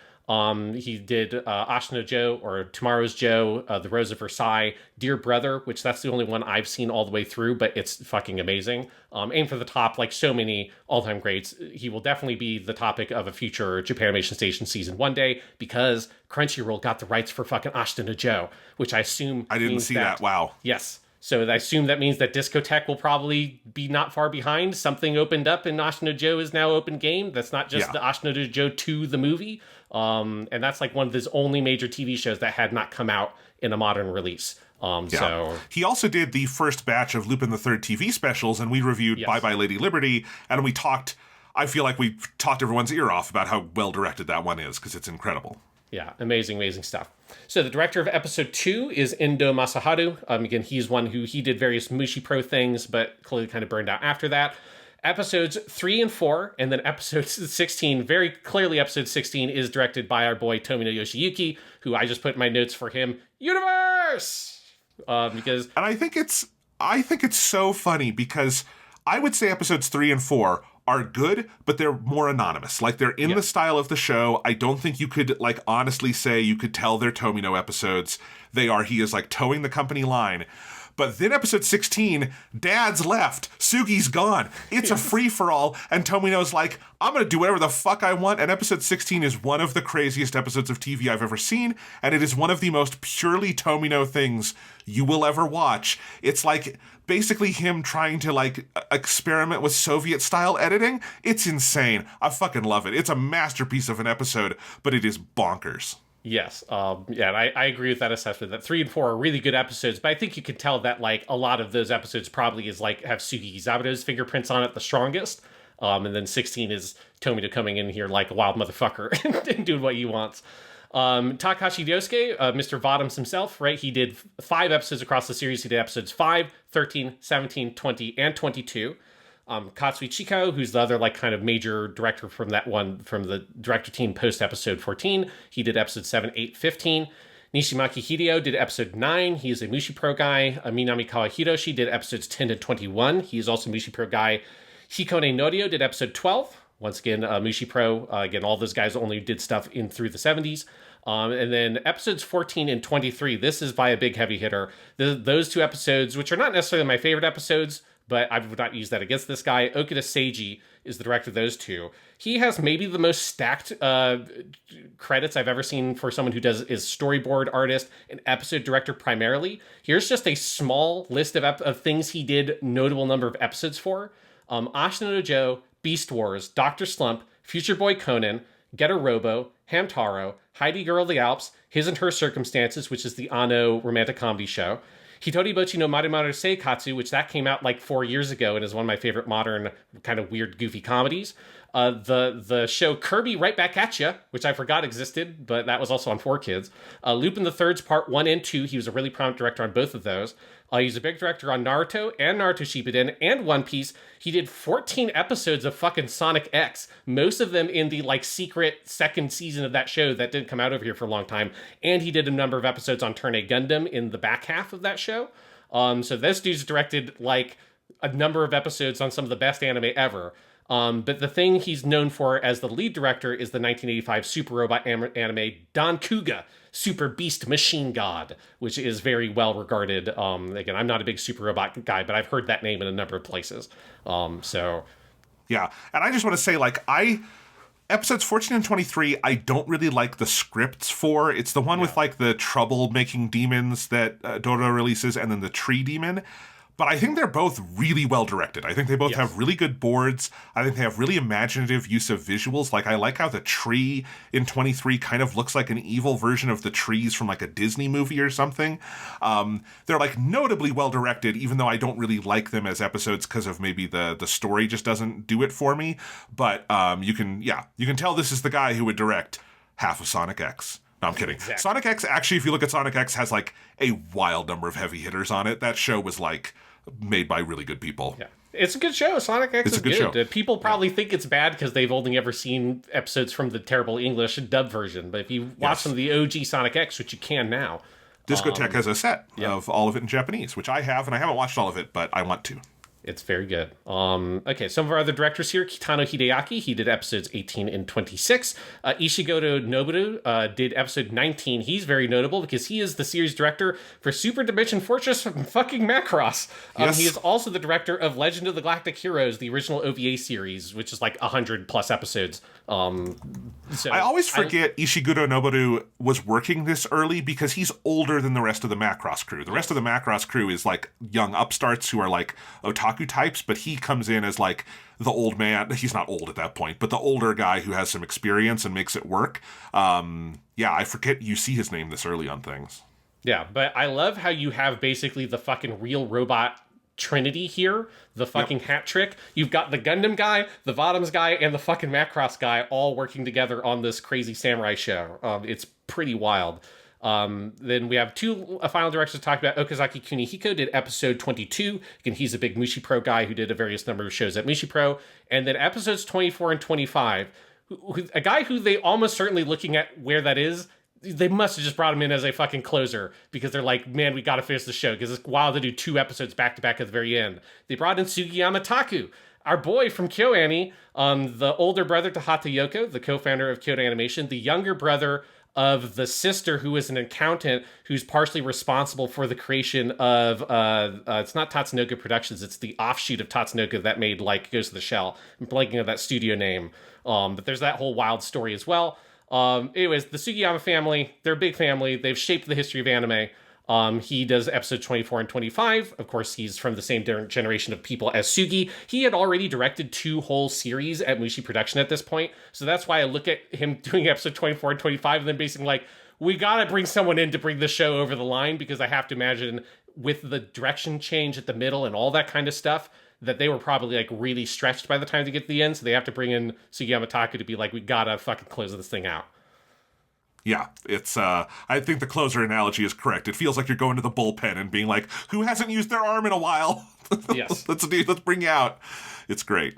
He did Ashina Joe, or Tomorrow's Joe, The Rose of Versailles, Dear Brother, which that's the only one I've seen all the way through, but it's fucking amazing. Aim for the top, like so many all-time greats. He will definitely be the topic of a future Japanimation Station season one day, because Crunchyroll got the rights for fucking Ashina Joe, which I assume
I didn't see that. Wow.
Yes. So I assume that means that Discotheque will probably be not far behind. Something opened up and Ashina Joe is now open game. That's not just the Ashina Joe 2, the movie. And that's like one of his only major TV shows that had not come out in a modern release. So
he also did the first batch of Lupin the Third TV specials, and we reviewed Bye Bye Lady Liberty, and we talked, I feel like we talked everyone's ear off about how well directed that one is, because it's incredible.
Yeah, amazing stuff. So the director of episode 2 is Endo Masaharu. Again, he's one who he did various Mushi Pro things, but clearly kind of burned out after that. Episodes 3 and 4, and then episode 16, very clearly episode 16 is directed by our boy Tomino Yoshiyuki, who I just put in my notes for him, Universe! Because...
And I think it's so funny, because I would say episodes 3 and 4 are good, but they're more anonymous. Like, they're in the style of the show. I don't think you could, like, honestly say you could tell they're Tomino episodes. He is, like, towing the company line. But then episode 16, Dad's left, Sugi's gone. It's a free-for-all, and Tomino's like, I'm going to do whatever the fuck I want. And episode 16 is one of the craziest episodes of TV I've ever seen, and it is one of the most purely Tomino things you will ever watch. It's like basically him trying to like experiment with Soviet-style editing. It's insane. I fucking love it. It's a masterpiece of an episode, but it is bonkers.
Yes. And I agree with that assessment that 3 and 4 are really good episodes, but I think you could tell that like a lot of those episodes probably is like have Sugii Gizaburō's fingerprints on it the strongest. And then 16 is Tomino coming in here like a wild motherfucker and doing what he wants. Takashi Ryosuke, Mr. Bottoms himself, right? He did 5 episodes across the series. He did episodes 5, 13, 17, 20, and 22. Katsui Chikao, who's the other like kind of major director from that one, from the director team post episode 14. He did episode 7, 8, 15. Nishimaki Hideo did episode 9. He is a Mushi Pro guy. Minami Kawahiroshi did episodes 10 to 21. He is also Mushi Pro guy. Hikone Norio did episode 12. Once again, Mushi Pro. Again, all those guys only did stuff in through the 70s. And then episodes 14 and 23, this is by a big heavy hitter. Those 2 episodes, which are not necessarily my favorite episodes, but I would not use that against this guy. Okuda Seiji is the director of those 2. He has maybe the most stacked credits I've ever seen for someone who is storyboard artist and episode director primarily. Here's just a small list of things he did notable number of episodes for. Ashina no Joe, Beast Wars, Dr. Slump, Future Boy Conan, Getter Robo, Hamtaro, Heidi Girl of the Alps, His and Her Circumstances, which is the Ano romantic comedy show, Hitori Bochi no Marumaru Seikatsu, which that came out like 4 years ago and is one of my favorite modern kind of weird goofy comedies. The show Kirby Right Back at Ya, which I forgot existed, but that was also on 4Kids. Lupin the Third's Part 1 and 2. He was a really prominent director on both of those. He's a big director on Naruto and Naruto Shippuden and One Piece. He did 14 episodes of fucking Sonic X, most of them in the like secret second season of that show that didn't come out over here for a long time. And he did a number of episodes on Turn A Gundam in the back half of that show. So this dude's directed like a number of episodes on some of the best anime ever. But the thing he's known for as the lead director is the 1985 super robot anime Don Kuga, Super Beast Machine God, which is very well regarded. Again, I'm not a big super robot guy, but I've heard that name in a number of places.
Yeah, and I just want to say, like, episodes 14 and 23, I don't really like the scripts for. It's the one with, like, the trouble-making demons that Dororo releases, and then the tree demon. But I think they're both really well directed. I think they both have really good boards. I think they have really imaginative use of visuals. Like, I like how the tree in 23 kind of looks like an evil version of the trees from like a Disney movie or something. They're like notably well directed, even though I don't really like them as episodes because of maybe the story just doesn't do it for me. But you can tell this is the guy who would direct half of Sonic X. No, I'm kidding. Exactly. Sonic X, actually, if you look at Sonic X, has like a wild number of heavy hitters on it. That show was like made by really good people.
Yeah. It's a good show. Sonic X is good. Show. People probably think it's bad because they've only ever seen episodes from the terrible English dub version. But if you watch some of the OG Sonic X, which you can now.
Discotheque has a set of all of it in Japanese, which I have, and I haven't watched all of it, but I want to.
It's very good. Okay, some of our other directors here. Kitano Hideaki, he did episodes 18 and 26. Ishigoto Noboru did episode 19. He's very notable because he is the series director for Super Dimension Fortress fucking Macross. He is also the director of Legend of the Galactic Heroes, the original OVA series, which is like 100 plus episodes. So
I always forget Ishigoto Noboru was working this early because he's older than the rest of the Macross crew. The rest of the Macross crew is like young upstarts who are like otaku types, but he comes in as like the old man. He's not old at that point, but the older guy who has some experience and makes it work. I forget you see his name this early on things.
Yeah, but I love how you have basically the fucking real robot trinity here, the fucking hat trick. You've got the Gundam guy, the Bottoms guy, and the fucking Macross guy all working together on this crazy samurai show. It's pretty wild. Then we have two final directors to talk about. Okazaki Kunihiko did episode 22. Again, he's a big Mushi Pro guy who did a various number of shows at Mushi Pro. And then episodes 24 and 25, a guy who they almost certainly looking at where that is, they must have just brought him in as a fucking closer because they're like, man, we got to finish the show because it's wild to do 2 episodes back to back at the very end. They brought in Sugiyama Taku, our boy from KyoAni, the older brother to Hata Yoko, the co-founder of Kyoto Animation, the younger brother of the sister who is an accountant who's partially responsible for the creation of, it's not Tatsunoko Productions, it's the offshoot of Tatsunoko that made like Ghost of the Shell. I'm blanking on that studio name. But there's that whole wild story as well. Anyways, the Sugiyama family, they're a big family. They've shaped the history of anime. He does episode 24 and 25. Of course, he's from the same generation of people as Sugi. He had already directed 2 whole series at Mushi Production at this point. So that's why I look at him doing episode 24 and 25 and then basically like, we got to bring someone in to bring the show over the line because I have to imagine with the direction change at the middle and all that kind of stuff, that they were probably like really stretched by the time to get to the end. So they have to bring in Sugiyama Taku to be like, we got to fucking close this thing out.
Yeah, it's, I think the closer analogy is correct. It feels like you're going to the bullpen and being like, who hasn't used their arm in a while?
Yes.
let's bring you out. It's great.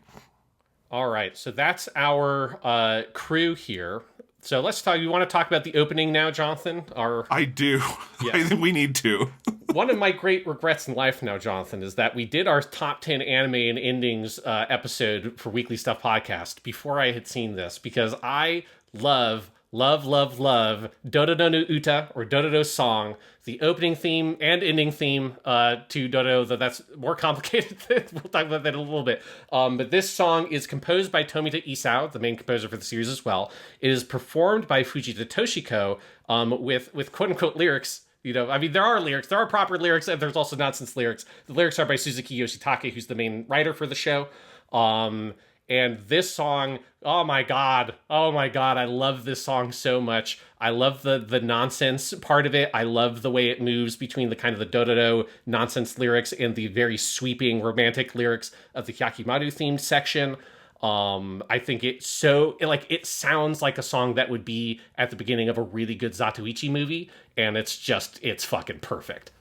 All right. So that's our crew here. So let's talk, you want to talk about the opening now, Jonathan?
I do. Yes. I think we need to.
One of my great regrets in life now, Jonathan, is that we did our top 10 anime and endings episode for Weekly Stuff Podcast before I had seen this, because I love Dororo no Uta, or Dororo's song, the opening theme and ending theme to Dororo, though that's more complicated. We'll talk about that in a little bit. But this song is composed by Tomita Isao, the main composer for the series as well. It is performed by Fujita Toshiko with quote-unquote lyrics. You know, I mean, there are lyrics. There are proper lyrics, and there's also nonsense lyrics. The lyrics are by Suzuki Yoshitake, who's the main writer for the show. And this song, oh my God, I love this song so much. I love the nonsense part of it. I love the way it moves between the kind of the Dororo nonsense lyrics and the very sweeping romantic lyrics of the Hyakkimaru themed section. I think it sounds like a song that would be at the beginning of a really good Zatoichi movie, and it's fucking perfect.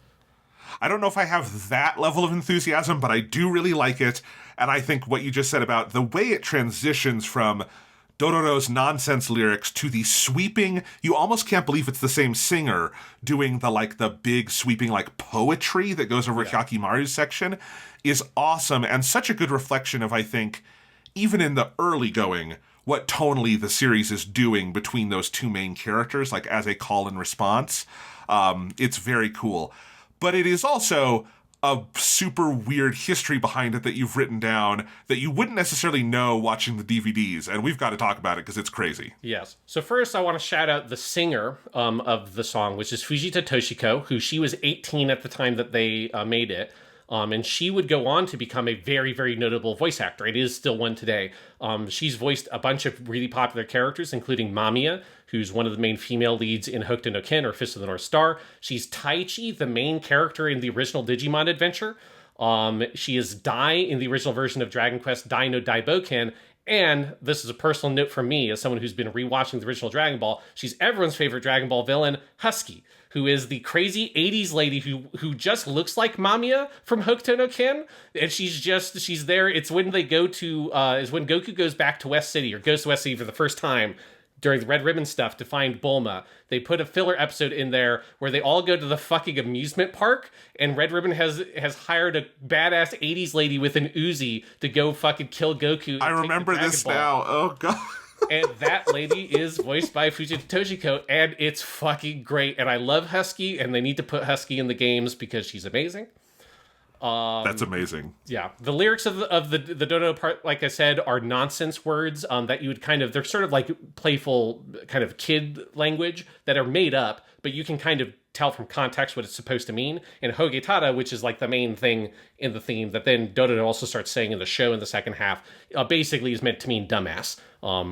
I don't know if I have that level of enthusiasm, but I do really like it. And I think what you just said about the way it transitions from Dororo's nonsense lyrics to the sweeping, you almost can't believe it's the same singer doing the big sweeping poetry that goes over Hyakkimaru's section, is awesome and such a good reflection of, I think, even in the early going, what tonally the series is doing between those two main characters, like as a call and response. It's very cool. But it is also a super weird history behind it that you've written down that you wouldn't necessarily know watching the DVDs, and we've got to talk about it because it's crazy.
Yes. So first I want to shout out the singer of the song, which is Fujita Toshiko, who she was 18 at the time that they made it. And she would go on to become a very, very notable voice actor. It is still one today. She's voiced a bunch of really popular characters, including Mamiya, who's one of the main female leads in Hokuto no Ken, or Fist of the North Star. She's Taichi, the main character in the original Digimon adventure. She is Dai in the original version of Dragon Quest Dai no Daiboken. And this is a personal note from me as someone who's been rewatching the original Dragon Ball. She's everyone's favorite Dragon Ball villain, Husky, who is the crazy 80s lady who just looks like Mamiya from Hokuto no Ken. And she's there. It's when they go to, is when Goku goes back to West City, or goes to West City for the first time during the Red Ribbon stuff to find Bulma. They put a filler episode in there where they all go to the fucking amusement park, and Red Ribbon has hired a badass 80s lady with an Uzi to go fucking kill Goku.
I remember this now. Oh, God.
And that lady is voiced by Fujita Toshiko, and it's fucking great. And I love Husky, and they need to put Husky in the games because she's amazing.
That's amazing.
Yeah, the lyrics of the Dororo part, like I said, are nonsense words that you would they're sort of like playful kind of kid language that are made up, but you can kind of tell from context what it's supposed to mean. And Hogetada, which is like the main thing in the theme that then Dororo also starts saying in the show in the second half, basically is meant to mean dumbass,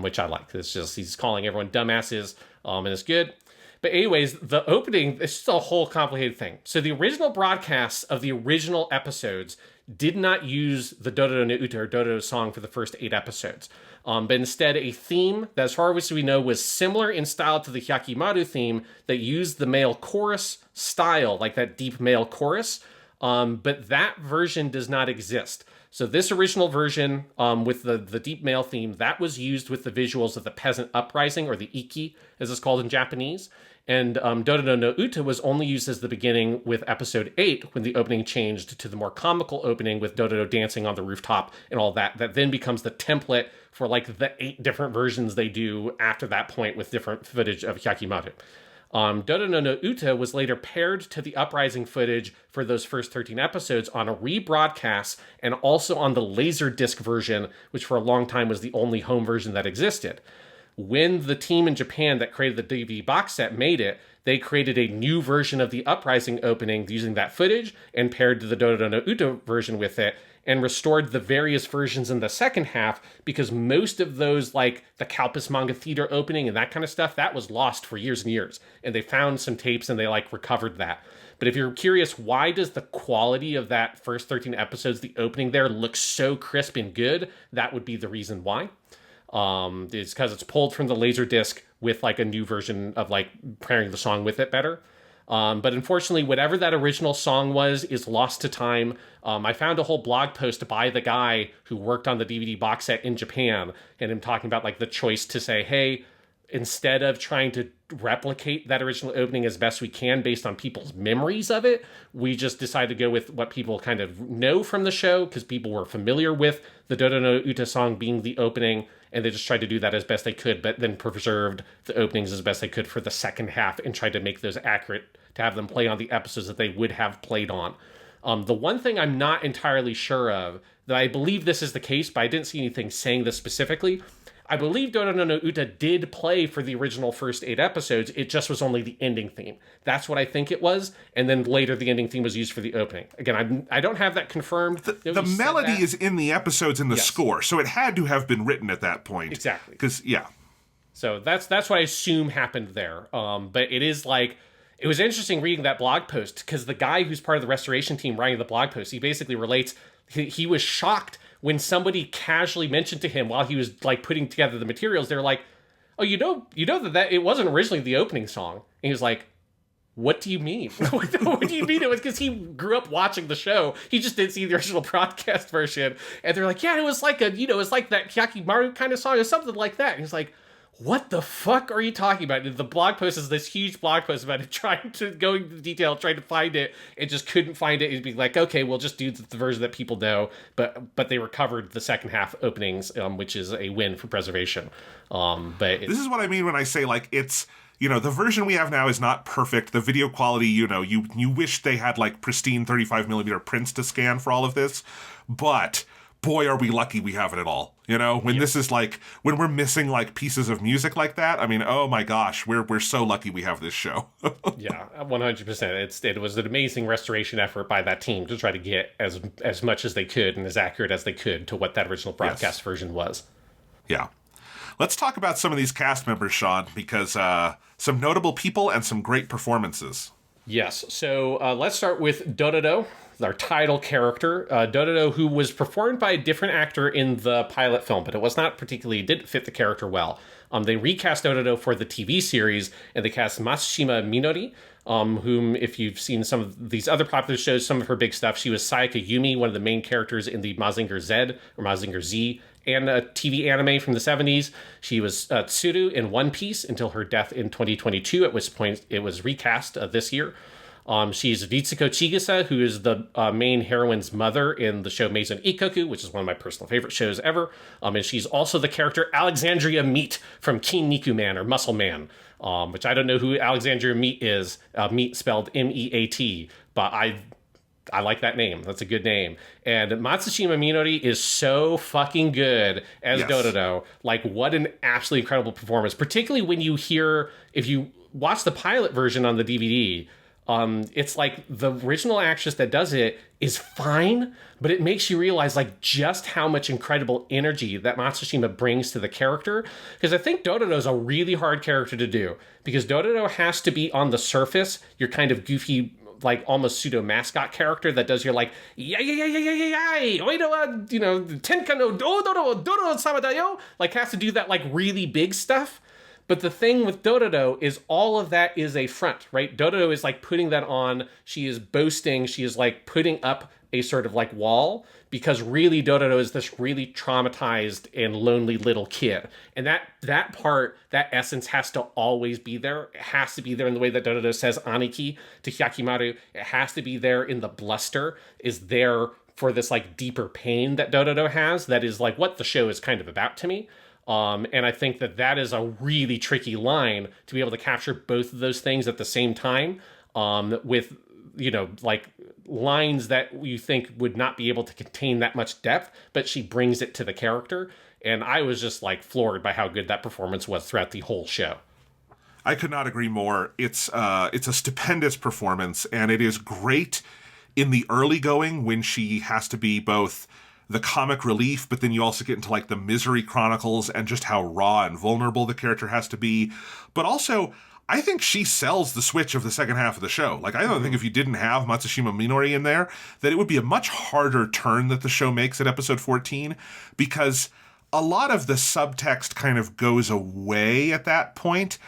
which I like. It's just he's calling everyone dumbasses, and it's good. But anyways, the opening, it's just a whole complicated thing. So the original broadcasts of the original episodes did not use the Dororo no Uta, or Dororo song, for the first 8 episodes. But instead a theme that, as far as we know, was similar in style to the Hyakkimaru theme that used the male chorus style, like that deep male chorus. But that version does not exist. So this original version with the deep male theme, that was used with the visuals of the peasant uprising, or the Iki, as it's called in Japanese. And Dororo no Uta was only used as the beginning with episode 8, when the opening changed to the more comical opening with Dororo dancing on the rooftop and all that. That then becomes the template for like the 8 different versions they do after that point with different footage of Hyakkimaru. Dororo no Uta was later paired to the Uprising footage for those first 13 episodes on a rebroadcast, and also on the Laserdisc version, which for a long time was the only home version that existed. When the team in Japan that created the DVD box set made it, they created a new version of the Uprising opening using that footage, and paired the Dororo no Uta version with it, and restored the various versions in the second half, because most of those, like the Kalpis Manga Theater opening and that kind of stuff, that was lost for years and years. And they found some tapes and they recovered that. But if you're curious, why does the quality of that first 13 episodes, the opening there, look so crisp and good? That would be the reason why. It's because it's pulled from the Laserdisc with like a new version of like pairing the song with it better. But unfortunately, whatever that original song was is lost to time. I found a whole blog post by the guy who worked on the DVD box set in Japan, and him talking about like the choice to say, hey, instead of trying to replicate that original opening as best we can based on people's memories of it, we just decided to go with what people kind of know from the show, because people were familiar with the Dororo no Uta song being the opening, and they just tried to do that as best they could, but then preserved the openings as best they could for the second half and tried to make those accurate to have them play on the episodes that they would have played on. The one thing I'm not entirely sure of, that I believe this is the case, but I didn't see anything saying this specifically, I believe Dororo no Uta did play for the original first 8 episodes, it just was only the ending theme. That's what I think it was, and then later the ending theme was used for the opening. Again, I don't have that confirmed.
The melody is in the episodes in the score, so it had to have been written at that point.
Exactly.
Because, yeah.
So that's what I assume happened there. But it is like, it was interesting reading that blog post, because the guy who's part of the restoration team writing the blog post, he basically relates, he was shocked when somebody casually mentioned to him while he was like putting together the materials. They're like, oh, you know that it wasn't originally the opening song. And he was like, what do you mean? What do you mean? It was because he grew up watching the show. He just didn't see the original broadcast version. And they're like, yeah, it was like it was like that Hyakkimaru kind of song or something like that. And he's like, what the fuck are you talking about? And the blog post is this huge blog post about him trying to go into detail, trying to find it, and just couldn't find it. He'd be like, okay, we'll just do the version that people know. But they recovered the second half openings, which is a win for preservation. But
this is what I mean when I say, like, it's, the version we have now is not perfect. The video quality, you wish they had like pristine 35mm prints to scan for all of this. But boy, are we lucky we have it at all. When this is like, when we're missing like pieces of music like that, I mean, oh my gosh, we're so lucky we have this show.
Yeah, 100%. It was an amazing restoration effort by that team to try to get as much as they could and as accurate as they could to what that original broadcast version was.
Yeah. Let's talk about some of these cast members, Sean, because some notable people and some great performances.
Yes. So let's start with Dororo, our title character. Dororo, who was performed by a different actor in the pilot film, but it was not particularly, didn't fit the character well. They recast Dororo for the TV series, and they cast Matsushima Minori, whom, if you've seen some of these other popular shows, some of her big stuff, she was Sayaka Yumi, one of the main characters in the Mazinger Z, or Mazinger Z, and a TV anime from the 70s. She was Tsuru in One Piece until her death in 2022, at which point it was recast this year. She's Ritsuko Chigusa, who is the main heroine's mother in the show Maison Ikkoku, which is one of my personal favorite shows ever. And she's also the character Alexandria Meat from Kinniku Man, or Muscle Man, which I don't know who Alexandria Meat is. Meat spelled M-E-A-T, but I like that name. That's a good name. And Matsushima Minori is so fucking good as Dororo. Like, what an absolutely incredible performance. Particularly when you hear, if you watch the pilot version on the DVD, it's like the original actress that does it is fine, but it makes you realize like just how much incredible energy that Matsushima brings to the character. Because I think Dororo is a really hard character to do, because Dororo has to be on the surface your kind of goofy, like almost pseudo mascot character that does your like tenka no Dororo sama da yo, like has to do that like really big stuff. But the thing with Dororo is all of that is a front, right? Dororo is like putting that on. She is boasting. She is like putting up a sort of like wall, because really Dororo is this really traumatized and lonely little kid. And that part, that essence has to always be there. It has to be there in the way that Dororo says Aniki to Hyakkimaru. It has to be there in the bluster, is there for this like deeper pain that Dororo has. That is like what the show is kind of about to me. And I think that is a really tricky line to be able to capture both of those things at the same time, with, like lines that you think would not be able to contain that much depth, but she brings it to the character. And I was just like floored by how good that performance was throughout the whole show.
I could not agree more. It's a stupendous performance, and it is great in the early going when she has to be both the comic relief, but then you also get into like the misery chronicles and just how raw and vulnerable the character has to be. But also, I think she sells the switch of the second half of the show. Like, I don't think if you didn't have Matsushima Minori in there, that it would be a much harder turn that the show makes at episode 14, because a lot of the subtext kind of goes away at that point,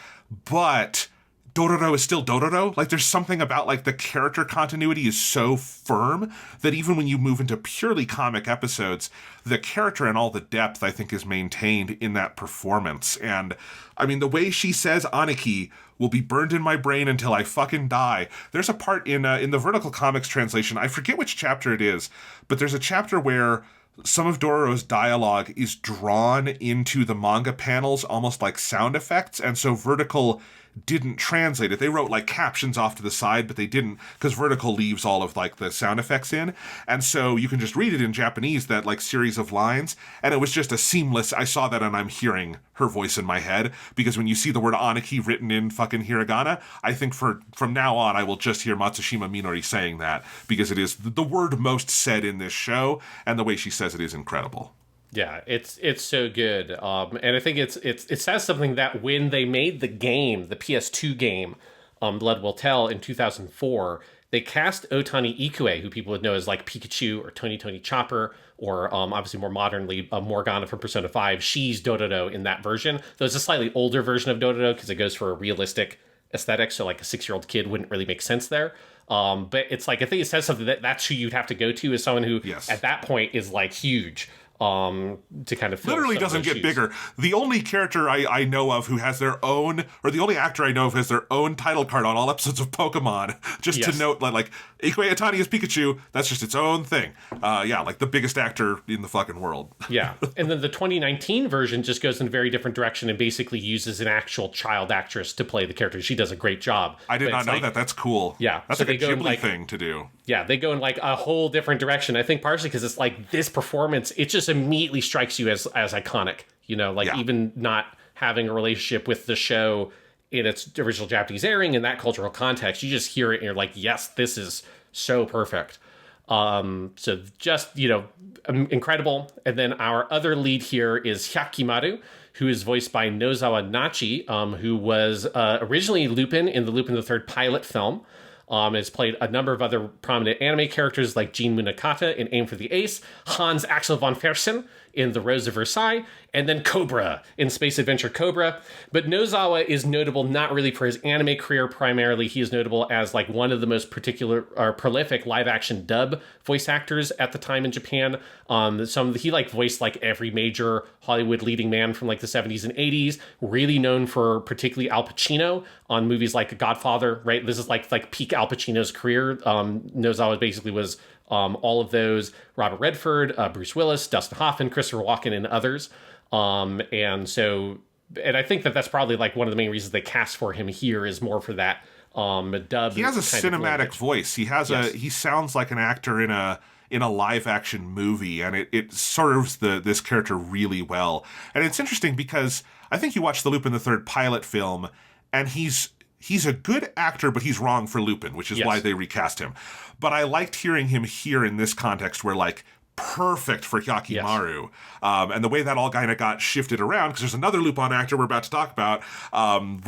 but Dororo is still Dororo. Like, there's something about, like, the character continuity is so firm that even when you move into purely comic episodes, the character and all the depth, I think, is maintained in that performance. And, I mean, the way she says Aniki will be burned in my brain until I fucking die. There's a part in the Vertical Comics translation, I forget which chapter it is, but there's a chapter where some of Dororo's dialogue is drawn into the manga panels almost like sound effects, and so Vertical didn't translate it. They wrote like captions off to the side, but they didn't, because Vertical leaves all of like the sound effects in, and so you can just read it in Japanese, that like series of lines, and it was just a seamless, I saw that and I'm hearing her voice in my head, because when you see the word Aniki written in fucking hiragana, I think from now on I will just hear Matsushima Minori saying that, because it is the word most said in this show, and the way she says it is incredible.
Yeah, it's so good, and I think it says something that when they made the game, the PS2 game, Blood Will Tell in 2004, they cast Otani Ikue, who people would know as like Pikachu or Tony Chopper, or obviously more modernly Morgana from Persona 5. She's Dororo in that version. Though it's a slightly older version of Dororo because it goes for a realistic aesthetic, so like a 6-year-old kid wouldn't really make sense there. But it's like, I think it says something that's who you'd have to go to as someone who at that point is like huge. To kind of fill
literally doesn't get bigger. The only character I know of who has their own, or the only actor I know of who has their own title card on all episodes of Pokemon, just to note, like Ikue Otani is Pikachu, that's just its own thing. Like the biggest actor in the fucking world.
Yeah, and then the 2019 version just goes in a very different direction and basically uses an actual child actress to play the character. She does a great job.
I did not know that. That's cool.
Yeah.
That's
so
like a Ghibli thing to do.
Yeah, they go in like a whole different direction. I think partially because it's like this performance, it just immediately strikes you as iconic. You know, like even not having a relationship with the show in its original Japanese airing in that cultural context, you just hear it and you're like, yes, this is so perfect. So just, incredible. And then our other lead here is Hyakkimaru, who is voiced by Nozawa Nachi, who was originally Lupin in the Lupin the Third pilot film. Has played a number of other prominent anime characters like Jean Munakata in Aim for the Ace, Hans Axel von Fersen in The Rose of Versailles, and then Cobra in Space Adventure Cobra. But Nozawa is notable not really for his anime career primarily. He is notable as like one of the most prolific live action dub voice actors at the time in Japan. He like voiced like every major Hollywood leading man from like the 70s and 80s, really known for particularly Al Pacino on movies like Godfather, right? This is like peak Al Pacino's career. Nozawa basically was all of those, Robert Redford, Bruce Willis, Dustin Hoffman, Christopher Walken, and others. And I think that's probably like one of the main reasons they cast for him here is more for that dub.
He has a cinematic voice. He has he sounds like an actor in a live action movie, and it serves this character really well. And it's interesting because I think you watch the Lupin the Third pilot film, and he's a good actor, but he's wrong for Lupin, which is why they recast him. But I liked hearing him here in this context where, like, perfect for Hyakkimaru. And the way that all kind of got shifted around, because there's another Lupin actor we're about to talk about,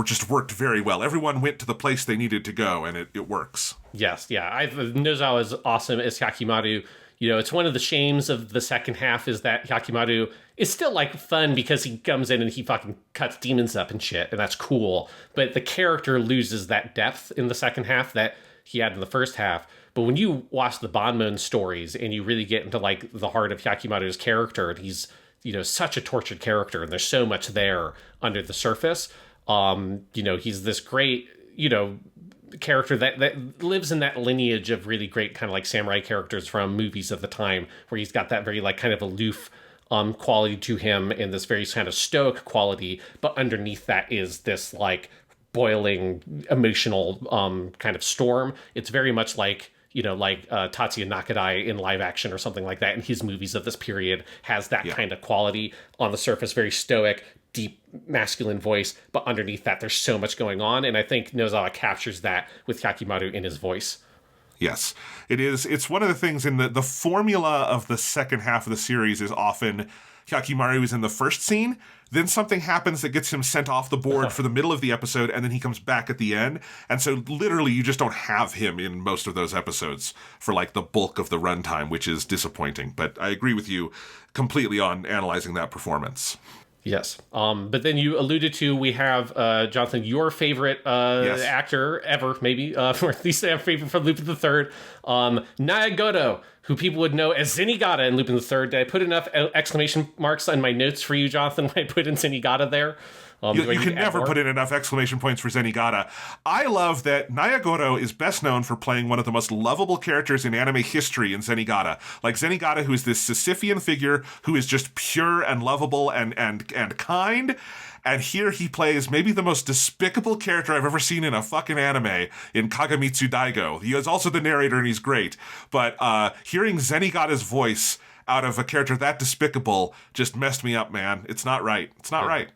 just worked very well. Everyone went to the place they needed to go, and it works.
Yes, yeah. Nozawa is awesome as Hyakkimaru. It's one of the shames of the second half is that Hyakkimaru is still, like, fun because he comes in and he fucking cuts demons up and shit, and that's cool. But the character loses that depth in the second half that he had in the first half. But when you watch the Banmon stories and you really get into, like, the heart of Hyakkimaru's character, and he's, such a tortured character, and there's so much there under the surface, he's this great, character that lives in that lineage of really great kind of like samurai characters from movies of the time, where he's got that very like kind of aloof quality to him and this very kind of stoic quality, but underneath that is this like boiling emotional kind of storm. It's very much like Tatsuya Nakadai in live action or something like that in his movies of this period has that kind of quality. On the surface, very stoic, deep masculine voice, but underneath that there's so much going on, and I think Nozawa captures that with Hyakkimaru in his voice.
Yes, it is. It's one of the things in the formula of the second half of the series is often Hyakkimaru is in the first scene, then something happens that gets him sent off the board for the middle of the episode, and then he comes back at the end. And so literally you just don't have him in most of those episodes for like the bulk of the runtime, which is disappointing. But I agree with you completely on analyzing that performance.
Yes. But then you alluded to, we have, Jonathan, your favorite actor ever, maybe, or at least our favorite from Lupin the Third, Nayagoro, who people would know as Zenigata in Lupin the Third. Did I put enough exclamation marks on my notes for you, Jonathan, when I put in Zenigata there?
You can never put in enough exclamation points for Zenigata. I love that Nayagoro is best known for playing one of the most lovable characters in anime history in Zenigata. Like Zenigata, who is this Sisyphean figure who is just pure and lovable and kind. And here he plays maybe the most despicable character I've ever seen in a fucking anime in Kagamitsu Daigo. He is also the narrator and he's great. But hearing Zenigata's voice out of a character that despicable just messed me up, man. It's not right. It's not right.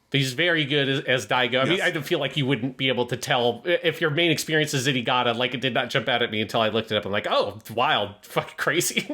He's very good as Daigo. I mean, I feel like you wouldn't be able to tell if your main experience is Zenigata. Like, it did not jump out at me until I looked it up. I'm like, oh, wild, fucking crazy.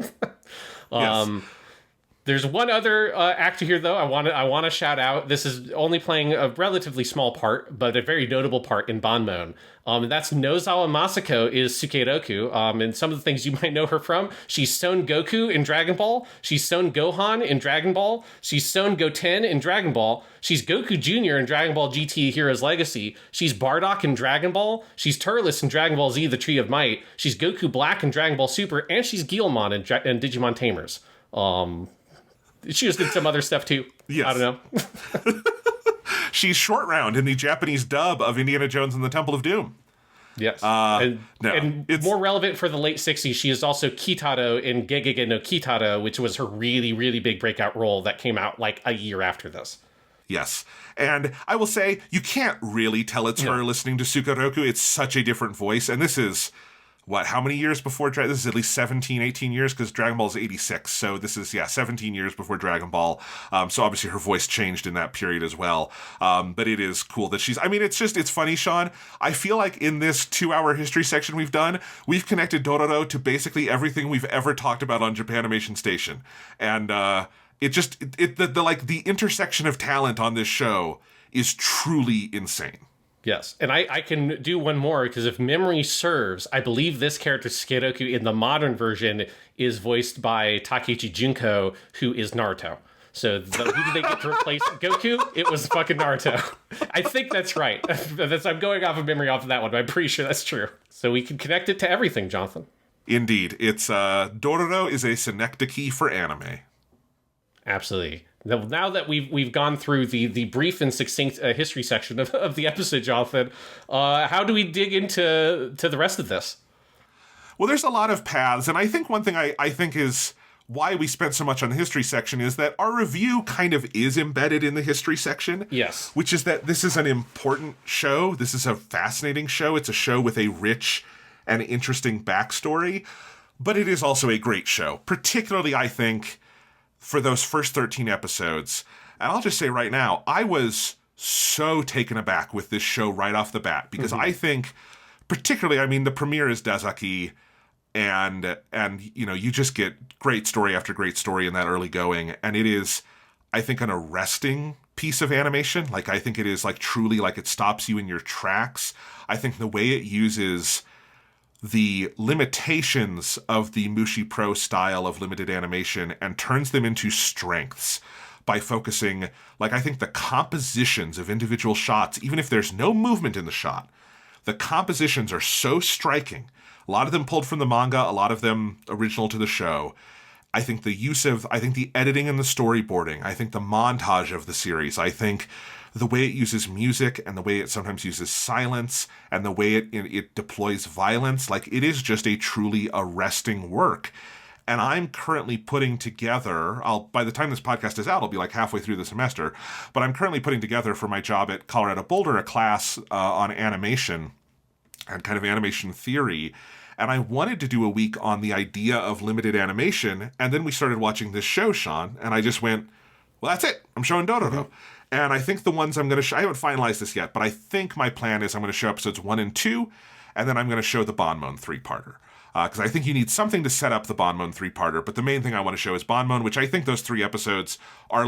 There's one other actor here, though, I want to shout out. This is only playing a relatively small part, but a very notable part in Banmon. That's Nozawa Masako is Sukeroku. And some of the things you might know her from, she's Son Goku in Dragon Ball. She's Son Gohan in Dragon Ball. She's Son Goten in Dragon Ball. She's Goku Jr. in Dragon Ball GT Heroes Legacy. She's Bardock in Dragon Ball. She's Turles in Dragon Ball Z The Tree of Might. She's Goku Black in Dragon Ball Super. And she's Guilmon in Digimon Tamers. She just did some other stuff too.
Yes.
I don't know.
She's Short Round in the Japanese dub of Indiana Jones and the Temple of Doom.
Yes. And more relevant for the late 60s, she is also Kitaro in Gegege no Kitaro, which was her really, really big breakout role that came out like a year after this.
Yes. And I will say, you can't really tell it's her listening to Sukeroku. It's such a different voice. And this is how many years before this is at least 17, 18 years, because Dragon Ball is 86, so this is 17 years before Dragon Ball. So obviously her voice changed in that period as well. But it is cool that it's funny, Sean. I feel like in this 2-hour history section we've connected Dororo to basically everything we've ever talked about on Japanimation Station. And the intersection of talent on this show is truly insane.
Yes, and I can do one more, because if memory serves, I believe this character, Sukeroku, in the modern version, is voiced by Takeichi Junko, who is Naruto. So who did they get to replace Goku? It was fucking Naruto. I think that's right. I'm going off of memory off of that one, but I'm pretty sure that's true. So we can connect it to everything, Jonathan.
Indeed. It's Dororo is a synecdoche for anime.
Absolutely. Now that we've gone through the brief and succinct history section of the episode, Jonathan, how do we dig into the rest of this?
Well, there's a lot of paths, and I think one thing I think is why we spent so much on the history section is that our review kind of is embedded in the history section.
Yes.
Which is that this is an important show. This is a fascinating show. It's a show with a rich and interesting backstory, but it is also a great show, particularly, I think, for those first 13 episodes. And I'll just say right now, I was so taken aback with this show right off the bat, because I think, particularly, the premiere is Dazaki, and you just get great story after great story in that early going, and it is, I think, an arresting piece of animation. Like, I think it is truly it stops you in your tracks. I think the way it uses the limitations of the Mushi Pro style of limited animation and turns them into strengths by focusing, I think the compositions of individual shots, even if there's no movement in the shot, the compositions are so striking. A lot of them pulled from the manga, a lot of them original to the show. I think the editing and the storyboarding, I think the montage of the series, I think the way it uses music and the way it sometimes uses silence and the way it deploys violence, it is just a truly arresting work. And I'm currently putting together, by the time this podcast is out, I'll be halfway through the semester, but I'm currently putting together for my job at Colorado Boulder a class on animation and kind of animation theory. And I wanted to do a week on the idea of limited animation, and then we started watching this show, Sean, and I just went, well, that's it. I'm showing Dororo. Mm-hmm. And I think the ones I'm going to show, I haven't finalized this yet, but I think my plan is I'm going to show episodes 1 and 2, and then I'm going to show the Banmon 3-parter. Because I think you need something to set up the Banmon 3-parter, but the main thing I want to show is Banmon, which I think those 3 episodes are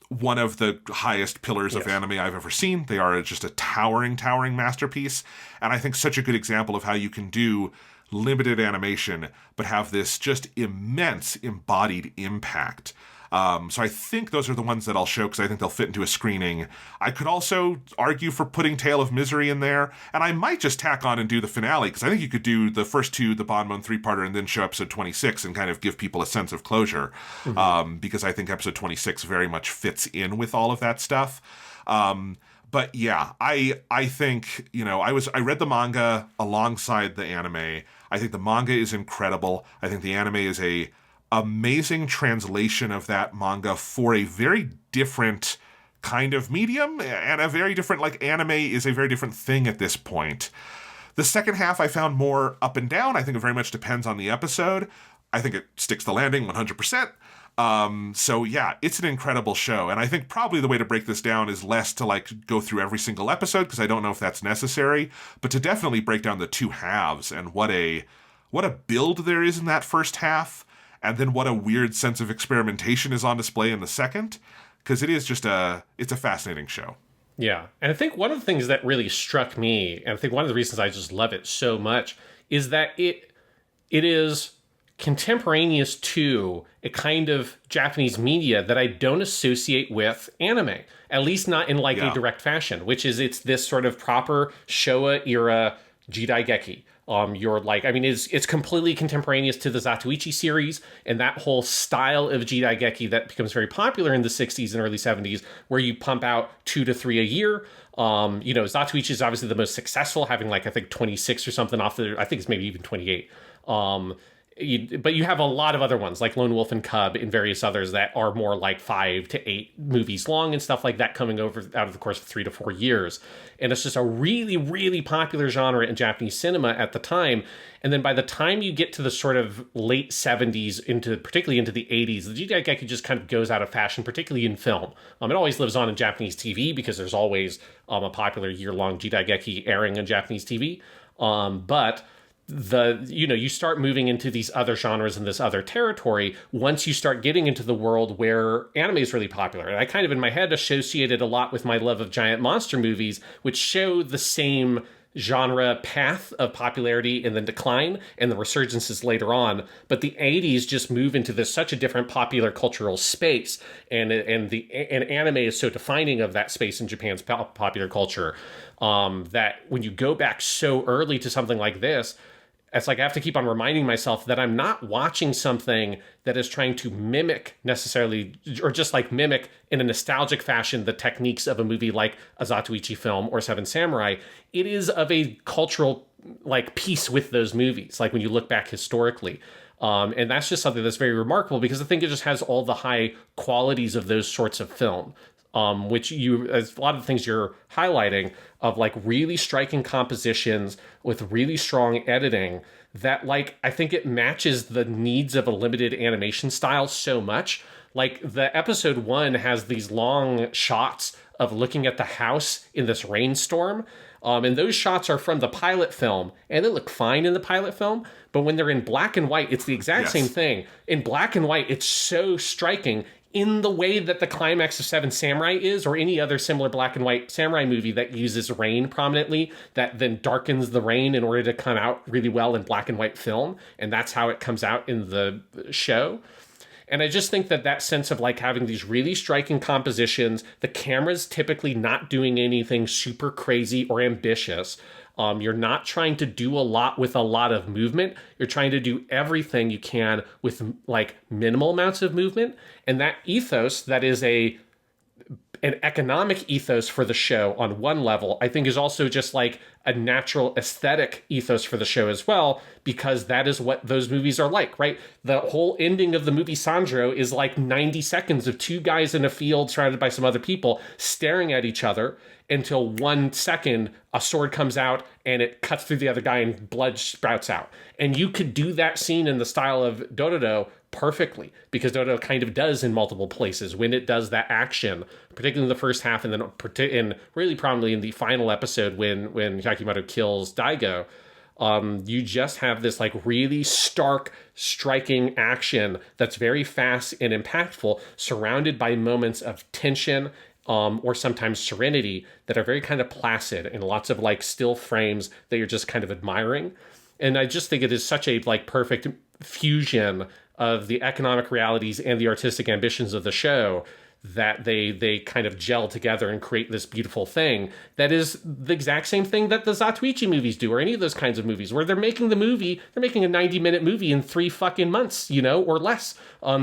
one of the highest pillars of anime I've ever seen. They are just a towering masterpiece, and I think such a good example of how you can do limited animation, but have this just immense embodied impact. So I think those are the ones that I'll show because I think they'll fit into a screening. I could also argue for putting Tale of Misery in there, and I might just tack on and do the finale, because I think you could do the first 2, the Banmon 3-parter, and then show episode 26 and kind of give people a sense of closure, because I think episode 26 very much fits in with all of that stuff. But yeah, I think, I read the manga alongside the anime. I think the manga is incredible. I think the anime is a amazing translation of that manga for a very different kind of medium, and a very different, anime is a very different thing at this point. The second half I found more up and down. I think it very much depends on the episode. I think it sticks the landing 100%. So yeah, it's an incredible show. And I think probably the way to break this down is less to go through every single episode, because I don't know if that's necessary, but to definitely break down the 2 halves and what a build there is in that first half. And then what a weird sense of experimentation is on display in the second, because it is just it's a fascinating show.
Yeah. And I think one of the things that really struck me, and I think one of the reasons I just love it so much, is that it is contemporaneous to a kind of Japanese media that I don't associate with anime, at least not in a direct fashion, which is it's this sort of proper Showa era jidaigeki. It's completely contemporaneous to the Zatoichi series and that whole style of jidaigeki that becomes very popular in the 60s and early 70s, where you pump out 2 to 3 a year. Zatoichi is obviously the most successful, having I think 26 or something off I think it's maybe even 28. But you have a lot of other ones like Lone Wolf and Cub and various others that are more like 5 to 8 movies long and stuff like that coming over out of the course of 3 to 4 years. And it's just a really, really popular genre in Japanese cinema at the time. And then by the time you get to the sort of late 70s, particularly into the 80s, the Jidaigeki just kind of goes out of fashion, particularly in film. It always lives on in Japanese TV because there's always a popular year-long Jidaigeki airing on Japanese TV. But you start moving into these other genres and this other territory once you start getting into the world where anime is really popular. And I kind of in my head associated a lot with my love of giant monster movies, which show the same genre path of popularity and then decline and the resurgences later on. But the 80s just move into this such a different popular cultural space, and anime is so defining of that space in Japan's popular culture that when you go back so early to something like this, it's like I have to keep on reminding myself that I'm not watching something that is trying to mimic necessarily, or just like mimic in a nostalgic fashion, the techniques of a movie like a Zatoichi film or Seven Samurai. It is of a cultural like piece with those movies, like when you look back historically. And that's just something that's very remarkable because I think it just has all the high qualities of those sorts of film. Which as a lot of the things you're highlighting of like really striking compositions with really strong editing that like, I think it matches the needs of a limited animation style so much. Like the episode 1 has these long shots of looking at the house in this rainstorm. And those shots are from the pilot film and they look fine in the pilot film. But when they're in black and white, it's the exact same thing. In black and white, it's so striking in the way that the climax of Seven Samurai is, or any other similar black and white samurai movie that uses rain prominently, that then darkens the rain in order to come out really well in black and white film. And that's how it comes out in the show. And I just think that sense of like having these really striking compositions, the camera's typically not doing anything super crazy or ambitious. You're not trying to do a lot with a lot of movement. You're trying to do everything you can with like minimal amounts of movement. And that ethos, that is an economic ethos for the show on one level, I think is also just like a natural aesthetic ethos for the show as well, because that is what those movies are like, right? The whole ending of the movie Sandro is like 90 seconds of 2 guys in a field surrounded by some other people staring at each other until 1 second a sword comes out and it cuts through the other guy and blood sprouts out. And you could do that scene in the style of Dororo perfectly, because Dororo kind of does in multiple places when it does that action, particularly in the first half and then really prominently in the final episode when Hyakkimaru kills Daigo. You just have this like really stark, striking action that's very fast and impactful, surrounded by moments of tension or sometimes serenity that are very kind of placid, and lots of like still frames that you're just kind of admiring. And I just think it is such a like perfect fusion of the economic realities and the artistic ambitions of the show that they kind of gel together and create this beautiful thing that is the exact same thing that the Zatoichi movies do, or any of those kinds of movies where they're making a 90-minute movie in 3 fucking months, or less.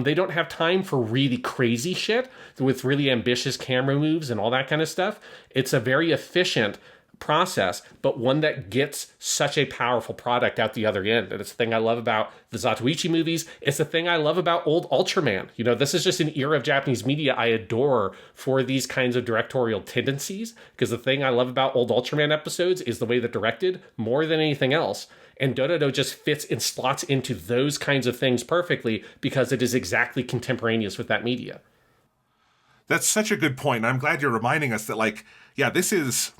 They don't have time for really crazy shit with really ambitious camera moves and all that kind of stuff. It's a very efficient process, but one that gets such a powerful product out the other end. And it's the thing I love about the Zatoichi movies. It's the thing I love about old Ultraman. This is just an era of Japanese media I adore for these kinds of directorial tendencies, because the thing I love about old Ultraman episodes is the way they're directed more than anything else. And Dororo just fits and slots into those kinds of things perfectly because it is exactly contemporaneous with that media.
That's such a good point. And I'm glad you're reminding us that, like, yeah, this is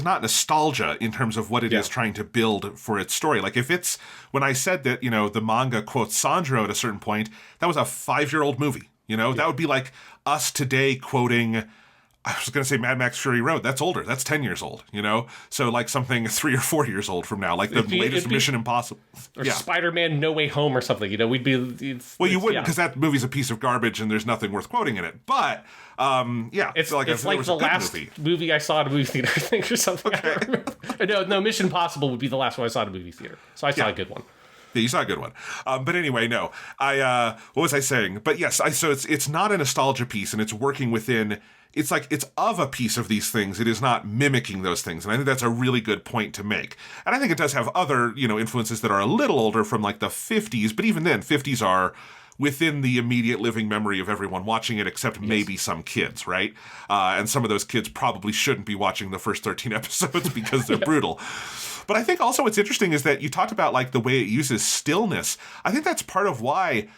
not nostalgia in terms of what it is trying to build for its story. Like, if it's, when I said that, the manga quotes Sandro at a certain point, that was a 5-year-old movie, that would be like us today quoting, I was going to say Mad Max Fury Road. That's older. That's 10 years old, So like something 3 or 4 years old from now, like the latest Mission Impossible.
Or Spider-Man No Way Home or something, we'd be...
Well, you wouldn't, because that movie's a piece of garbage and there's nothing worth quoting in it. But,
It's like the last movie I saw at a movie theater, I think, or something. Okay. I remember. No, Mission Impossible would be the last one I saw at a movie theater. So I saw a good one.
Yeah, you saw a good one. But anyway, no. What was I saying? But yes, so it's not a nostalgia piece, and it's working within. It's like it's of a piece of these things. It is not mimicking those things, and I think that's a really good point to make. And I think it does have other, influences that are a little older from like the 50s, but even then, 50s are within the immediate living memory of everyone watching it, except maybe some kids, right? And some of those kids probably shouldn't be watching the first 13 episodes because they're brutal. But I think also what's interesting is that you talked about like the way it uses stillness. I think that's part of why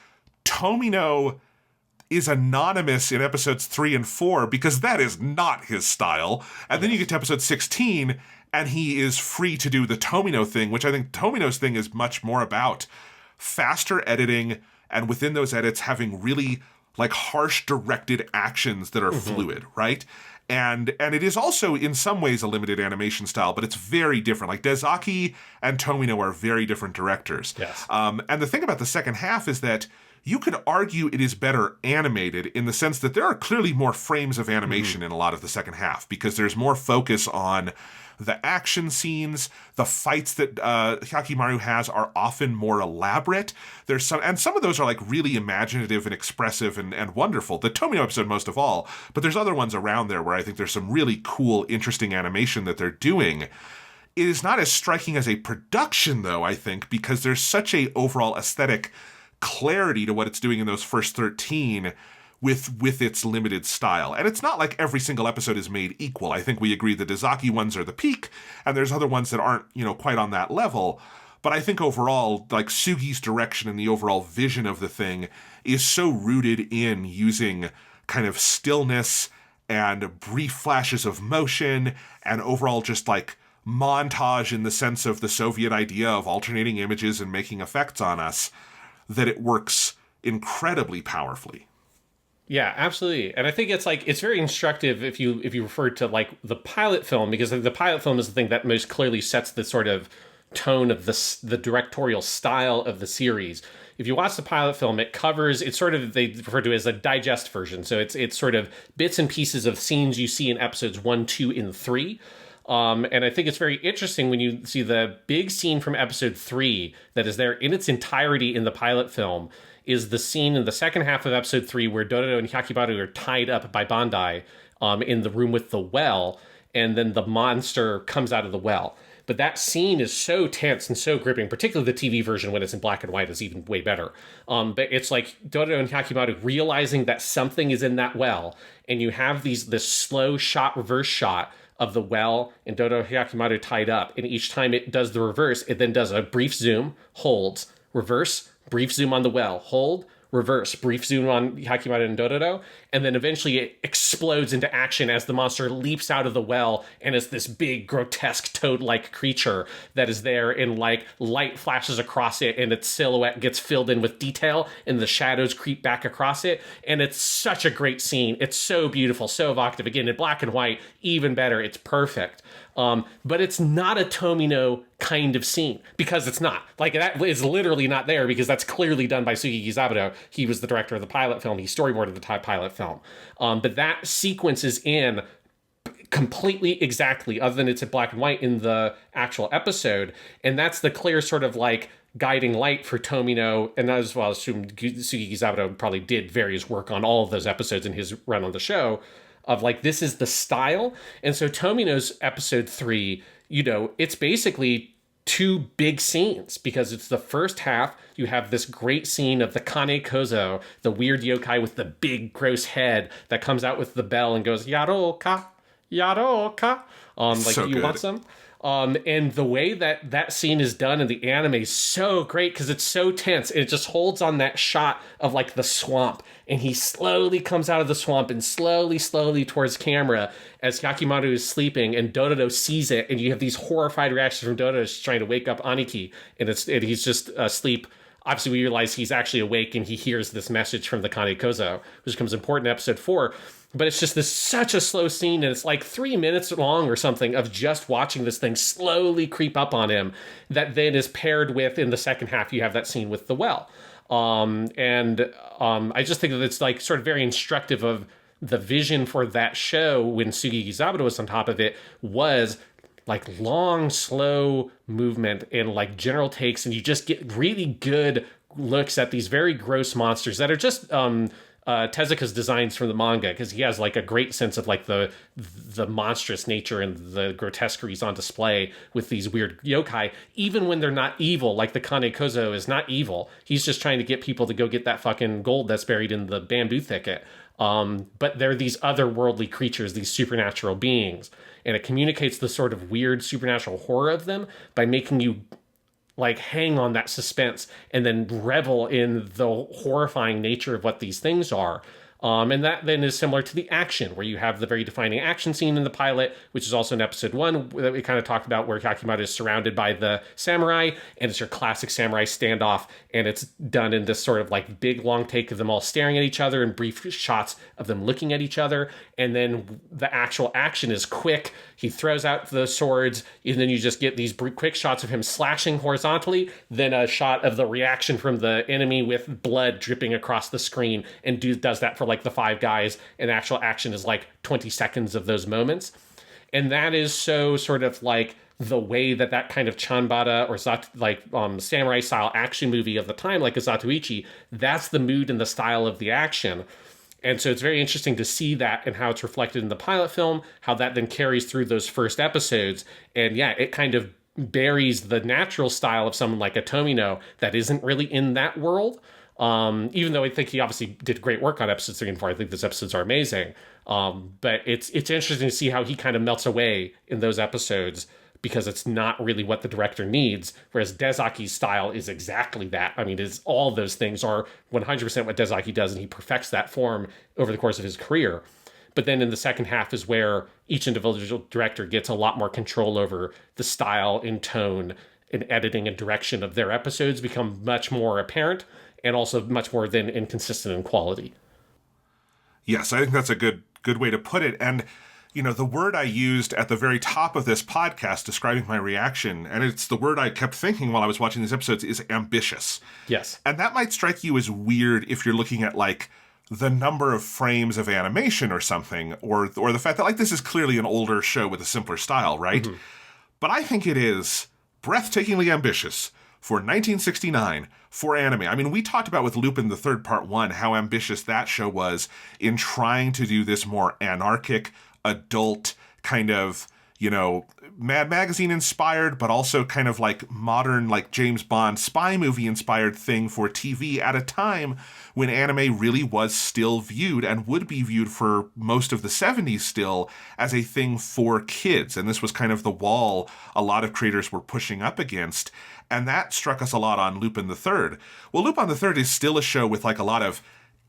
Tomino is anonymous in episodes 3 and 4, because that is not his style. And then you get to episode 16, and he is free to do the Tomino thing, which I think Tomino's thing is much more about faster editing, and within those edits having really like harsh directed actions that are fluid, right? And it is also in some ways a limited animation style, but it's very different. Like Dezaki and Tomino are very different directors.
Yes.
And the thing about the second half is that you could argue it is better animated in the sense that there are clearly more frames of animation in a lot of the second half, because there's more focus on the action scenes. The fights that Hyakkimaru has are often more elaborate. There's some of those are like really imaginative and expressive and wonderful. The Tomino episode most of all, but there's other ones around there where I think there's some really cool, interesting animation that they're doing. It is not as striking as a production, though, I think, because there's such a overall aesthetic clarity to what it's doing in those first 13 with its limited style. And it's not like every single episode is made equal. I think we agree the Dezaki ones are the peak, and there's other ones that aren't, quite on that level. But I think overall, like Sugi's direction and the overall vision of the thing is so rooted in using kind of stillness and brief flashes of motion and overall just like montage in the sense of the Soviet idea of alternating images and making effects on us, that it works incredibly powerfully.
Yeah, absolutely. And I think it's very instructive if you refer to like the pilot film, because the pilot film is the thing that most clearly sets the sort of tone of the directorial style of the series. If you watch the pilot film, it's sort of, they refer to it as a digest version. So it's sort of bits and pieces of scenes you see in episodes 1, 2, and 3. And I think it's very interesting when you see the big scene from episode 3 that is there in its entirety in the pilot film is the scene in the second half of episode 3 where Dororo and Hyakkimaru are tied up by Bandai in the room with the well, and then the monster comes out of the well. But that scene is so tense and so gripping, particularly the TV version when it's in black and white is even way better. But it's like Dororo and Hyakkimaru realizing that something is in that well, and you have this slow reverse shot of the well and Dororo and Hyakkimaru tied up. And each time it does the reverse, it then does a brief zoom, holds, reverse, brief zoom on the well, hold, reverse, brief zoom on Hyakkimaru and Dororo, and then eventually it explodes into action as the monster leaps out of the well, and it's this big, grotesque, toad-like creature that is there, and like light flashes across it, and its silhouette gets filled in with detail, and the shadows creep back across it, and it's such a great scene. It's so beautiful, so evocative. Again, in black and white, even better. It's perfect. But it's not a Tomino kind of scene, because it's not. Like, that is literally not there, because that's clearly done by Sugii Gizaburō. He was the director of the pilot film. He storyboarded the pilot film. But that sequence is in completely exactly, other than it's in black and white, in the actual episode. And that's the clear sort of like guiding light for Tomino, and as well as Sugii Gizaburō probably did various work on all of those episodes in his run on the show, of like, this is the style. And so Tomino's episode 3, it's basically 2 big scenes, because it's the first half, you have this great scene of the Kane Kozo, the weird yokai with the big gross head that comes out with the bell and goes, Yaroka, Yaroka. Like,
so
you
good.
want some? And the way that scene is done in the anime is so great, because it's so tense. It just holds on that shot of like the swamp, and he slowly comes out of the swamp and slowly towards camera as Hyakkimaru is sleeping, and Dororo sees it, and you have these horrified reactions from Dororo. She's trying to wake up Aniki, and he's just asleep. Obviously, we realize he's actually awake, and he hears this message from the Kane Kozo, which becomes important in episode 4. But it's just such a slow scene, and it's like 3 minutes long or something of just watching this thing slowly creep up on him, that then is paired with, in the second half, you have that scene with the well. I just think that it's like sort of very instructive of the vision for that show when Sugii Gizaburō was on top of it, was like long, slow movement and like general takes, and you just get really good looks at these very gross monsters that are just Tezuka's designs from the manga, because he has like a great sense of like the monstrous nature and the grotesqueries on display with these weird yokai, even when they're not evil. Like the Kane Kozo is not evil. He's just trying to get people to go get that fucking gold that's buried in the bamboo thicket. But they're these otherworldly creatures, these supernatural beings, and it communicates the sort of weird supernatural horror of them by making you like hang on that suspense and then revel in the horrifying nature of what these things are. And that then is similar to the action, where you have the very defining action scene in the pilot, which is also in episode 1 that we kind of talked about, where Hyakkimaru is surrounded by the samurai, and it's your classic samurai standoff, and it's done in this sort of like big long take of them all staring at each other and brief shots of them looking at each other. And then the actual action is quick. He throws out the swords, and then you just get these quick shots of him slashing horizontally, then a shot of the reaction from the enemy with blood dripping across the screen, and does that for like the 5 guys, and actual action is like 20 seconds of those moments. And that is so sort of like the way that kind of chanbara or samurai style action movie of the time, like a Zatoichi, that's the mood and the style of the action. And so it's very interesting to see that and how it's reflected in the pilot film, how that then carries through those first episodes. And yeah, it kind of buries the natural style of someone like a Tomino that isn't really in that world. Even though I think he obviously did great work on episodes 3 and 4. I think those episodes are amazing. But it's interesting to see how he kind of melts away in those episodes, because it's not really what the director needs. Whereas Dezaki's style is exactly that. I mean, all those things are 100% what Dezaki does, and he perfects that form over the course of his career. But then in the second half is where each individual director gets a lot more control over the style and tone and editing and direction of their episodes, become much more apparent, and also much more then inconsistent in quality.
Yes, I think that's a good way to put it. And, you know, the word I used at the very top of this podcast describing my reaction, and it's the word I kept thinking while I was watching these episodes, is ambitious.
Yes.
And that might strike you as weird if you're looking at, like, the number of frames of animation or something, or the fact that, like, this is clearly an older show with a simpler style, right? Mm-hmm. But I think it is breathtakingly ambitious for 1969 for anime. I mean, we talked about with Lupin the Third Part 1 how ambitious that show was in trying to do this more anarchic, adult kind of, you know, Mad Magazine inspired, but also kind of like modern, like James Bond spy movie inspired thing for TV at a time when anime really was still viewed, and would be viewed for most of the 70s still, as a thing for kids. And this was kind of the wall a lot of creators were pushing up against. And that struck us a lot on Lupin the Third. Well, Lupin the Third is still a show with like a lot of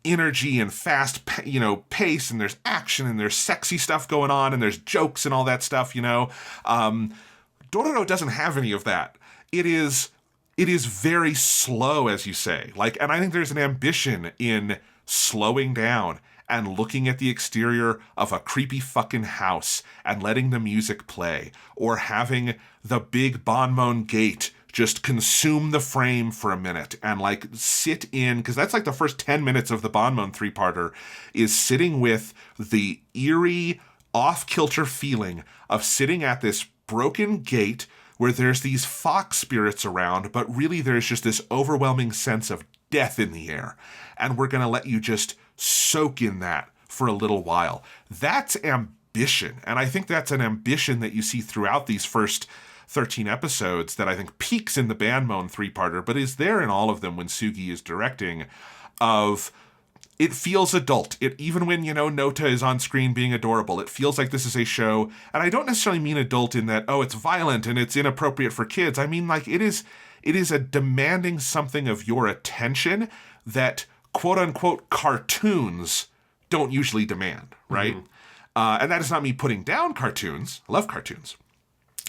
energy and fast, you know, pace, and there's action, and there's sexy stuff going on, and there's jokes and all that stuff, you know. Dororo doesn't have any of that. It is very slow, as you say. Like, and I think there's an ambition in slowing down and looking at the exterior of a creepy fucking house and letting the music play, or having the big Banmon gate just consume the frame for a minute and like sit in, because that's like the first 10 minutes of the Banmon 3-parter, is sitting with the eerie, off-kilter feeling of sitting at this broken gate where there's these fox spirits around, but really there's just this overwhelming sense of death in the air. And we're going to let you just soak in that for a little while. That's ambition. And I think that's an ambition that you see throughout these first 13 episodes that I think peaks in the Banmon 3-parter, but is there in all of them when Sugii is directing, of it feels adult. It, even when, you know, Nota is on screen being adorable, it feels like this is a show, and I don't necessarily mean adult in that, oh, it's violent and it's inappropriate for kids. I mean, like, it is a demanding something of your attention that quote-unquote cartoons don't usually demand, right? Mm-hmm. And that is not me putting down cartoons. I love cartoons.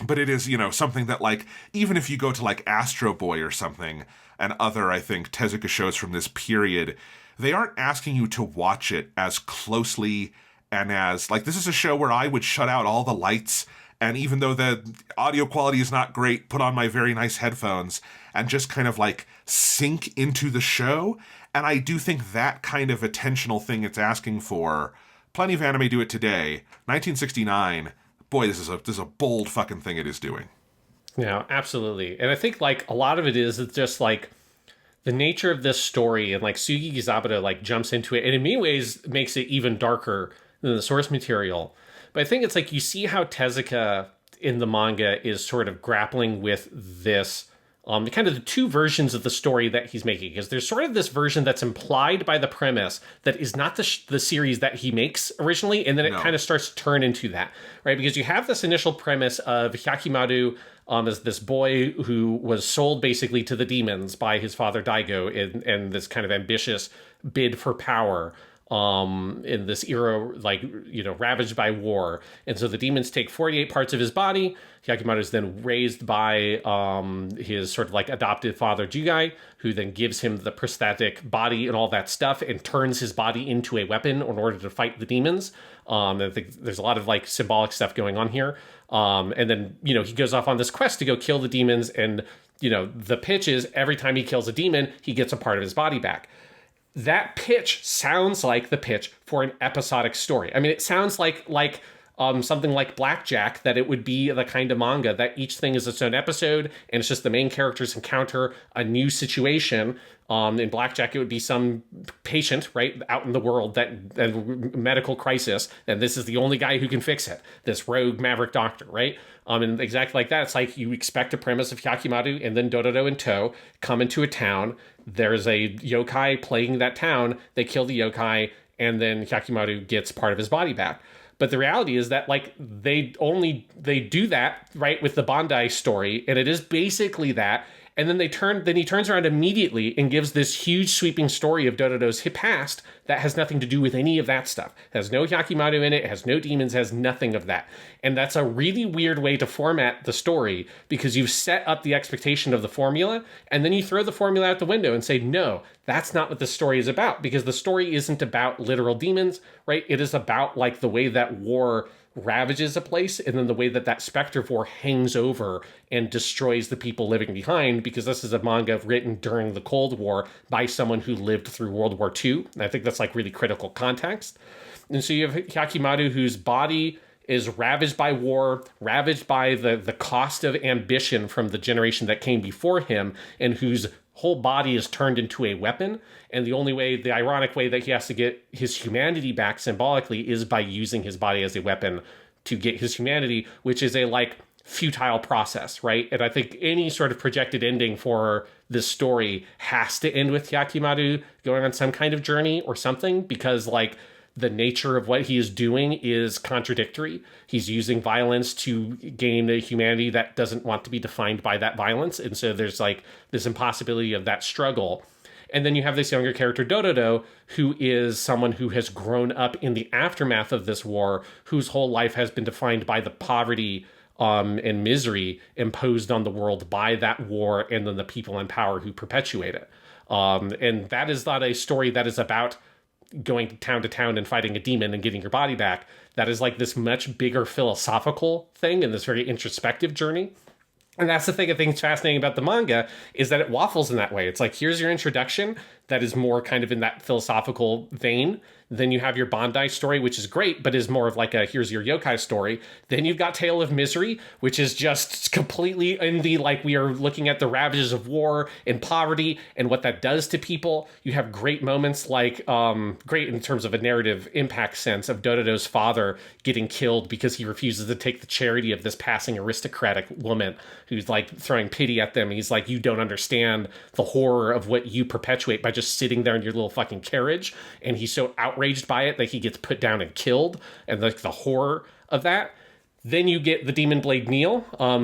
But it is, you know, something that, like, even if you go to, like, Astro Boy or something, and other, I think, Tezuka shows from this period, they aren't asking you to watch it as closely and as, like, this is a show where I would shut out all the lights, and even though the audio quality is not great, put on my very nice headphones and just kind of, like, sink into the show. And I do think that kind of attentional thing it's asking for, plenty of anime do it today. 1969... boy, this is a bold fucking thing it is doing.
Yeah, absolutely. And I think like a lot of it is it's just like the nature of this story, and like Sugii Gizaburō like jumps into it and in many ways makes it even darker than the source material. But I think it's like you see how Tezuka in the manga is sort of grappling with this kind of the two versions of the story that he's making, because there's sort of this version that's implied by the premise that is not the series that he makes originally, and then it kind of starts to turn into that, right? Because you have this initial premise of Hyakkimaru as this boy who was sold basically to the demons by his father Daigo in this kind of ambitious bid for power in this era, like, you know, ravaged by war. And so the demons take 48 parts of his body. Hyakkimaru is then raised by his sort of like adoptive father Jugai, who then gives him the prosthetic body and all that stuff and turns his body into a weapon in order to fight the demons. I think there's a lot of like symbolic stuff going on here. And then, you know, he goes off on this quest to go kill the demons. And, you know, the pitch is every time he kills a demon, he gets a part of his body back. That pitch sounds like the pitch for an episodic story. I mean, it sounds like something like Blackjack, that it would be the kind of manga that each thing is its own episode, and it's just the main characters encounter a new situation. In Blackjack, it would be some patient, right, out in the world that medical crisis, and this is the only guy who can fix it. This rogue maverick doctor, right? And exactly like that, it's like you expect a premise of Hyakkimaru and then Dororo and To come into a town. There's a yokai plaguing that town. They kill the yokai, and then Hyakkimaru gets part of his body back. But the reality is that like they do that, right, with the Bandai story, and it is basically that. And then he turns around immediately and gives this huge sweeping story of Dororo's past that has nothing to do with any of that stuff. It has no Hyakkimaru in it, has no demons, has nothing of that. And that's a really weird way to format the story, because you've set up the expectation of the formula, and then you throw the formula out the window and say, no, that's not what the story is about, because the story isn't about literal demons, right? It is about like the way that war ravages a place, and then the way that that specter of war hangs over and destroys the people living behind, because this is a manga written during the Cold War by someone who lived through World War II. And I think that's like really critical context. And so you have Hyakkimaru, whose body is ravaged by war, ravaged by the cost of ambition from the generation that came before him, and whose whole body is turned into a weapon. And the ironic way that he has to get his humanity back symbolically is by using his body as a weapon to get his humanity, which is a like futile process, right? And I think any sort of projected ending for this story has to end with Hyakkimaru going on some kind of journey or something, because like the nature of what he is doing is contradictory. He's using violence to gain a humanity that doesn't want to be defined by that violence. And so there's like this impossibility of that struggle. And then you have this younger character, Dororo, who is someone who has grown up in the aftermath of this war, whose whole life has been defined by the poverty and misery imposed on the world by that war, and then the people in power who perpetuate it. And that is not a story that is about going to town and fighting a demon and getting your body back. That is like this much bigger philosophical thing and this very introspective journey. And that's the thing I think is fascinating about the manga, is that it waffles in that way. It's like, here's your introduction that is more kind of in that philosophical vein. Then you have your Bandai story, which is great, but is more of like a here's your yokai story. Then you've got Tale of Misery, which is just completely in the like we are looking at the ravages of war and poverty and what that does to people. You have great moments like great in terms of a narrative impact sense of Dororo's father getting killed because he refuses to take the charity of this passing aristocratic woman who's like throwing pity at them. He's like, you don't understand the horror of what you perpetuate by just sitting there in your little fucking carriage. And he's so outraged by it that he gets put down and killed, and like the horror of that. Then you get the Demon Blade Neil,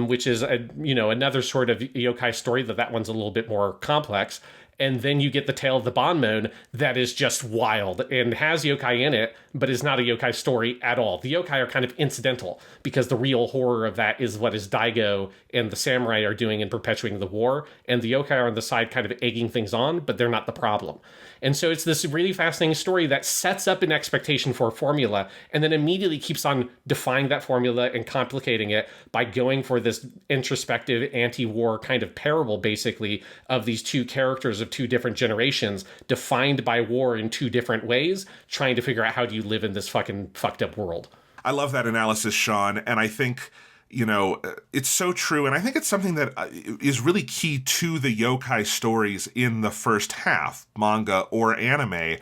which is another sort of yokai story. That one's a little bit more complex. And then you get the Tale of the Bonmoan that is just wild and has yokai in it, but is not a yokai story at all. The yokai are kind of incidental because the real horror of that is what is Daigo and the samurai are doing in perpetuating the war. And the yokai are on the side kind of egging things on, but they're not the problem. And so it's this really fascinating story that sets up an expectation for a formula and then immediately keeps on defying that formula and complicating it by going for this introspective anti-war kind of parable, basically, of these two characters of two different generations defined by war in two different ways, trying to figure out how do you live in this fucking fucked up world.
I love that analysis, Sean, and I think, it's so true, and I think it's something that is really key to the yokai stories in the first half, manga or anime,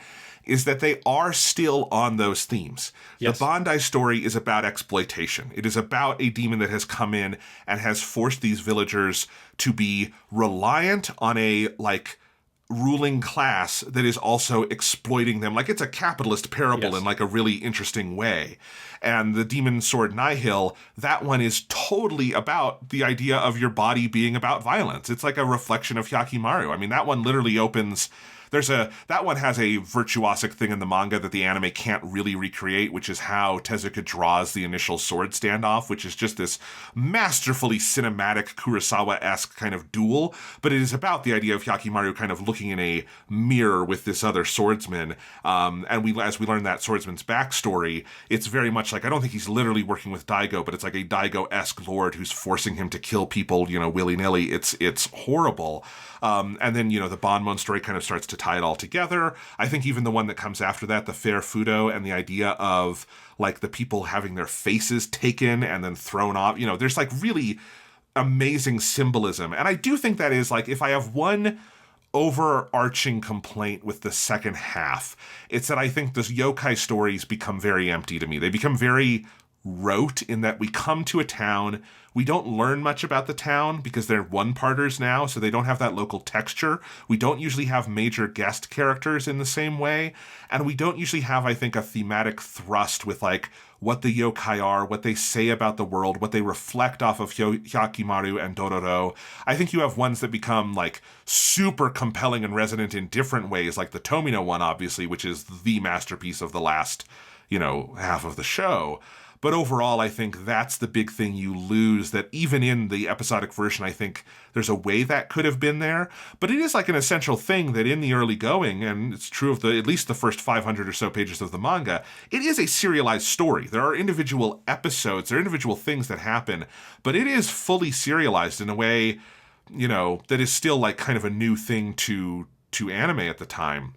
is that they are still on those themes. Yes. The Bandai story is about exploitation. It is about a demon that has come in and has forced these villagers to be reliant on a, ruling class that is also exploiting them. Like, it's a capitalist parable in, a really interesting way. And the Demon Sword Nihil, that one is totally about the idea of your body being about violence. It's like a reflection of Hyakkimaru. I mean, that one literally opens... that one has a virtuosic thing in the manga that the anime can't really recreate, which is how Tezuka draws the initial sword standoff, which is just this masterfully cinematic Kurosawa-esque kind of duel. But it is about the idea of Hyakkimaru kind of looking in a mirror with this other swordsman. And as we learn that swordsman's backstory, it's very much like, I don't think he's literally working with Daigo, but it's like a Daigo-esque lord who's forcing him to kill people, willy-nilly. It's horrible. And then, the Banmon story kind of starts to tie it all together. I think even the one that comes after that, the Fair Fudo, and the idea of, the people having their faces taken and then thrown off, there's, really amazing symbolism. And I do think that is, if I have one overarching complaint with the second half, it's that I think those yokai stories become very empty to me. They become very rote in that we come to a town, we don't learn much about the town because they're one-parters now, so they don't have that local texture. We don't usually have major guest characters in the same way, and we don't usually have, I think, a thematic thrust with, what the yokai are, what they say about the world, what they reflect off of Hyakkimaru and Dororo. I think you have ones that become, super compelling and resonant in different ways, like the Tomino one, obviously, which is the masterpiece of the last, half of the show. But overall, I think that's the big thing you lose, that even in the episodic version, I think there's a way that could have been there. But it is an essential thing that in the early going, and it's true of at least the first 500 or so pages of the manga, it is a serialized story. There are individual episodes, there are individual things that happen, but it is fully serialized in a way, that is still kind of a new thing to anime at the time.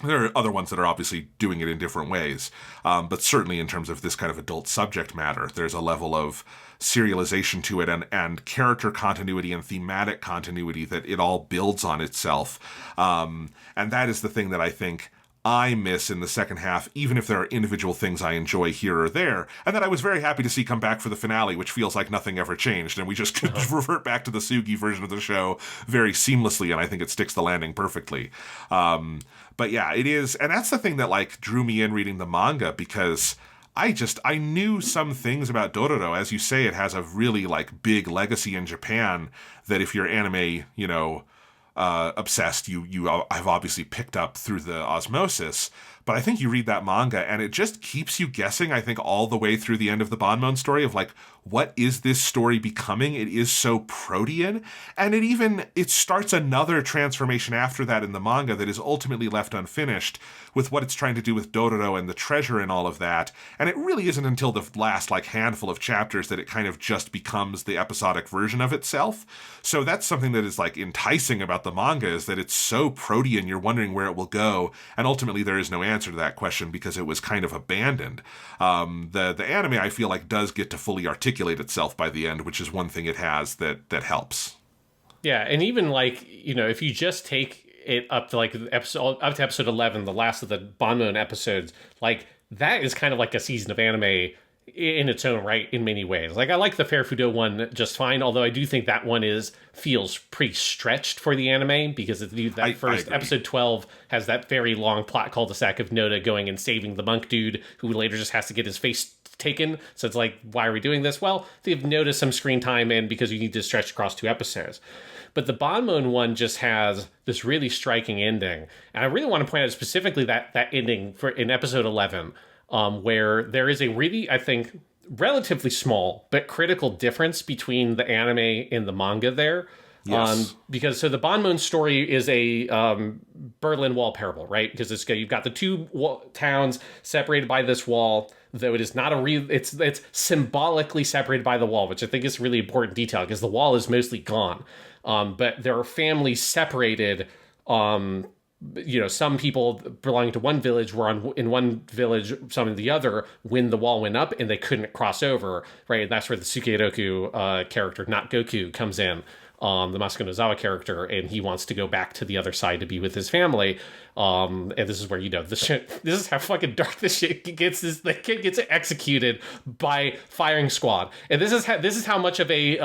There are other ones that are obviously doing it in different ways, but certainly in terms of this kind of adult subject matter, there's a level of serialization to it and character continuity and thematic continuity that it all builds on itself. And that is the thing that I think I miss in the second half, even if there are individual things I enjoy here or there, and that I was very happy to see come back for the finale, which feels like nothing ever changed, and we just revert back to the Sugii version of the show very seamlessly, and I think it sticks the landing perfectly. But yeah, it is, and that's the thing that drew me in reading the manga, because I knew some things about Dororo. As you say, it has a really big legacy in Japan that if you're anime, obsessed, I've obviously picked up through the osmosis. But I think you read that manga and it just keeps you guessing, I think, all the way through the end of the Banmon story of what is this story becoming? It is so protean. And it starts another transformation after that in the manga that is ultimately left unfinished with what it's trying to do with Dororo and the treasure and all of that. And it really isn't until the last handful of chapters that it kind of just becomes the episodic version of itself. So that's something that is enticing about the manga, is that it's so protean, you're wondering where it will go. And ultimately there is no answer to that question because it was kind of abandoned. The anime, I feel does get to fully articulate itself by the end, which is one thing it has that helps.
Yeah, and even if you just take it up to episode 11, the last of the Banmon episodes, that is kind of like a season of anime in its own right in many ways. I like the Fair Fudo one just fine, although I do think that one feels pretty stretched for the anime, because episode 12 has that very long plot cul-de-sac of Noda going and saving the monk dude who later just has to get his face taken. So it's why are we doing this? Well, they've noticed some screen time in because you need to stretch across 2 episodes. But the Banmon one just has this really striking ending. And I really want to point out specifically that ending in episode 11, where there is a really, I think, relatively small but critical difference between the anime and the manga there. Yes. Because the Banmon story is a Berlin Wall parable, right? Because you've got the 2 towns separated by this wall, though it is not it's symbolically separated by the wall, which I think is a really important detail because the wall is mostly gone. But there are families separated some people belonging to one village were in one village, some in the other, when the wall went up and they couldn't cross over, right? And that's where the Sukeroku character, not Goku, comes in, the Masuko Nozawa character, and he wants to go back to the other side to be with his family. And this is where, this is how fucking dark this shit gets. The kid gets executed by firing squad. And this is how much of a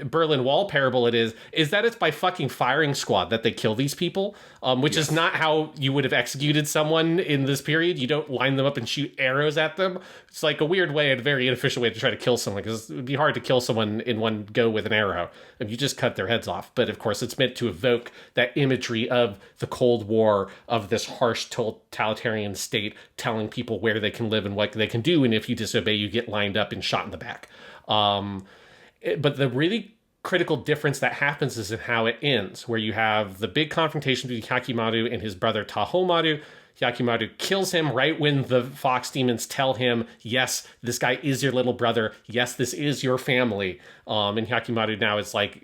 Berlin Wall parable it is that it's by fucking firing squad that they kill these people, which is not how you would have executed someone in this period. You don't line them up and shoot arrows at them. It's like a weird way, a very inefficient way to try to kill someone, because it would be hard to kill someone in one go with an arrow if you just cut their heads off. But of course, it's meant to evoke that imagery of the Cold War, of this harsh totalitarian state telling people where they can live and what they can do, and if you disobey, you get lined up and shot in the back. But the really critical difference that happens is in how it ends, where you have the big confrontation between Hyakkimaru and his brother Tahomaru. Hyakkimaru kills him right when the fox demons tell him, yes, this guy is your little brother. Yes, this is your family. And Hyakkimaru now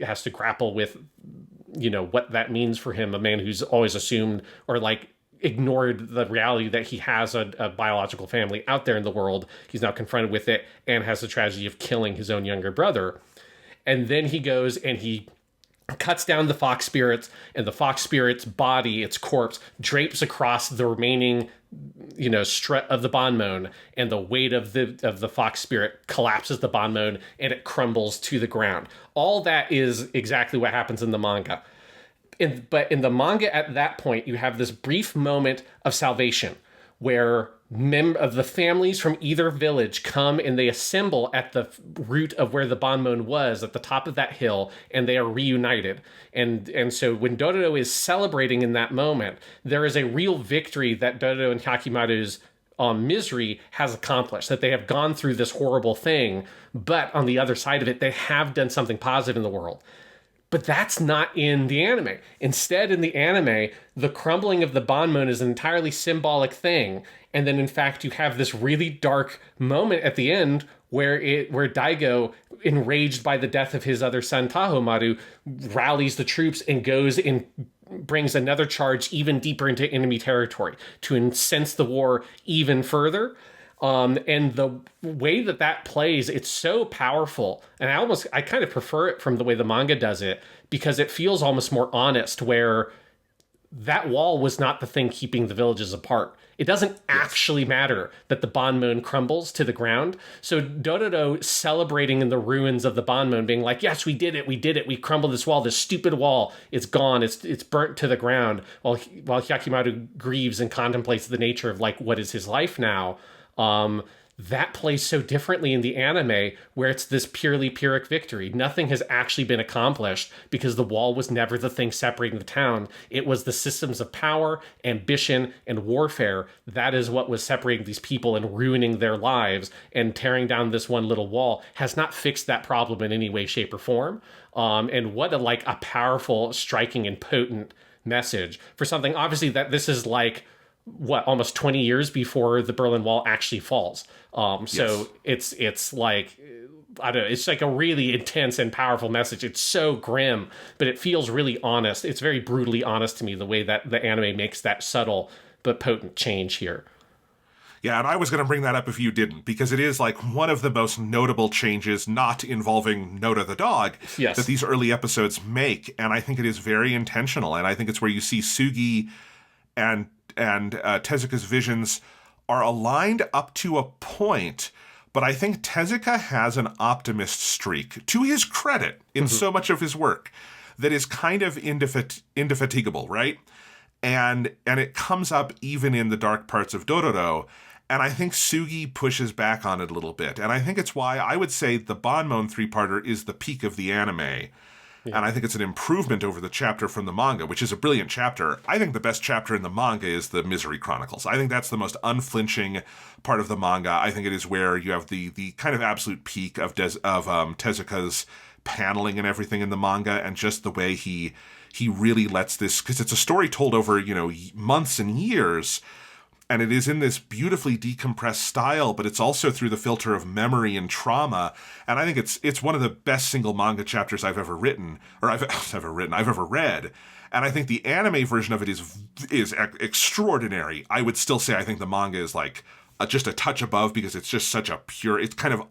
has to grapple with, what that means for him, a man who's always assumed or ignored the reality that he has a biological family out there in the world. He's now confronted with it and has the tragedy of killing his own younger brother. And then he goes and he cuts down the fox spirits, and the fox spirit's body, its corpse, drapes across the remaining, strut of the Banmon, and the weight of the fox spirit collapses the Banmon, and it crumbles to the ground. All that is exactly what happens in the manga. But in the manga, at that point, you have this brief moment of salvation, where of the families from either village come and they assemble at the root of where the Banmon was, at the top of that hill, and they are reunited. And so when Dororo is celebrating in that moment, there is a real victory that Dororo and Hyakkimaru's misery has accomplished, that they have gone through this horrible thing, but on the other side of it, they have done something positive in the world. But that's not in the anime. Instead, in the anime, the crumbling of the Banmon is an entirely symbolic thing. And then, in fact, you have this really dark moment at the end where Daigo, enraged by the death of his other son, Tahomaru, rallies the troops and goes and brings another charge even deeper into enemy territory to incense the war even further. And the way that plays, it's so powerful. And I kind of prefer it from the way the manga does it, because it feels almost more honest, where that wall was not the thing keeping the villages apart. It doesn't actually matter that the Banmon crumbles to the ground. So Dororo celebrating in the ruins of the Banmon, being like, yes, we did it, we crumbled this wall, this stupid wall, it's gone, it's burnt to the ground, while Hyakkimaru grieves and contemplates the nature of what is his life now. That plays so differently in the anime, where it's this purely Pyrrhic victory. Nothing has actually been accomplished because the wall was never the thing separating the town. It was the systems of power, ambition, and warfare. That is what was separating these people and ruining their lives. And tearing down this one little wall has not fixed that problem in any way, shape, or form. And what a powerful, striking, and potent message for something, obviously, that this is almost 20 years before the Berlin Wall actually falls. So it's I don't know, it's a really intense and powerful message. It's so grim, but it feels really honest. It's very brutally honest to me, the way that the anime makes that subtle but potent change here.
Yeah, and I was going to bring that up if you didn't, because it is one of the most notable changes not involving Noda the dog that these early episodes make. And I think it is very intentional. And I think it's where you see Sugii and Tezuka's visions are aligned up to a point, but I think Tezuka has an optimist streak, to his credit, in so much of his work, that is kind of indefatigable, right? And it comes up even in the dark parts of Dororo, and I think Sugii pushes back on it a little bit, and I think it's why I would say the Banmon three-parter is the peak of the anime. Yeah. And I think it's an improvement over the chapter from the manga, which is a brilliant chapter. I think the best chapter in the manga is the Misery Chronicles. I think that's the most unflinching part of the manga. I think it is where you have the kind of absolute peak of Tezuka's paneling and everything in the manga, and just the way he really lets this, because it's a story told over months and years, and it is in this beautifully decompressed style, but it's also through the filter of memory and trauma. And I think it's one of the best single manga chapters I've ever written, or I've ever read. And I think the anime version of it is extraordinary. I would still say I think the manga is like just a touch above, because it's just such a pure, it's kind of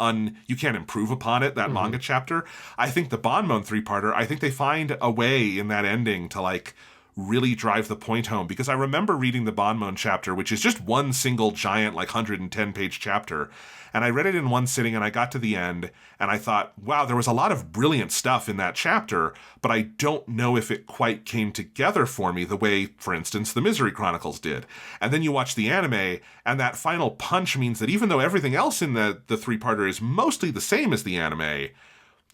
you can't improve upon it, that manga chapter. I think the Banmon 3-parter, I think they find a way in that ending to like really drive the point home, because I remember reading the Banmon chapter, which is just one single giant like 110-page chapter, and I read it in one sitting, and I got to the end and I thought, wow, there was a lot of brilliant stuff in that chapter, but I don't know if it quite came together for me the way, for instance, the Misery Chronicles did. And then you watch the anime, and that final punch means that even though everything else in the 3-parter is mostly the same as the anime,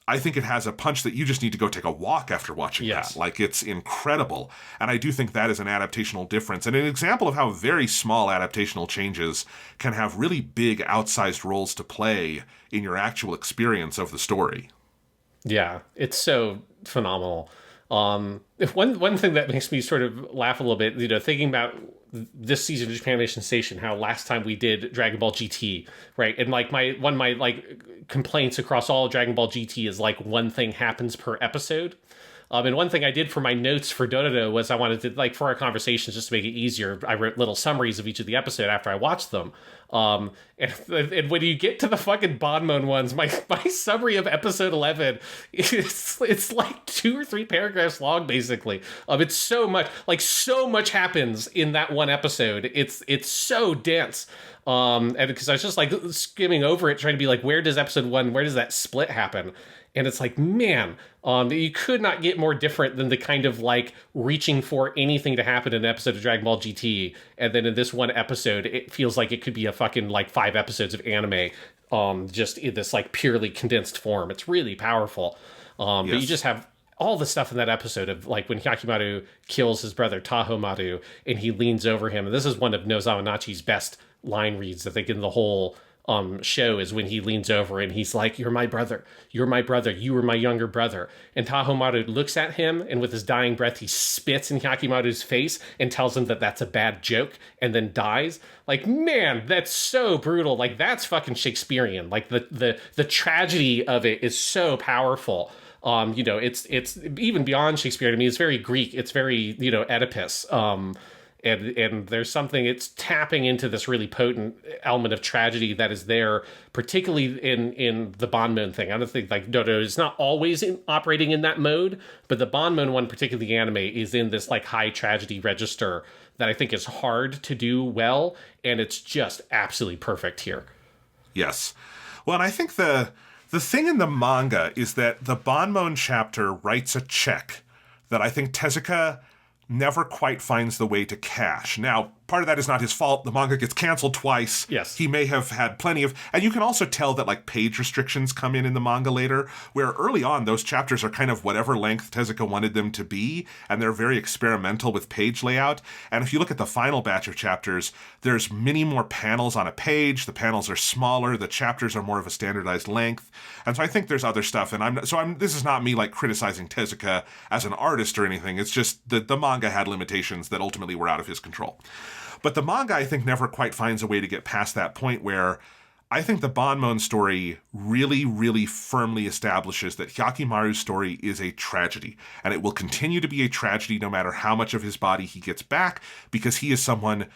I think it has a punch that you just need to go take a walk after watching that. Like, it's incredible. And I do think that is an adaptational difference, and an example of how very small adaptational changes can have really big outsized roles to play in your actual experience of the story.
Yeah, it's so phenomenal. One thing that makes me sort of laugh a little bit, thinking about this season of Japanimation Station, how last time we did Dragon Ball GT, right? And like one of my complaints across all Dragon Ball GT is like one thing happens per episode. And one thing I did for my notes for Dororo was I wanted to, like, for our conversations, just to make it easier, I wrote little summaries of each of the episode after I watched them. And when you get to the fucking Banmon ones, my summary of episode 11, it's like 2 or 3 paragraphs long, basically. It's so much happens in that one episode. It's so dense. And because I was just like skimming over it, trying to be like, where does that split happen? And it's like, man, you could not get more different than the kind of like reaching for anything to happen in an episode of Dragon Ball GT. And then in this one episode, it feels like it could be a fucking like 5 episodes of anime, just in this like purely condensed form. It's really powerful. But you just have all the stuff in that episode of like when Hyakkimaru kills his brother Tahomaru and he leans over him. And this is one of Nozawa Nachi's best line reads, I think, in the whole show, is when he leans over and he's like, you're my brother, you were my younger brother. And Tahomaru looks at him, and with his dying breath, he spits in Hyakkimaru's face and tells him that that's a bad joke, and then dies. Like, man, that's so brutal. Like, that's fucking Shakespearean. Like, the tragedy of it is so powerful. It's even beyond Shakespeare to me. It's very Greek. It's very, Oedipus. And there's something, it's tapping into this really potent element of tragedy that is there, particularly in the Banmon thing. I don't think like Dororo is not always operating in that mode, but the Banmon one, particularly the anime, is in this like high tragedy register that I think is hard to do well, and it's just absolutely perfect here.
Yes. Well, and I think the thing in the manga is that the Banmon chapter writes a check that I think Tezuka never quite finds the way to cash. Now, part of that is not his fault. The manga gets canceled twice.
Yes.
He may have had plenty of... And you can also tell that, like, page restrictions come in the manga later, where early on, those chapters are kind of whatever length Tezuka wanted them to be, and they're very experimental with page layout. And if you look at the final batch of chapters, there's many more panels on a page. The panels are smaller. The chapters are more of a standardized length. And so I think there's other stuff. And this is not me, like, criticizing Tezuka as an artist or anything. It's just that the manga had limitations that ultimately were out of his control. But the manga, I think, never quite finds a way to get past that point where I think the Banmon story really, really firmly establishes that Hyakkimaru's story is a tragedy. And it will continue to be a tragedy no matter how much of his body he gets back, because he is someone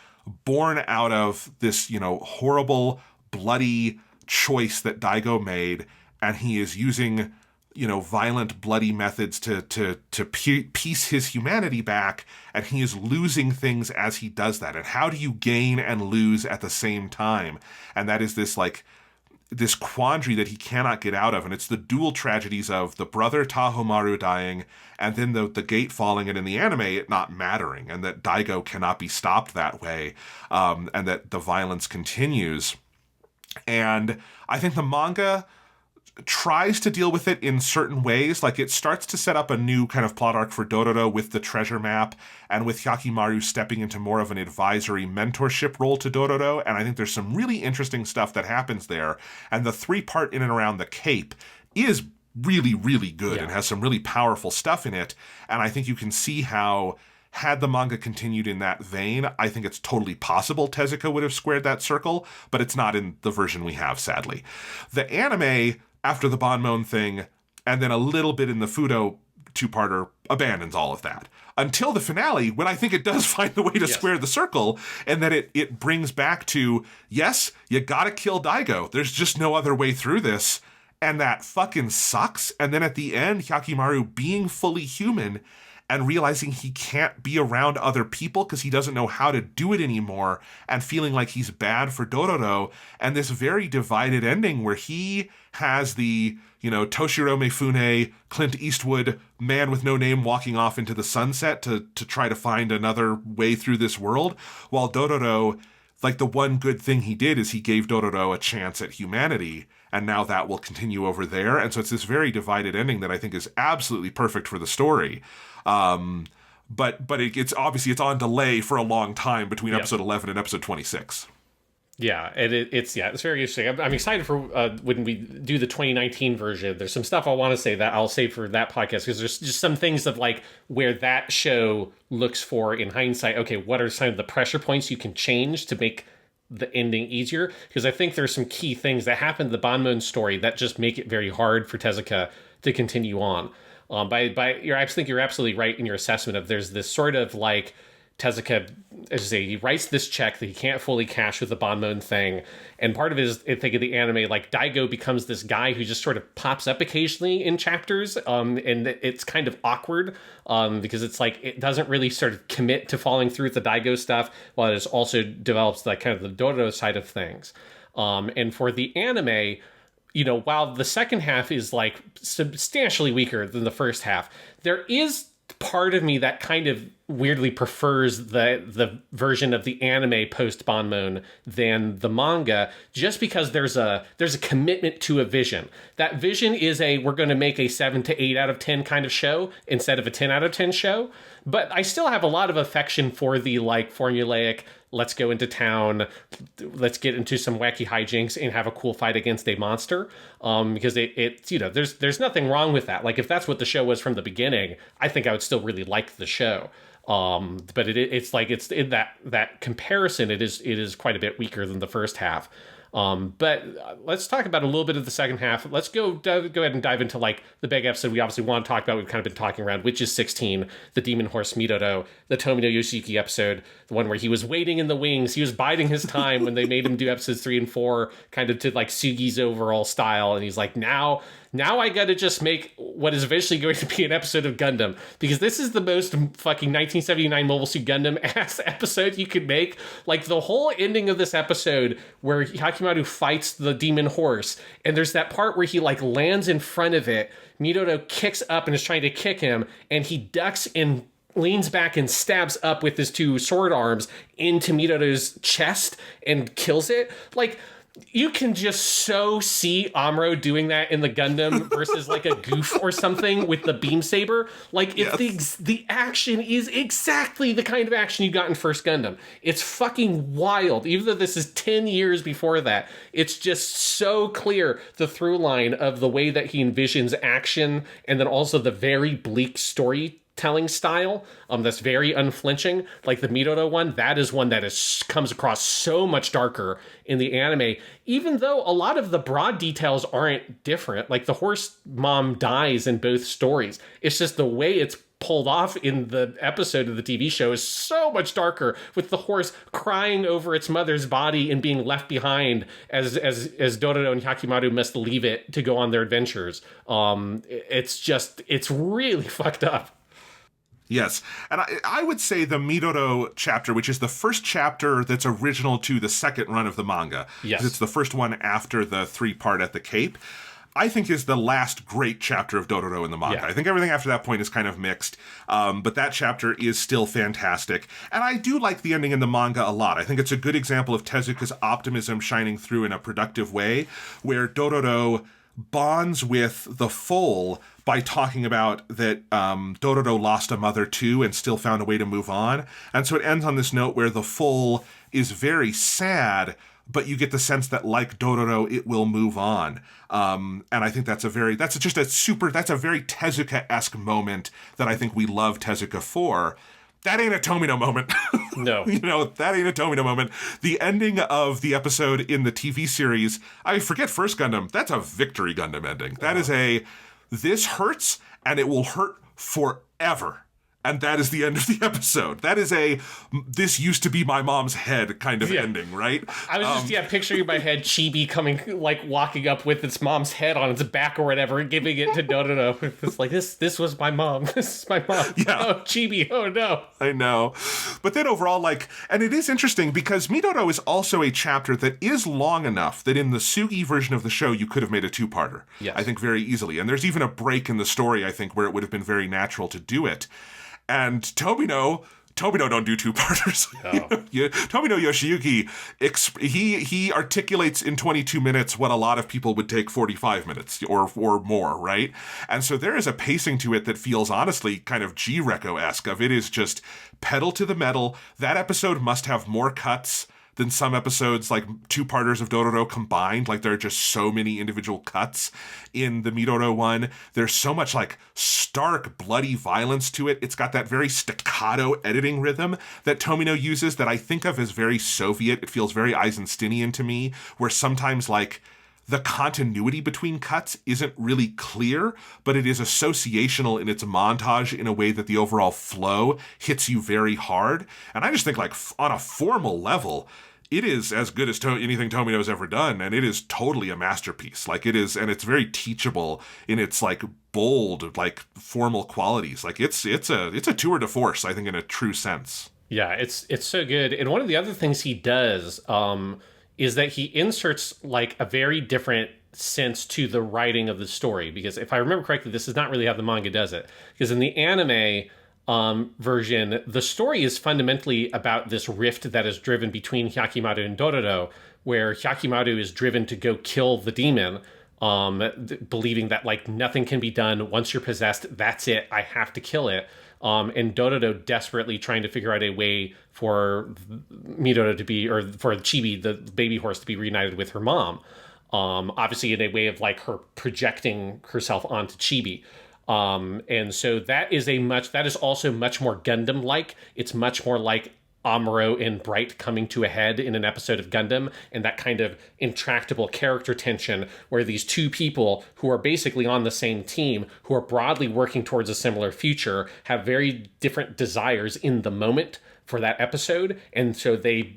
born out of this, horrible, bloody choice that Daigo made. And he is using, violent, bloody methods to piece his humanity back, and he is losing things as he does that. And how do you gain and lose at the same time? And that is this quandary that he cannot get out of, and it's the dual tragedies of the brother Tahomaru dying, and then the gate falling, and in the anime it not mattering, and that Daigo cannot be stopped that way, and that the violence continues. And I think the manga tries to deal with it in certain ways. Like, it starts to set up a new kind of plot arc for Dororo with the treasure map, and with Hyakkimaru stepping into more of an advisory mentorship role to Dororo, and I think there's some really interesting stuff that happens there. And the 3-part in and around the Cape is really, really good and has some really powerful stuff in it. And I think you can see how had the manga continued in that vein, I think it's totally possible Tezuka would have squared that circle, but it's not in the version we have, sadly. The anime, after the Banmon thing, and then a little bit in the Fudo two-parter, abandons all of that. Until the finale, when I think it does find the way to square the circle, and that it brings back to, yes, you gotta kill Daigo. There's just no other way through this. And that fucking sucks. And then at the end, Hyakkimaru being fully human and realizing he can't be around other people because he doesn't know how to do it anymore, and feeling like he's bad for Dororo, and this very divided ending where he has the, Toshiro Mifune, Clint Eastwood, man with no name walking off into the sunset to try to find another way through this world, while Dororo, like, the one good thing he did is he gave Dororo a chance at humanity, and now that will continue over there. And so it's this very divided ending that I think is absolutely perfect for the story. But it's obviously it's on delay for a long time between episode 11 and episode 26.
Yeah, and it's very interesting. I'm excited for when we do the 2019 version. There's some stuff I want to say that I'll save for that podcast, because there's just some things of like where that show looks for in hindsight. Okay, what are some of the pressure points you can change to make the ending easier? Because I think there's some key things that happen in the Banmon story that just make it very hard for Tezuka to continue on. I think you're absolutely right in your assessment of there's this sort of like Tezuka, as you say, he writes this check that he can't fully cash with the Banmon thing. And part of it is, I think of the anime, like Daigo becomes this guy who just sort of pops up occasionally in chapters. And it's kind of awkward because it's like, it doesn't really sort of commit to following through with the Daigo stuff, while it also develops like kind of the Dororo side of things. And for the anime, while the second half is like substantially weaker than the first half, there is part of me that kind of weirdly prefers the version of the anime post Banmon than the manga, just because there's a commitment to a vision. That vision is we're going to make a 7 to 8 out of 10 kind of show instead of a 10 out of 10 show. But I still have a lot of affection for the like formulaic, let's go into town, let's get into some wacky hijinks and have a cool fight against a monster. Because it's there's nothing wrong with that. Like, if that's what the show was from the beginning, I think I would still really like the show. But it's like, it's in that comparison, it is quite a bit weaker than the first half. But let's talk about a little bit of the second half. Let's go ahead and dive into like the big episode we obviously want to talk about. We've kind of been talking around, which is 16, the Demon Horse Midoro, the Tomino Yoshiki episode, the one where he was waiting in the wings. He was biding his time when they made him do episodes 3 and 4, kind of to like Sugi's overall style. And he's like, now I gotta just make what is eventually going to be an episode of Gundam, because this is the most fucking 1979 Mobile Suit Gundam ass episode you could make. Like, the whole ending of this episode where Hyakkimaru fights the demon horse, and there's that part where he like lands in front of it, Midoro kicks up and is trying to kick him, and he ducks and leans back and stabs up with his 2 sword arms into Midoro's chest and kills it. Like, you can just so see Amuro doing that in the Gundam versus like a Goof or something with the beam saber. Like, if the action is exactly the kind of action you got in First Gundam. It's fucking wild. Even though this is 10 years before that, it's just so clear, the through line of the way that he envisions action, and then also the very bleak storytelling style that's very unflinching. Like the Midoro one, that is one that comes across so much darker in the anime, even though a lot of the broad details aren't different. Like, the horse mom dies in both stories. It's just the way it's pulled off in the episode of the TV show is so much darker, with the horse crying over its mother's body and being left behind as Dororo and Hyakkimaru must leave it to go on their adventures. It's really fucked up.
Yes, and I would say the Midoro chapter, which is the first chapter that's original to the second run of the manga.
Yes.
It's the first one after the 3-part at the Cape, I think is the last great chapter of Dororo in the manga.
Yeah.
I think everything after that point is kind of mixed, but that chapter is still fantastic. And I do like the ending in the manga a lot. I think it's a good example of Tezuka's optimism shining through in a productive way, where Dororo bonds with the foal by talking about that Dororo lost a mother too and still found a way to move on. And so it ends on this note where the foal is very sad, but you get the sense that, like Dororo, it will move on. And I think that's a very Tezuka-esque moment that I think we love Tezuka for. that ain't a Tomino moment.
No.
That ain't a Tomino moment. The ending of the episode in the TV series, I forget First Gundam, that's a Victory Gundam ending. That is this hurts, and it will hurt forever. And that is the end of the episode. That is this used to be my mom's head kind of ending, right?
I was just, picturing in my head Chibi coming, walking up with its mom's head on its back or whatever and giving it to Dororo. It's like, this was my mom. This is my mom.
Yeah.
Oh, Chibi. Oh, no.
I know. But then overall, and it is interesting because Midoro is also a chapter that is long enough that in the Sugii version of the show, you could have made a two-parter.
Yes.
I think very easily. And there's even a break in the story, I think, where it would have been very natural to do it. And Tomino don't do two-parters.
No.
Tomino Yoshiyuki, he articulates in 22 minutes what a lot of people would take 45 minutes or more, right? And so there is a pacing to it that feels honestly kind of G-Reco-esque of it is just pedal to the metal. That episode must have more cuts than some episodes, like two-parters of Dororo combined. There are just so many individual cuts in the Midoro one. There's so much stark, bloody violence to it. It's got that very staccato editing rhythm that Tomino uses that I think of as very Soviet. It feels very Eisensteinian to me, where sometimes the continuity between cuts isn't really clear, but it is associational in its montage in a way that the overall flow hits you very hard. And I just think on a formal level, it is as good as anything Tomino's ever done, and it is totally a masterpiece. It is, and it's very teachable in its bold, formal qualities. It's a tour de force, I think, in a true sense.
Yeah, it's so good. And one of the other things he does is that he inserts a very different sense to the writing of the story. Because if I remember correctly, this is not really how the manga does it. Because in the anime version, the story is fundamentally about this rift that is driven between Hyakkimaru and Dororo, where Hyakkimaru is driven to go kill the demon, believing that nothing can be done. Once you're possessed, that's it. I have to kill it. And Dororo desperately trying to figure out a way for Midoro to be, or for Chibi, the baby horse, to be reunited with her mom. Obviously in a way of her projecting herself onto Chibi. And so that is also much more Gundam-like. It's much more like Amuro and Bright coming to a head in an episode of Gundam, and that kind of intractable character tension where these two people who are basically on the same team, who are broadly working towards a similar future, have very different desires in the moment for that episode, and so they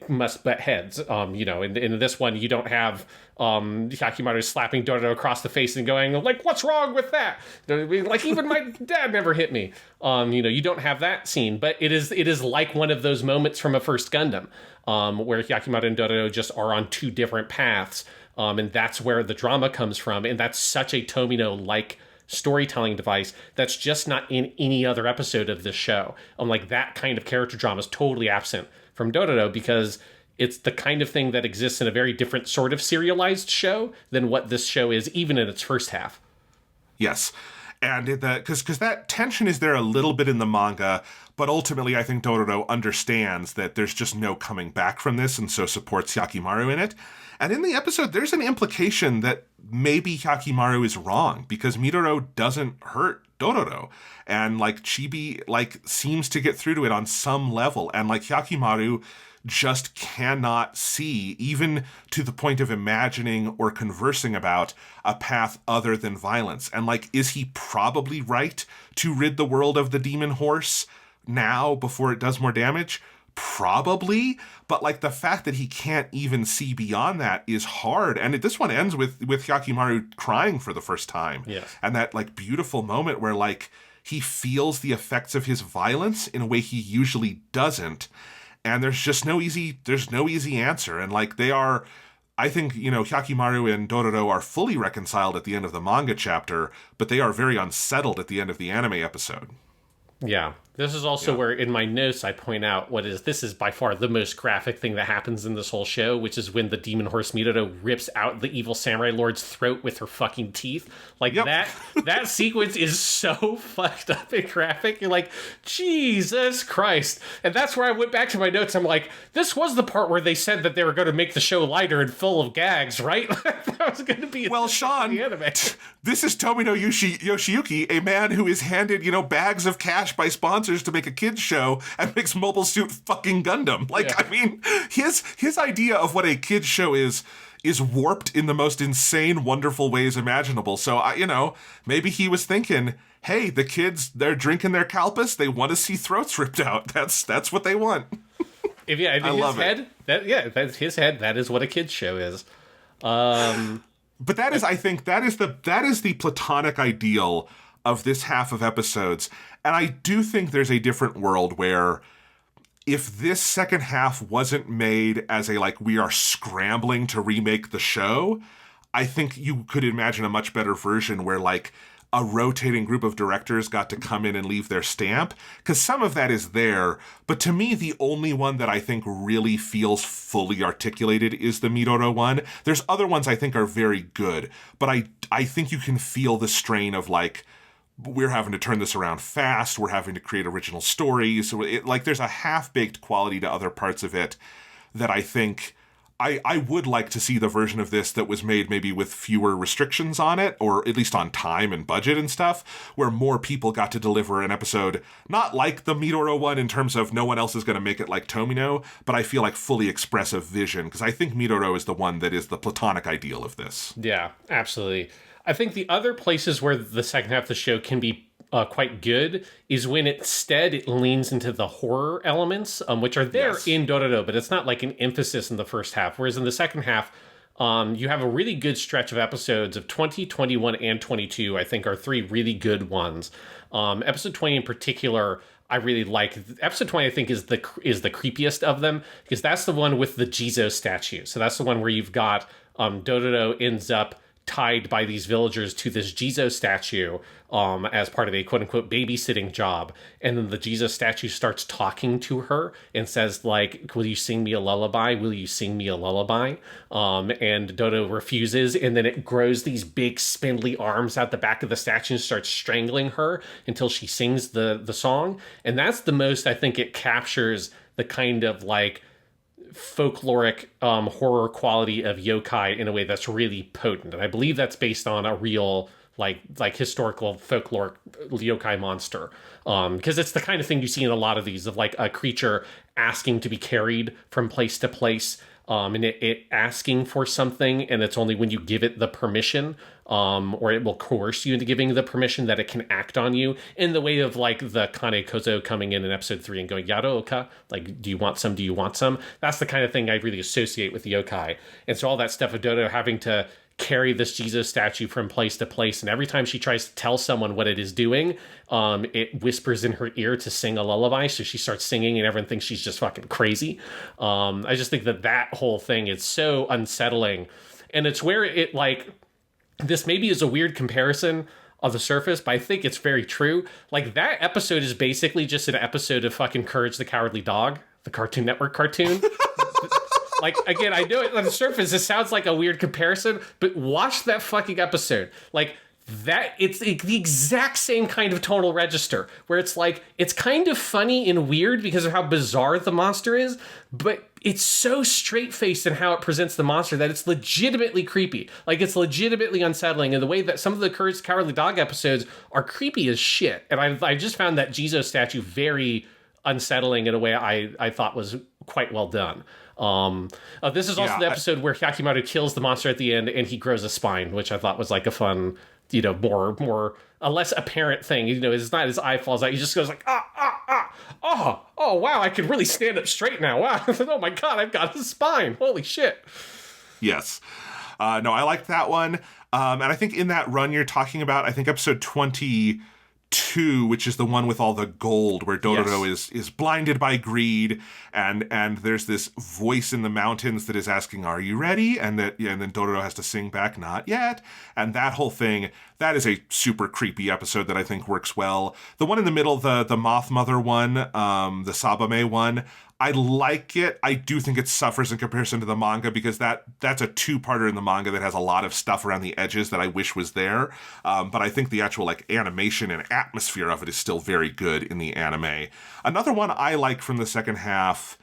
must butt heads. In this one, you don't have Hyakkimaru slapping Dororo across the face and going, what's wrong with that? Even my dad never hit me. You don't have that scene, but it is like one of those moments from a first Gundam, where Hyakkimaru and Dororo just are on two different paths, and that's where the drama comes from, and that's such a Tomino-like storytelling device that's just not in any other episode of this show. That kind of character drama is totally absent from Dororo because it's the kind of thing that exists in a very different sort of serialized show than what this show is, even in its first half.
Yes. And because that tension is there a little bit in the manga, but ultimately I think Dororo understands that there's just no coming back from this, and so supports Hyakkimaru in it. And in the episode, there's an implication that maybe Hyakkimaru is wrong, because Midoro doesn't hurt Dororo. And Chibi seems to get through to it on some level. And Hyakkimaru just cannot see, even to the point of imagining or conversing about a path other than violence. And is he probably right to rid the world of the demon horse now before it does more damage? Probably, but the fact that he can't even see beyond that is hard. And this one ends with Hyakkimaru crying for the first time.
Yes.
And that beautiful moment where he feels the effects of his violence in a way he usually doesn't. And there's just no easy answer. And they are, I think, Hyakkimaru and Dororo are fully reconciled at the end of the manga chapter, but they are very unsettled at the end of the anime episode.
Yeah. This is also where in my notes I point out this is by far the most graphic thing that happens in this whole show, which is when the demon horse Midoro rips out the evil samurai lord's throat with her fucking teeth. That sequence is so fucked up and graphic. You're like, Jesus Christ. And that's where I went back to my notes. I'm like, this was the part where they said that they were going to make the show lighter and full of gags, right? That was going to be
Sean,
the anime.
This is Tomino Yoshiyuki, a man who is handed, bags of cash by sponsors composers to make a kids show and makes Mobile Suit fucking Gundam. Like,
Yeah.
I mean, his idea of what a kids show is warped in the most insane, wonderful ways imaginable. So, maybe he was thinking, hey, the kids, they're drinking their Calpus. They want to see throats ripped out. That's what they want.
I love it. That's his head. That is what a kids show is.
But that is, I think, that is the platonic ideal of this half of episodes. And I do think there's a different world where if this second half wasn't made as a, like, we are scrambling to remake the show, I think you could imagine a much better version where, like, a rotating group of directors got to come in and leave their stamp, because some of that is there. But to me, the only one that I think really feels fully articulated is the Midoro one. There's other ones I think are very good, but I think you can feel the strain of, like, we're having to turn this around fast, we're having to create original stories. There's a half-baked quality to other parts of it that I think I would like to see the version of this that was made maybe with fewer restrictions on it, or at least on time and budget and stuff, where more people got to deliver an episode, not like the Midoro one in terms of no one else is going to make it like Tomino, but I feel like fully expressive vision, because I think Midoro is the one that is the platonic ideal of this.
Yeah, absolutely. I think the other places where the second half of the show can be quite good is when instead it leans into the horror elements, which are there in Dororo, but it's not like an emphasis in the first half. Whereas in the second half, you have a really good stretch of episodes of 20, 21, and 22, I think are three really good ones. Episode 20 in particular, I really like. Episode 20, I think, is the creepiest of them, because that's the one with the Jizo statue. So that's the one where you've got Dororo ends up tied by these villagers to this Jizo statue as part of a quote-unquote babysitting job. And then the Jizo statue starts talking to her and says, like, will you sing me a lullaby? Will you sing me a lullaby? And Dororo refuses, and then it grows these big spindly arms out the back of the statue and starts strangling her until she sings the song. And that's the most, I think, it captures the kind of, like, folkloric horror quality of yokai in a way that's really potent, and I believe that's based on a real like historical folkloric yokai monster, because it's the kind of thing you see in a lot of these, of like a creature asking to be carried from place to place, and it asking for something, and it's only when you give it the permission, or it will coerce you into giving the permission, that it can act on you, in the way of like the Kane Kozo coming in episode 3 and going, Yaroka, like, do you want some? Do you want some? That's the kind of thing I really associate with the yokai. And so all that stuff of Dodo having to carry this Jesus statue from place to place, and every time she tries to tell someone what it is doing, it whispers in her ear to sing a lullaby, so she starts singing and everyone thinks she's just fucking crazy. I just think that whole thing is so unsettling, and it's where it, like, this maybe is a weird comparison on the surface, but I think it's very true. Like, that episode is basically just an episode of fucking Courage the Cowardly Dog, the Cartoon Network cartoon. Like, again, I know it on the surface, it sounds like a weird comparison, but watch that fucking episode. Like, that, it's the exact same kind of tonal register, where it's like, it's kind of funny and weird because of how bizarre the monster is, but it's so straight-faced in how it presents the monster that it's legitimately creepy. Like, it's legitimately unsettling in the way that some of the Courage the Cowardly Dog episodes are creepy as shit. And I just found that Jizo statue very unsettling in a way I thought was quite well done. This is also the episode where Hyakkimaru kills the monster at the end and he grows a spine, which I thought was like a fun, more a less apparent thing. It's not his eye falls out. He just goes like, oh, wow, I can really stand up straight now. Wow. Oh my God, I've got a spine. Holy shit.
Yes. No, I liked that one. And I think in that run you're talking about, I think episode 22, which is the one with all the gold, where Dororo is blinded by greed, and there's this voice in the mountains that is asking, "Are you ready?" And then Dororo has to sing back, "Not yet." And that whole thing, that is a super creepy episode that I think works well. The one in the middle, the Moth Mother one, the Sabame one, I like it. I do think it suffers in comparison to the manga, because that's a two-parter in the manga that has a lot of stuff around the edges that I wish was there. But I think the actual like animation and atmosphere of it is still very good in the anime. Another one I like from the second half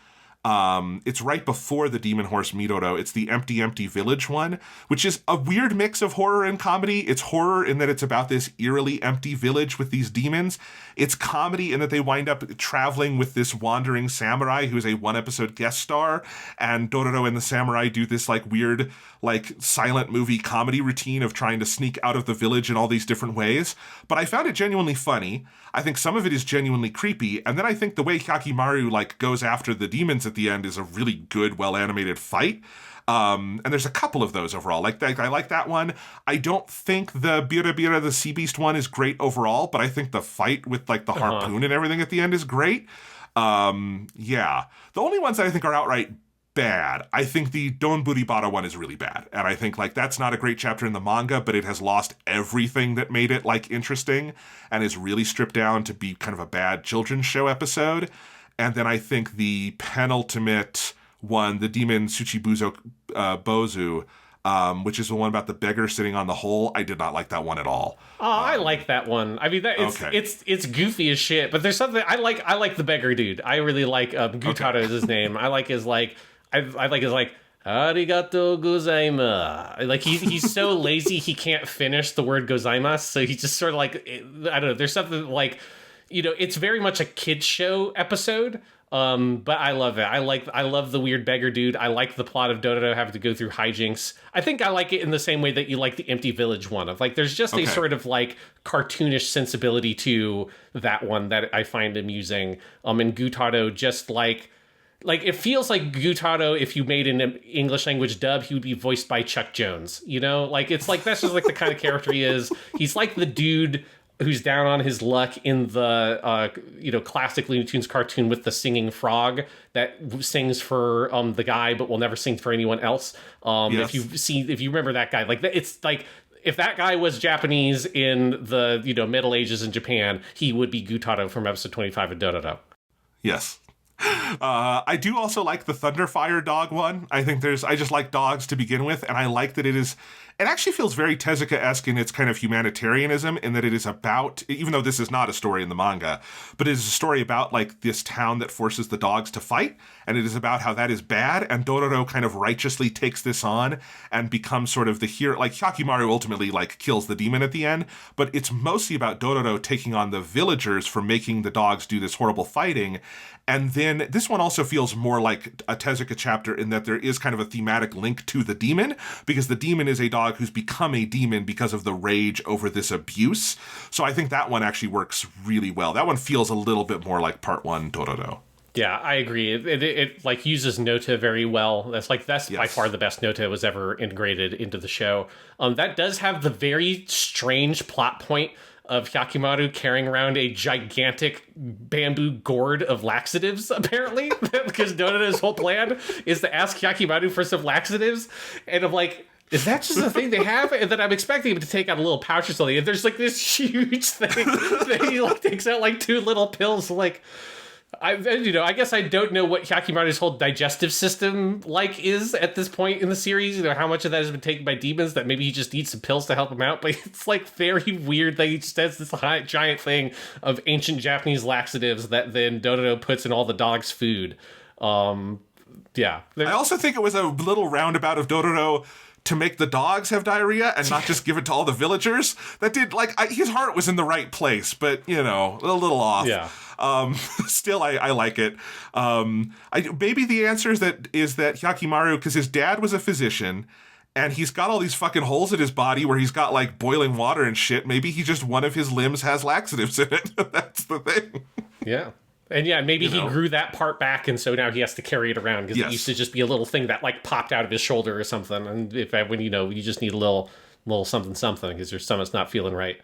It's right before the Demon Horse Midoro. It's the Empty Empty Village one, which is a weird mix of horror and comedy. It's horror in that it's about this eerily empty village with these demons. It's comedy in that they wind up traveling with this wandering samurai who is a one-episode guest star, and Dororo and the samurai do this like weird like silent movie comedy routine of trying to sneak out of the village in all these different ways. But I found it genuinely funny. I think some of it is genuinely creepy, and then I think the way Hyakkimaru like goes after the demons at the end is a really good, well-animated fight. And there's a couple of those overall. Like I like that one. I don't think the Bira Bira, the Sea Beast one, is great overall, but I think the fight with like the harpoon and everything at the end is great. Yeah. The only ones that I think are outright bad, I think the Don Buribara one is really bad. And I think like that's not a great chapter in the manga, but it has lost everything that made it like interesting and is really stripped down to be kind of a bad children's show episode. And then I think the penultimate one, the Demon Tsuchibuzo Bozu, which is the one about the beggar sitting on the hole, I did not like that one at all.
Oh, I like that one. I mean, it's goofy as shit, but there's something I like. I like the beggar dude. I really like Gutaro is his name. I like his like arigato gozaimasu. Like he's so lazy he can't finish the word gozaimasu, so he's just sort of like, I don't know. There's something like, it's very much a kid's show episode. But I love it. I love the weird beggar dude. I like the plot of Dororo having to go through hijinks. I think I like it in the same way that you like the Empty Village one. Of like, there's just a sort of like cartoonish sensibility to that one that I find amusing. And Gutaro just like it feels like Gutaro, if you made an English language dub, he would be voiced by Chuck Jones. Like it's like that's just like the kind of character he is. He's like the dude who's down on his luck in the classic Looney Tunes cartoon with the singing frog that sings for the guy but will never sing for anyone else. Yes. If you remember that guy, like it's like if that guy was Japanese in the Middle Ages in Japan, he would be Gutaro from episode 25 of Dororo.
Yes. I do also like the Thunderfire dog one. I just like dogs to begin with, and I like that it actually feels very Tezuka-esque in its kind of humanitarianism, in that it is about, even though this is not a story in the manga, but it is a story about like this town that forces the dogs to fight, and it is about how that is bad, and Dororo kind of righteously takes this on and becomes sort of the hero. Like Hyakkimaru ultimately like kills the demon at the end, but it's mostly about Dororo taking on the villagers for making the dogs do this horrible fighting. And then this one also feels more like a Tezuka chapter in that there is kind of a thematic link to the demon, because the demon is a dog who's become a demon because of the rage over this abuse. So I think that one actually works really well. That one feels a little bit more like part one Dororo.
Yeah, I agree. It like uses Nota very well. That's yes. By far the best Nota was ever integrated into the show. That does have the very strange plot point of Hyakkimaru carrying around a gigantic bamboo gourd of laxatives, apparently, because Dororo's whole plan is to ask Hyakkimaru for some laxatives, and I'm like, is that just a thing they have? And then I'm expecting him to take out a little pouch or something, and there's like this huge thing that he like takes out like 2 little pills, like, I guess I don't know what Hyakkimaru's whole digestive system is at this point in the series. How much of that has been taken by demons that maybe he just needs some pills to help him out. But it's like very weird that he just has this giant thing of ancient Japanese laxatives that then Dororo puts in all the dog's food. Yeah. I
also think it was a little roundabout of Dororo to make the dogs have diarrhea and not just give it to all the villagers. That did, his heart was in the right place, but, a little off.
Yeah.
Still, I like it. Maybe the answer is that Hyakkimaru, because his dad was a physician, and he's got all these fucking holes in his body where he's got, like, boiling water and shit. Maybe just one of his limbs has laxatives in it. That's the thing.
Yeah. And yeah, maybe he grew that part back, and so now he has to carry it around, because it used to just be a little thing that like popped out of his shoulder or something. And when you just need a little something because your stomach's not feeling right.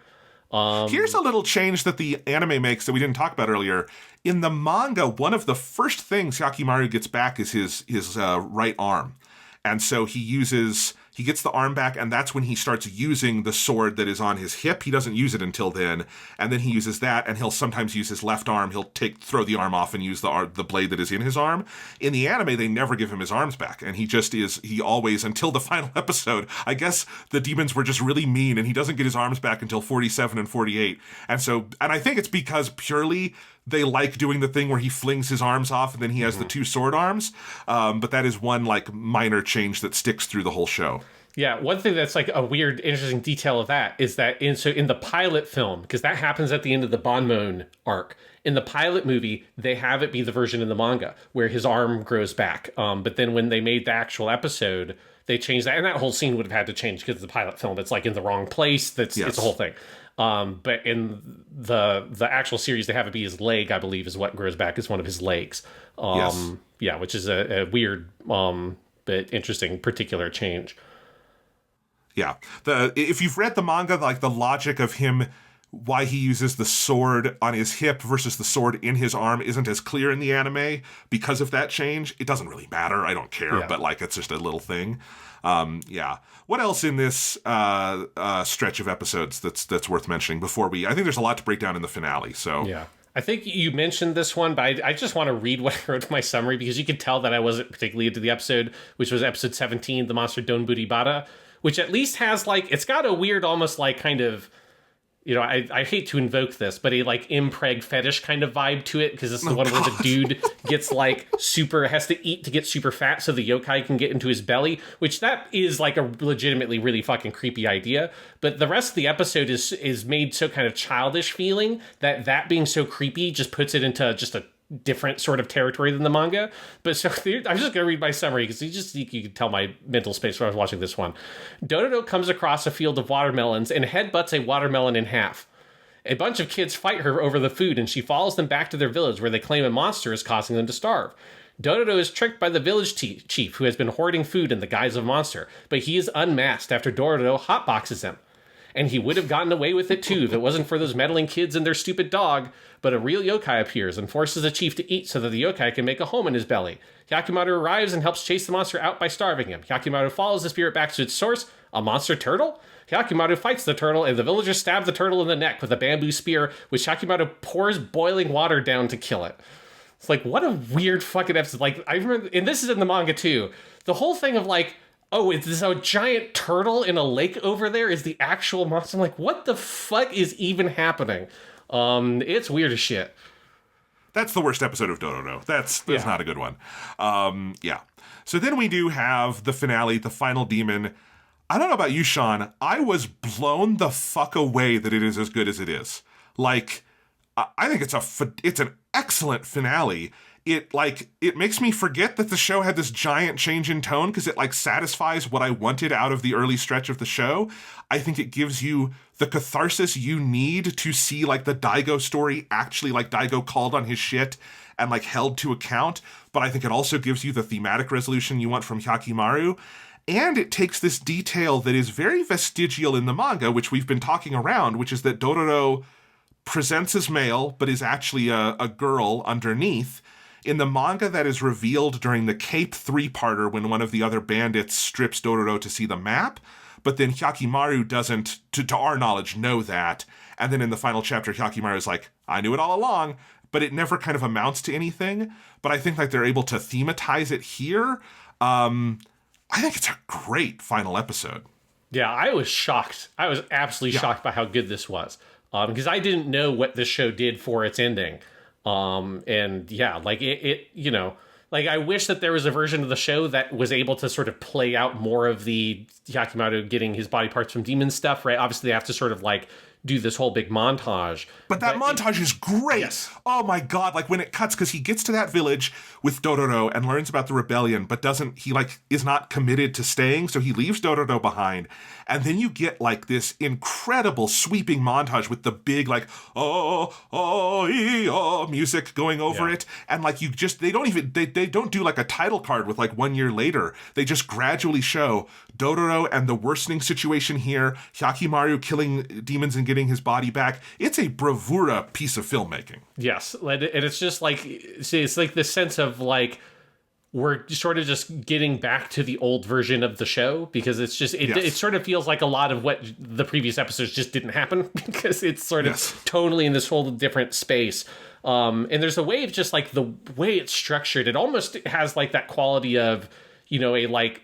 Here's a little change that the anime makes that we didn't talk about earlier. In the manga, one of the first things Hyakkimaru gets back is his right arm, and so he gets the arm back, and that's when he starts using the sword that is on his hip. He doesn't use it until then, and then he uses that, and he'll sometimes use his left arm. He'll throw the arm off and use the blade that is in his arm. In the anime, they never give him his arms back, and he always, until the final episode, I guess the demons were just really mean, and he doesn't get his arms back until 47 and 48. And I think it's because purely they like doing the thing where he flings his arms off and then he has the two sword arms. But that is one like minor change that sticks through the whole show.
Yeah, one thing that's like a weird, interesting detail of that is that in the pilot film, because that happens at the end of the Banmon arc, in the pilot movie, they have it be the version in the manga where his arm grows back. But then when they made the actual episode, they changed that, and that whole scene would have had to change because the pilot film, it's like in the wrong place. It's a whole thing. But in the actual series, they have it be his leg, I believe, is what grows back. Is one of his legs. Yeah, which is a weird but interesting particular change.
Yeah. If you've read the manga, like the logic of him, why he uses the sword on his hip versus the sword in his arm isn't as clear in the anime because of that change. It doesn't really matter. I don't care, but like it's just a little thing. Yeah. What else in this stretch of episodes that's worth mentioning before I think there's a lot to break down in the finale. So
yeah. I think you mentioned this one, but I just want to read what I wrote in my summary because you could tell that I wasn't particularly into the episode, which was episode 17, The Monster Donburi Bara, which at least has like, it's got a weird, almost like kind of, you know, I hate to invoke this, but a like impreg fetish kind of vibe to it, because it's the one where the dude gets like has to eat to get super fat so the yokai can get into his belly, which that is like a legitimately really fucking creepy idea. But the rest of the episode is made so kind of childish feeling that being so creepy just puts it into just a different sort of territory than the manga. But so I'm just going to read my summary because you can tell my mental space when I was watching this one. Dororo comes across a field of watermelons and headbutts a watermelon in half. A bunch of kids fight her over the food and she follows them back to their village where they claim a monster is causing them to starve. Dororo is tricked by the village chief who has been hoarding food in the guise of monster, but he is unmasked after Dororo hotboxes him. And he would have gotten away with it too if it wasn't for those meddling kids and their stupid dog. But a real yokai appears and forces the chief to eat so that the yokai can make a home in his belly. Hyakkimaru arrives and helps chase the monster out by starving him. Hyakkimaru follows the spirit back to its source, a monster turtle. Hyakkimaru fights the turtle and the villagers stab the turtle in the neck with a bamboo spear, which Hyakkimaru pours boiling water down to kill it. It's like, what a weird fucking episode. Like, I remember, and this is in the manga too, the whole thing of like, oh, it's a giant turtle in a lake over there is the actual monster. I'm like, what the fuck is even happening? It's weird as shit.
That's the worst episode of Dororo. That's not a good one. Yeah. So then we do have the finale, the final demon. I don't know about you, Sean. I was blown the fuck away that it is as good as it is. Like, I think it's an excellent finale. It makes me forget that the show had this giant change in tone because it like satisfies what I wanted out of the early stretch of the show. I think it gives you the catharsis you need to see like the Daigo story actually like Daigo called on his shit and like held to account. But I think it also gives you the thematic resolution you want from Hyakkimaru. And it takes this detail that is very vestigial in the manga, which we've been talking around, which is that Dororo presents as male, but is actually a girl underneath. In the manga, that is revealed during the Cape 3-parter when one of the other bandits strips Dororo to see the map, but then Hyakkimaru doesn't, to our knowledge, know that. And then in the final chapter, Hyakkimaru is like, I knew it all along, but it never kind of amounts to anything. But I think like they're able to thematize it here. I think it's a great final episode.
Yeah, I was shocked. I was absolutely shocked by how good this was. Because I didn't know what this show did for its ending. And yeah, like it, you know, like I wish that there was a version of the show that was able to sort of play out more of the Hyakkimaru getting his body parts from demon stuff, right? Obviously they have to sort of like do this whole big montage.
But that montage is great. Yes. Oh my God. Like when it cuts, because he gets to that village with Dororo and learns about the rebellion, but is not committed to staying. So he leaves Dororo behind. And then you get like this incredible sweeping montage with the big like, music going over it. And like they don't do like a title card with like 1 year later. They just gradually show Dororo and the worsening situation here, Hyakkimaru killing demons and getting his body back. It's a bravura piece of filmmaking.
Yes. And it's just like, it's like the sense of like, we're sort of just getting back to the old version of the show because it's just, it sort of feels like a lot of what the previous episodes just didn't happen because it's sort of totally in this whole different space. And there's a way of just like the way it's structured. It almost has like that quality of, you know, a like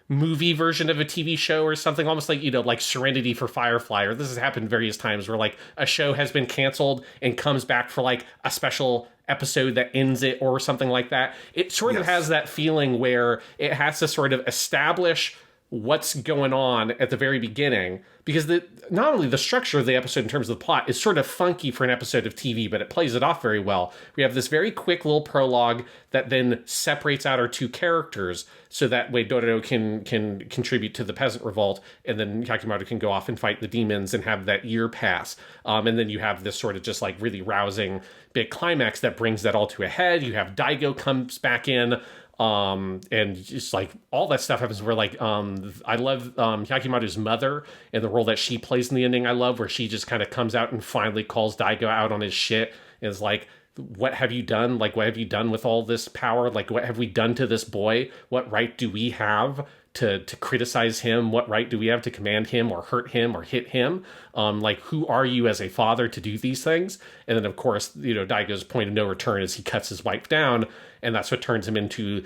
movie version of a TV show or something, almost like, like Serenity for Firefly, or this has happened various times where like a show has been canceled and comes back for like a special episode that ends it or something like that. It sort of has that feeling where it has to sort of establish what's going on at the very beginning, because not only the structure of the episode in terms of the plot is sort of funky for an episode of TV, but it plays it off very well. We have this very quick little prologue that then separates out our two characters, so that way Dororo can contribute to the peasant revolt, and then Hyakkimaru can go off and fight the demons and have that year pass. And then you have this sort of just like really rousing big climax that brings that all to a head. You have Daigo comes back in, and just like all that stuff happens where like, I love, Hyakkimaru's mother and the role that she plays in the ending. I love where she just kind of comes out and finally calls Daigo out on his shit and is like, what have you done? Like, what have you done with all this power? Like, what have we done to this boy? What right do we have to criticize him? What right do we have to command him or hurt him or hit him? Like, who are you as a father to do these things? And then, of course, Daigo's point of no return is he cuts his wife down, and that's what turns him into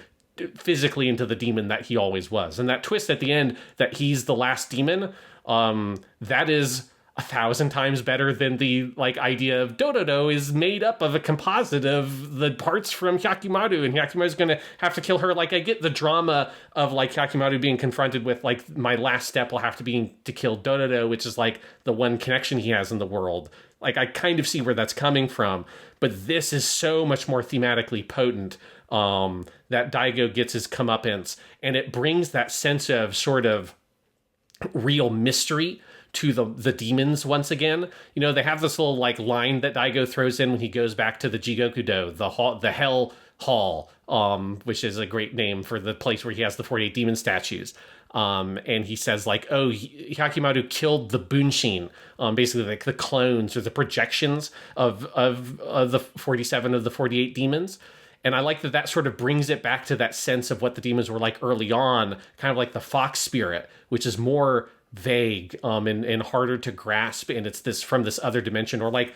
physically into the demon that he always was. And that twist at the end that he's the last demon, that is 1,000 times better than the like idea of Dororo is made up of a composite of the parts from Hyakkimaru, and Hyakkimaru's gonna have to kill her. Like, I get the drama of like Hyakkimaru being confronted with like, my last step will have to be to kill Dororo, which is like the one connection he has in the world. Like, I kind of see where that's coming from, but this is so much more thematically potent, that Daigo gets his comeuppance, and it brings that sense of sort of real mystery to the demons once again. They have this little like line that Daigo throws in when he goes back to the Jigoku-do, the Hell Hall, which is a great name for the place where he has the 48 demon statues. And he says like, oh, Hyakkimaru killed the Bunshin, basically like the clones or the projections of the 47 of the 48 demons. And I like that sort of brings it back to that sense of what the demons were like early on, kind of like the fox spirit, which is more vague and harder to grasp. And it's this from this other dimension, or like,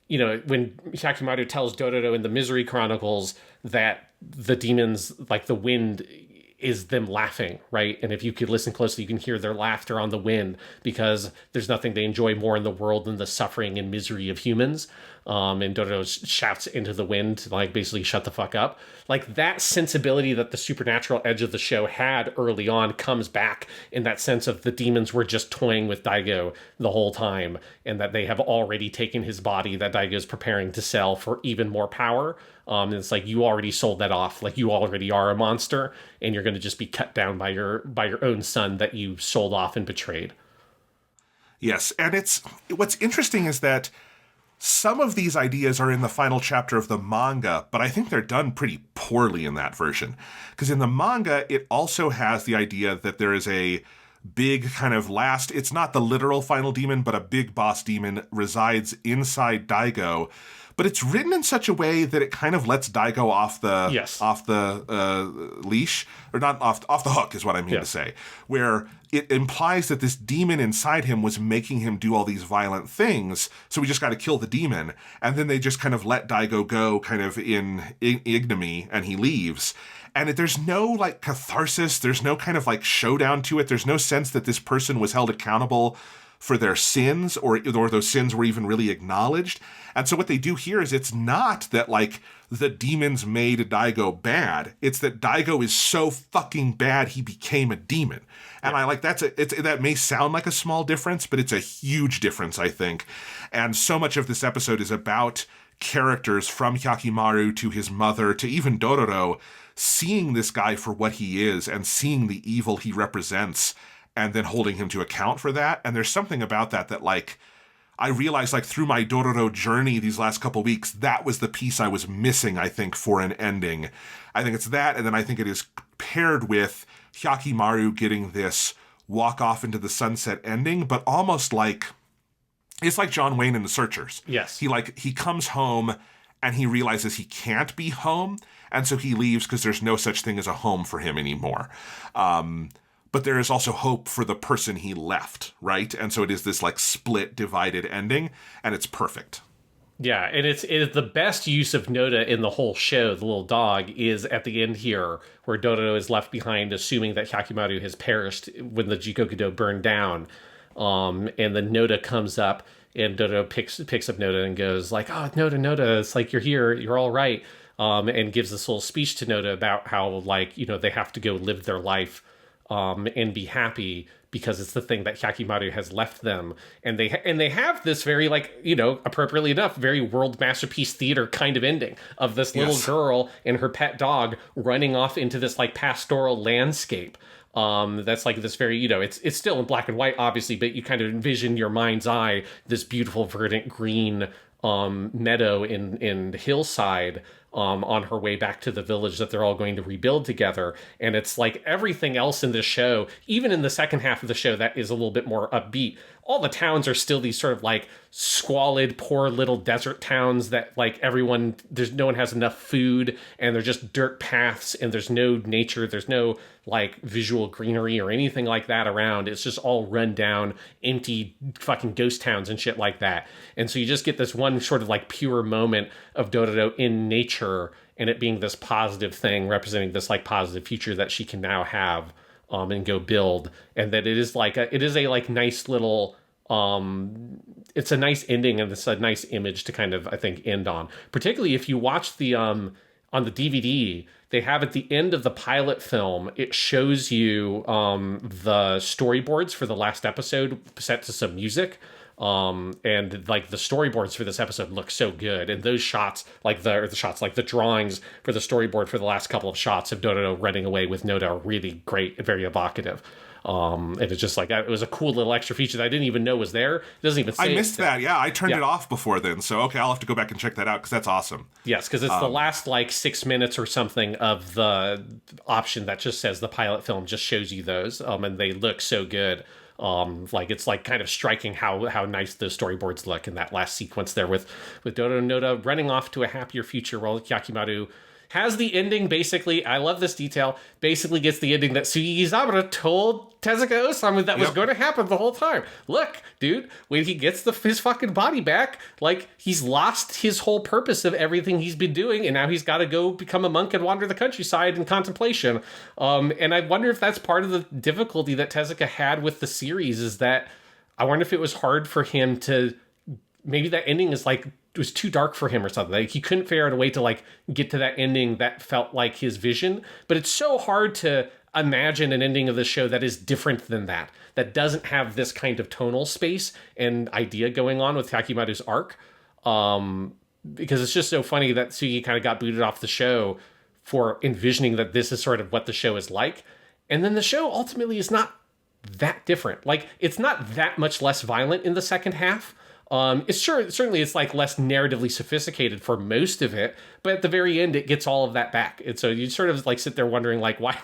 when Hyakkimaru tells Dororo in the Misery Chronicles that the demons, like the wind, is them laughing, right? And if you could listen closely, you can hear their laughter on the wind, because there's nothing they enjoy more in the world than the suffering and misery of humans. And Dororo shouts into the wind to like basically shut the fuck up. Like, that sensibility that the supernatural edge of the show had early on comes back in that sense of the demons were just toying with Daigo the whole time, and that they have already taken his body that Daigo's preparing to sell for even more power. And it's like, you already sold that off. Like, you already are a monster, and you're going to just be cut down by your own son that you sold off and betrayed.
Yes, and what's interesting is that some of these ideas are in the final chapter of the manga, but I think they're done pretty poorly in that version. Because in the manga, it also has the idea that there is a big kind of it's not the literal final demon, but a big boss demon resides inside Daigo. But it's written in such a way that it kind of lets Daigo off the leash, or not off the hook is what I mean to say, where it implies that this demon inside him was making him do all these violent things, so we just got to kill the demon, and then they just kind of let Daigo go kind of in ignominy, and he leaves. And there's no like catharsis, there's no kind of like showdown to it, there's no sense that this person was held accountable for their sins, or those sins were even really acknowledged. And so what they do here is, it's not that like the demons made Daigo bad, it's that Daigo is so fucking bad he became a demon. And I like that may sound like a small difference, but it's a huge difference, I think. And so much of this episode is about characters, from Hyakkimaru to his mother to even Dororo, seeing this guy for what he is and seeing the evil he represents, and then holding him to account for that. And there's something about that like, I realized like through my Dororo journey these last couple weeks, that was the piece I was missing, I think, for an ending. I think it's that, and then I think it is paired with Hyakkimaru getting this walk off into the sunset ending, but almost like, it's like John Wayne in The Searchers.
Yes.
He comes home and he realizes he can't be home, and so he leaves because there's no such thing as a home for him anymore. But there is also hope for the person he left, right? And so it is this like split, divided ending, and it's perfect.
Yeah, and it is the best use of Noda in the whole show, the little dog, is at the end here, where Dororo is left behind, assuming that Hyakkimaru has perished when the Jikokudo burned down. And then Noda comes up, and Dororo picks up Noda and goes like, "Oh, Noda, it's like you're here, you're all right." And gives this little speech to Noda about how, like, they have to go live their life and be happy because it's the thing that Hyakkimaru has left them. And they have this very, like, appropriately enough, very world masterpiece theater kind of ending of this little girl and her pet dog running off into this, like, pastoral landscape. That's like this very, it's still in black and white, obviously, but you kind of envision your mind's eye, this beautiful verdant green meadow in hillside on her way back to the village that they're all going to rebuild together. And it's like everything else in this show, even in the second half of the show that is a little bit more upbeat, all the towns are still these sort of like squalid, poor little desert towns that, like, no one has enough food, and they're just dirt paths, and there's no nature, there's no like visual greenery or anything like that around. It's just all run down, empty fucking ghost towns and shit like that. And so you just get this one sort of like pure moment of Dororo in nature, and it being this positive thing representing this like positive future that she can now have and go build. And that it is a like nice little it's a nice ending, and it's a nice image to kind of, I think, end on. Particularly if you watch the on the DVD, they have at the end of the pilot film, it shows you the storyboards for the last episode set to some music. And like the storyboards for this episode look so good, and those shots, like the drawings for the storyboard for the last couple of shots of Dororo running away with Noda are really great and very evocative. And it's just like, it was a cool little extra feature that I didn't even know was there. It doesn't even say.
I missed that. Yeah, I turned it off before then. So, okay, I'll have to go back and check that out because that's awesome.
Yes, because it's the last like 6 minutes or something of the option that just says the pilot film just shows you those. And they look so good. Like it's like kind of striking how nice those storyboards look in that last sequence there with Dororo and Noda running off to a happier future while Hyakkimaru has the ending, basically, I love this detail, basically gets the ending that Sugii Gizaburō told Tezuka Osamu that was going to happen the whole time. Look, dude, when he gets his fucking body back, like, he's lost his whole purpose of everything he's been doing, and now he's got to go become a monk and wander the countryside in contemplation. And I wonder if that's part of the difficulty that Tezuka had with the series, is that I wonder if it was hard for him to, maybe that ending is like, it was too dark for him or something. Like, he couldn't figure out a way to like get to that ending that felt like his vision. But it's so hard to imagine an ending of the show that is different than that doesn't have this kind of tonal space and idea going on with Hyakkimaru's arc. Because it's just so funny that Sugii kind of got booted off the show for envisioning that this is sort of what the show is like. And then the show ultimately is not that different. Like, it's not that much less violent in the second half. Certainly it's like less narratively sophisticated for most of it, but at the very end it gets all of that back. And so you sort of like sit there wondering like, why,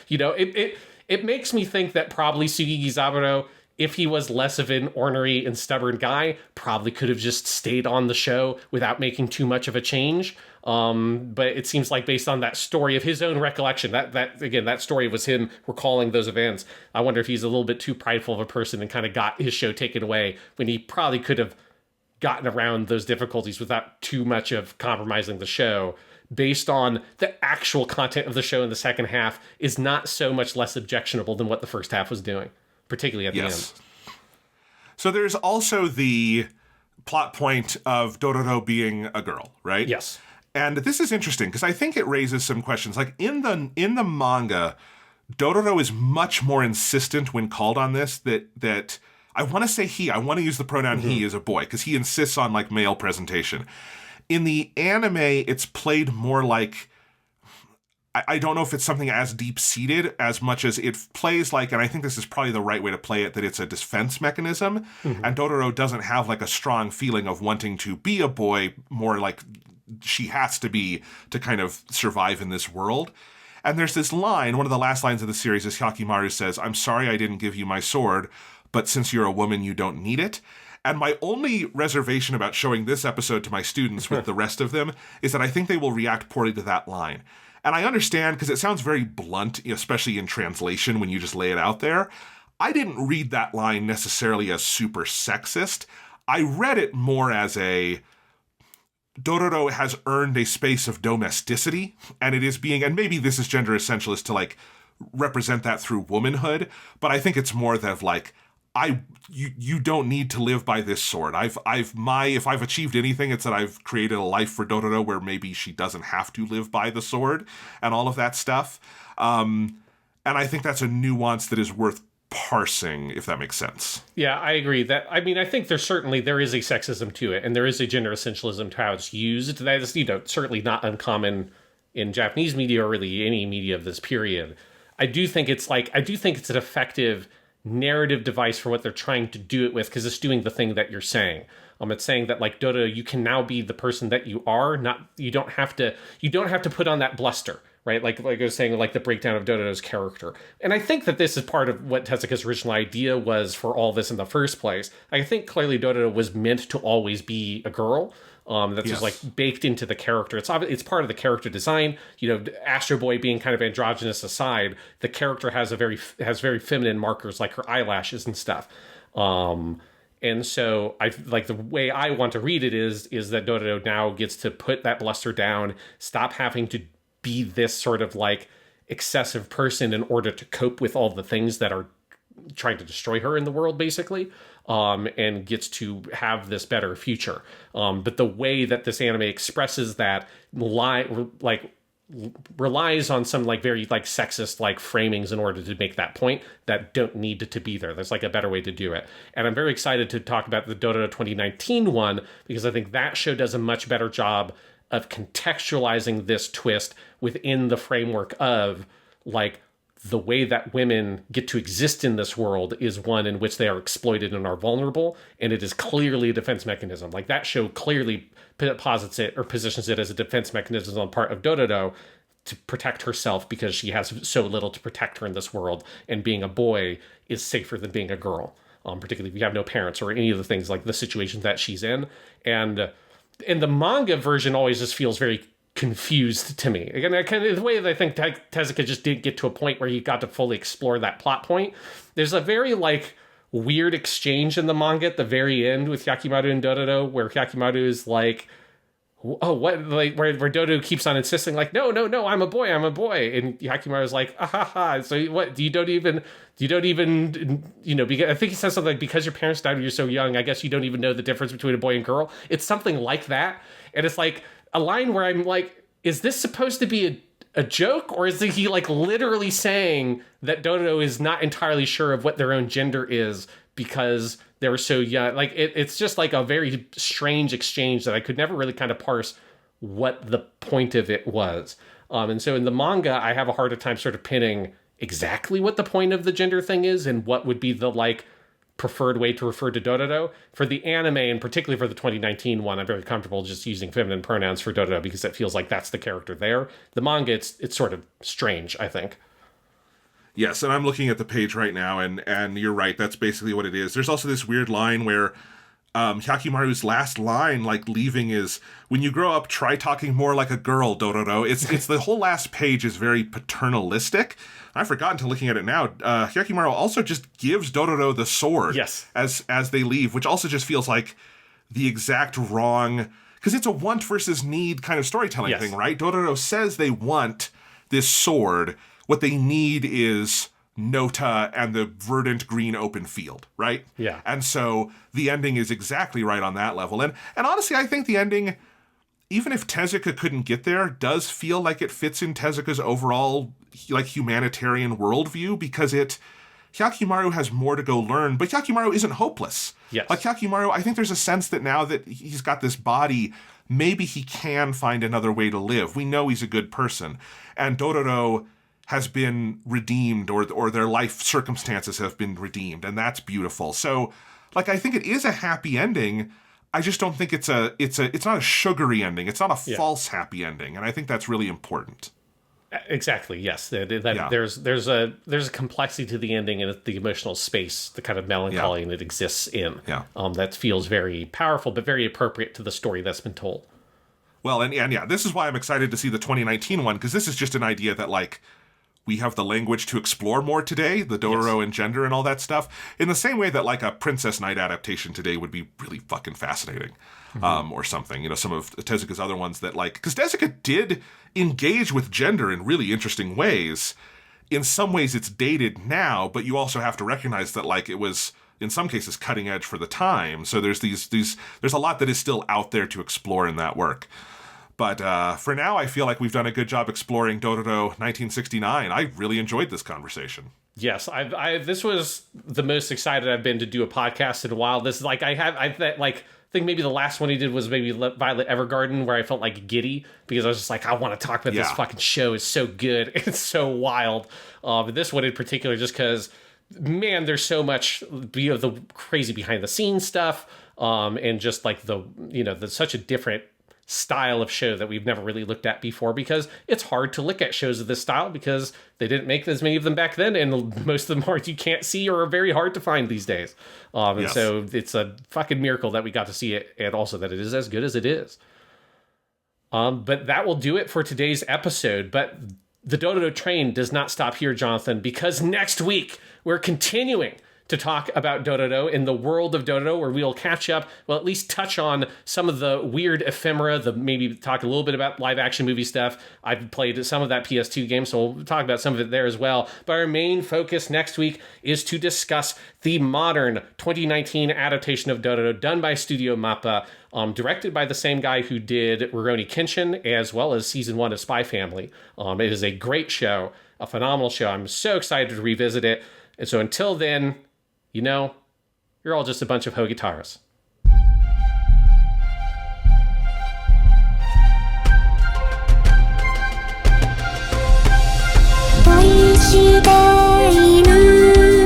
it makes me think that probably Sugii Gizaburō, if he was less of an ornery and stubborn guy, probably could have just stayed on the show without making too much of a change. But it seems like based on that story of his own recollection, that story was him recalling those events. I wonder if he's a little bit too prideful of a person and kind of got his show taken away when he probably could have gotten around those difficulties without too much of compromising the show. Based on the actual content of the show in the second half is not so much less objectionable than what the first half was doing, particularly at the end.
So there's also the plot point of Dororo being a girl, right?
Yes.
And this is interesting because I think it raises some questions. Like in the manga, Dororo is much more insistent when called on this that I want to say he. I want to use the pronoun he as a boy because he insists on like male presentation. In the anime, it's played more like, I don't know if it's something as deep-seated as much as it plays like, and I think this is probably the right way to play it, that it's a defense mechanism. And Dororo doesn't have like a strong feeling of wanting to be a boy, more like she has to be to kind of survive in this world. And there's this line, one of the last lines of the series is Hyakkimaru says, "I'm sorry I didn't give you my sword, but since you're a woman, you don't need it." And my only reservation about showing this episode to my students with the rest of them is that I think they will react poorly to that line. And I understand because it sounds very blunt, especially in translation when you just lay it out there. I didn't read that line necessarily as super sexist. I read it more as Dororo has earned a space of domesticity, and it is being, and maybe this is gender essentialist to like represent that through womanhood, but I think it's more that like, you don't need to live by this sword. If I've achieved anything, it's that I've created a life for Dororo where maybe she doesn't have to live by the sword and all of that stuff. And I think that's a nuance that is worth parsing, if that makes sense.
Yeah, I agree. I think there is a sexism to it, and there is a gender essentialism to how it's used. That is, certainly not uncommon in Japanese media or really any media of this period. I do think it's an effective narrative device for what they're trying to do it with, because it's doing the thing that you're saying. It's saying that like Dororo, you can now be the person that you are. You don't have to put on that bluster, right? Like I was saying, like the breakdown of Dororo's character. And I think that this is part of what Tezuka's original idea was for all this in the first place. I think clearly Dororo was meant to always be a girl. That's just like baked into the character. It's part of the character design. Astro Boy being kind of androgynous aside, the character has very feminine markers like her eyelashes and stuff. And so I like the way I want to read it is that Dororo now gets to put that bluster down, stop having to be this sort of like excessive person in order to cope with all the things that are trying to destroy her in the world, basically, and gets to have this better future. But the way that this anime expresses that relies on some like very like sexist like framings in order to make that point that don't need to be there. There's like a better way to do it. And I'm very excited to talk about the Dororo 2019 one, because I think that show does a much better job of contextualizing this twist within the framework of like the way that women get to exist in this world is one in which they are exploited and are vulnerable, and it is clearly a defense mechanism. Like that show clearly posits it or positions it as a defense mechanism on part of Dororo to protect herself, because she has so little to protect her in this world, and being a boy is safer than being a girl, particularly if you have no parents or any of the things like the situations that she's in. And the manga version always just feels very confused to me. Again, the way that I think Tezuka just didn't get to a point where he got to fully explore that plot point. There's a very like weird exchange in the manga at the very end with Hyakkimaru and Dororo, where Hyakkimaru is like, oh, what, like where Dororo keeps on insisting like, no, I'm a boy, and Hyakkimaru is like, ha. So what? You don't even, because I think he says something like, because your parents died when you're so young, I guess you don't even know the difference between a boy and girl. It's something like that, and it's like a line where I'm like, is this supposed to be a joke, or is he like literally saying that Dororo is not entirely sure of what their own gender is because they were so young? Like it's just like a very strange exchange that I could never really kind of parse what the point of it was. And so in the manga, I have a harder time sort of pinning exactly what the point of the gender thing is and what would be the like preferred way to refer to Dororo. For the anime, and particularly for the 2019 one, I'm very comfortable just using feminine pronouns for Dororo because it feels like that's the character there. The manga, it's sort of strange, I think.
Yes, and I'm looking at the page right now, and you're right, that's basically what it is. There's also this weird line where Hyakkimaru's last line, like leaving, is, when you grow up, try talking more like a girl, Dororo. It's the whole last page is very paternalistic. I've forgotten to looking at it now. Hyakkimaru also just gives Dororo the sword,
yes,
as they leave, which also just feels like the exact wrong, because it's a want versus need kind of storytelling thing, right? Dororo says they want this sword. What they need is Nota and the verdant green open field, right?
Yeah.
And so the ending is exactly right on that level. And honestly, I think the ending, even if Tezuka couldn't get there, does feel like it fits in Tezuka's overall like humanitarian worldview, because Hyakkimaru has more to go learn, but Hyakkimaru isn't hopeless.
Yes.
Like Hyakkimaru, I think there's a sense that now that he's got this body, maybe he can find another way to live. We know he's a good person. And Dororo has been redeemed, or their life circumstances have been redeemed, and that's beautiful. So, like, I think it is a happy ending. I just don't think it's not a sugary ending. It's not a false happy ending, and I think that's really important.
Exactly. Yes. There's a complexity to the ending and the emotional space, the kind of melancholy it exists in.
Yeah.
That feels very powerful, but very appropriate to the story that's been told.
Well, and this is why I'm excited to see the 2019 one, because this is just an idea that, like, we have the language to explore more today, the Dororo and gender and all that stuff, in the same way that like a Princess Knight adaptation today would be really fucking fascinating, or something. You know, some of Tezuka's other ones that like, because Tezuka did engage with gender in really interesting ways. In some ways it's dated now, but you also have to recognize that like it was, in some cases, cutting edge for the time. So there's there's a lot that is still out there to explore in that work. But for now, I feel like we've done a good job exploring Dororo 1969. I really enjoyed this conversation.
Yes, this was the most excited I've been to do a podcast in a while. This is like I think maybe the last one he did was maybe Violet Evergarden, where I felt like giddy because I was just like, I want to talk about this fucking show. It's so good. It's so wild. But this one in particular, just because, man, there's so much the crazy behind the scenes stuff, and just like such a different style of show that we've never really looked at before, because it's hard to look at shows of this style because they didn't make as many of them back then, and most of them you can't see or are very hard to find these days. And so it's a fucking miracle that we got to see it, and also that it is as good as it is. But that will do it for today's episode. But the Dororo train does not stop here, Jonathan, because next week we're continuing to talk about Dororo in the world of Dororo, where we'll catch up, well, at least touch on some of the weird ephemera, maybe talk a little bit about live action movie stuff. I've played some of that PS2 game, so we'll talk about some of it there as well. But our main focus next week is to discuss the modern 2019 adaptation of Dororo done by Studio Mappa, directed by the same guy who did Rurouni Kenshin, as well as season 1 of Spy Family. It is a great show, a phenomenal show. I'm so excited to revisit it. And so until then, you're all just a bunch of Hogitaras.
恋している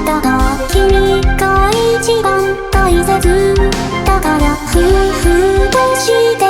だが君が一番大切だから夫婦として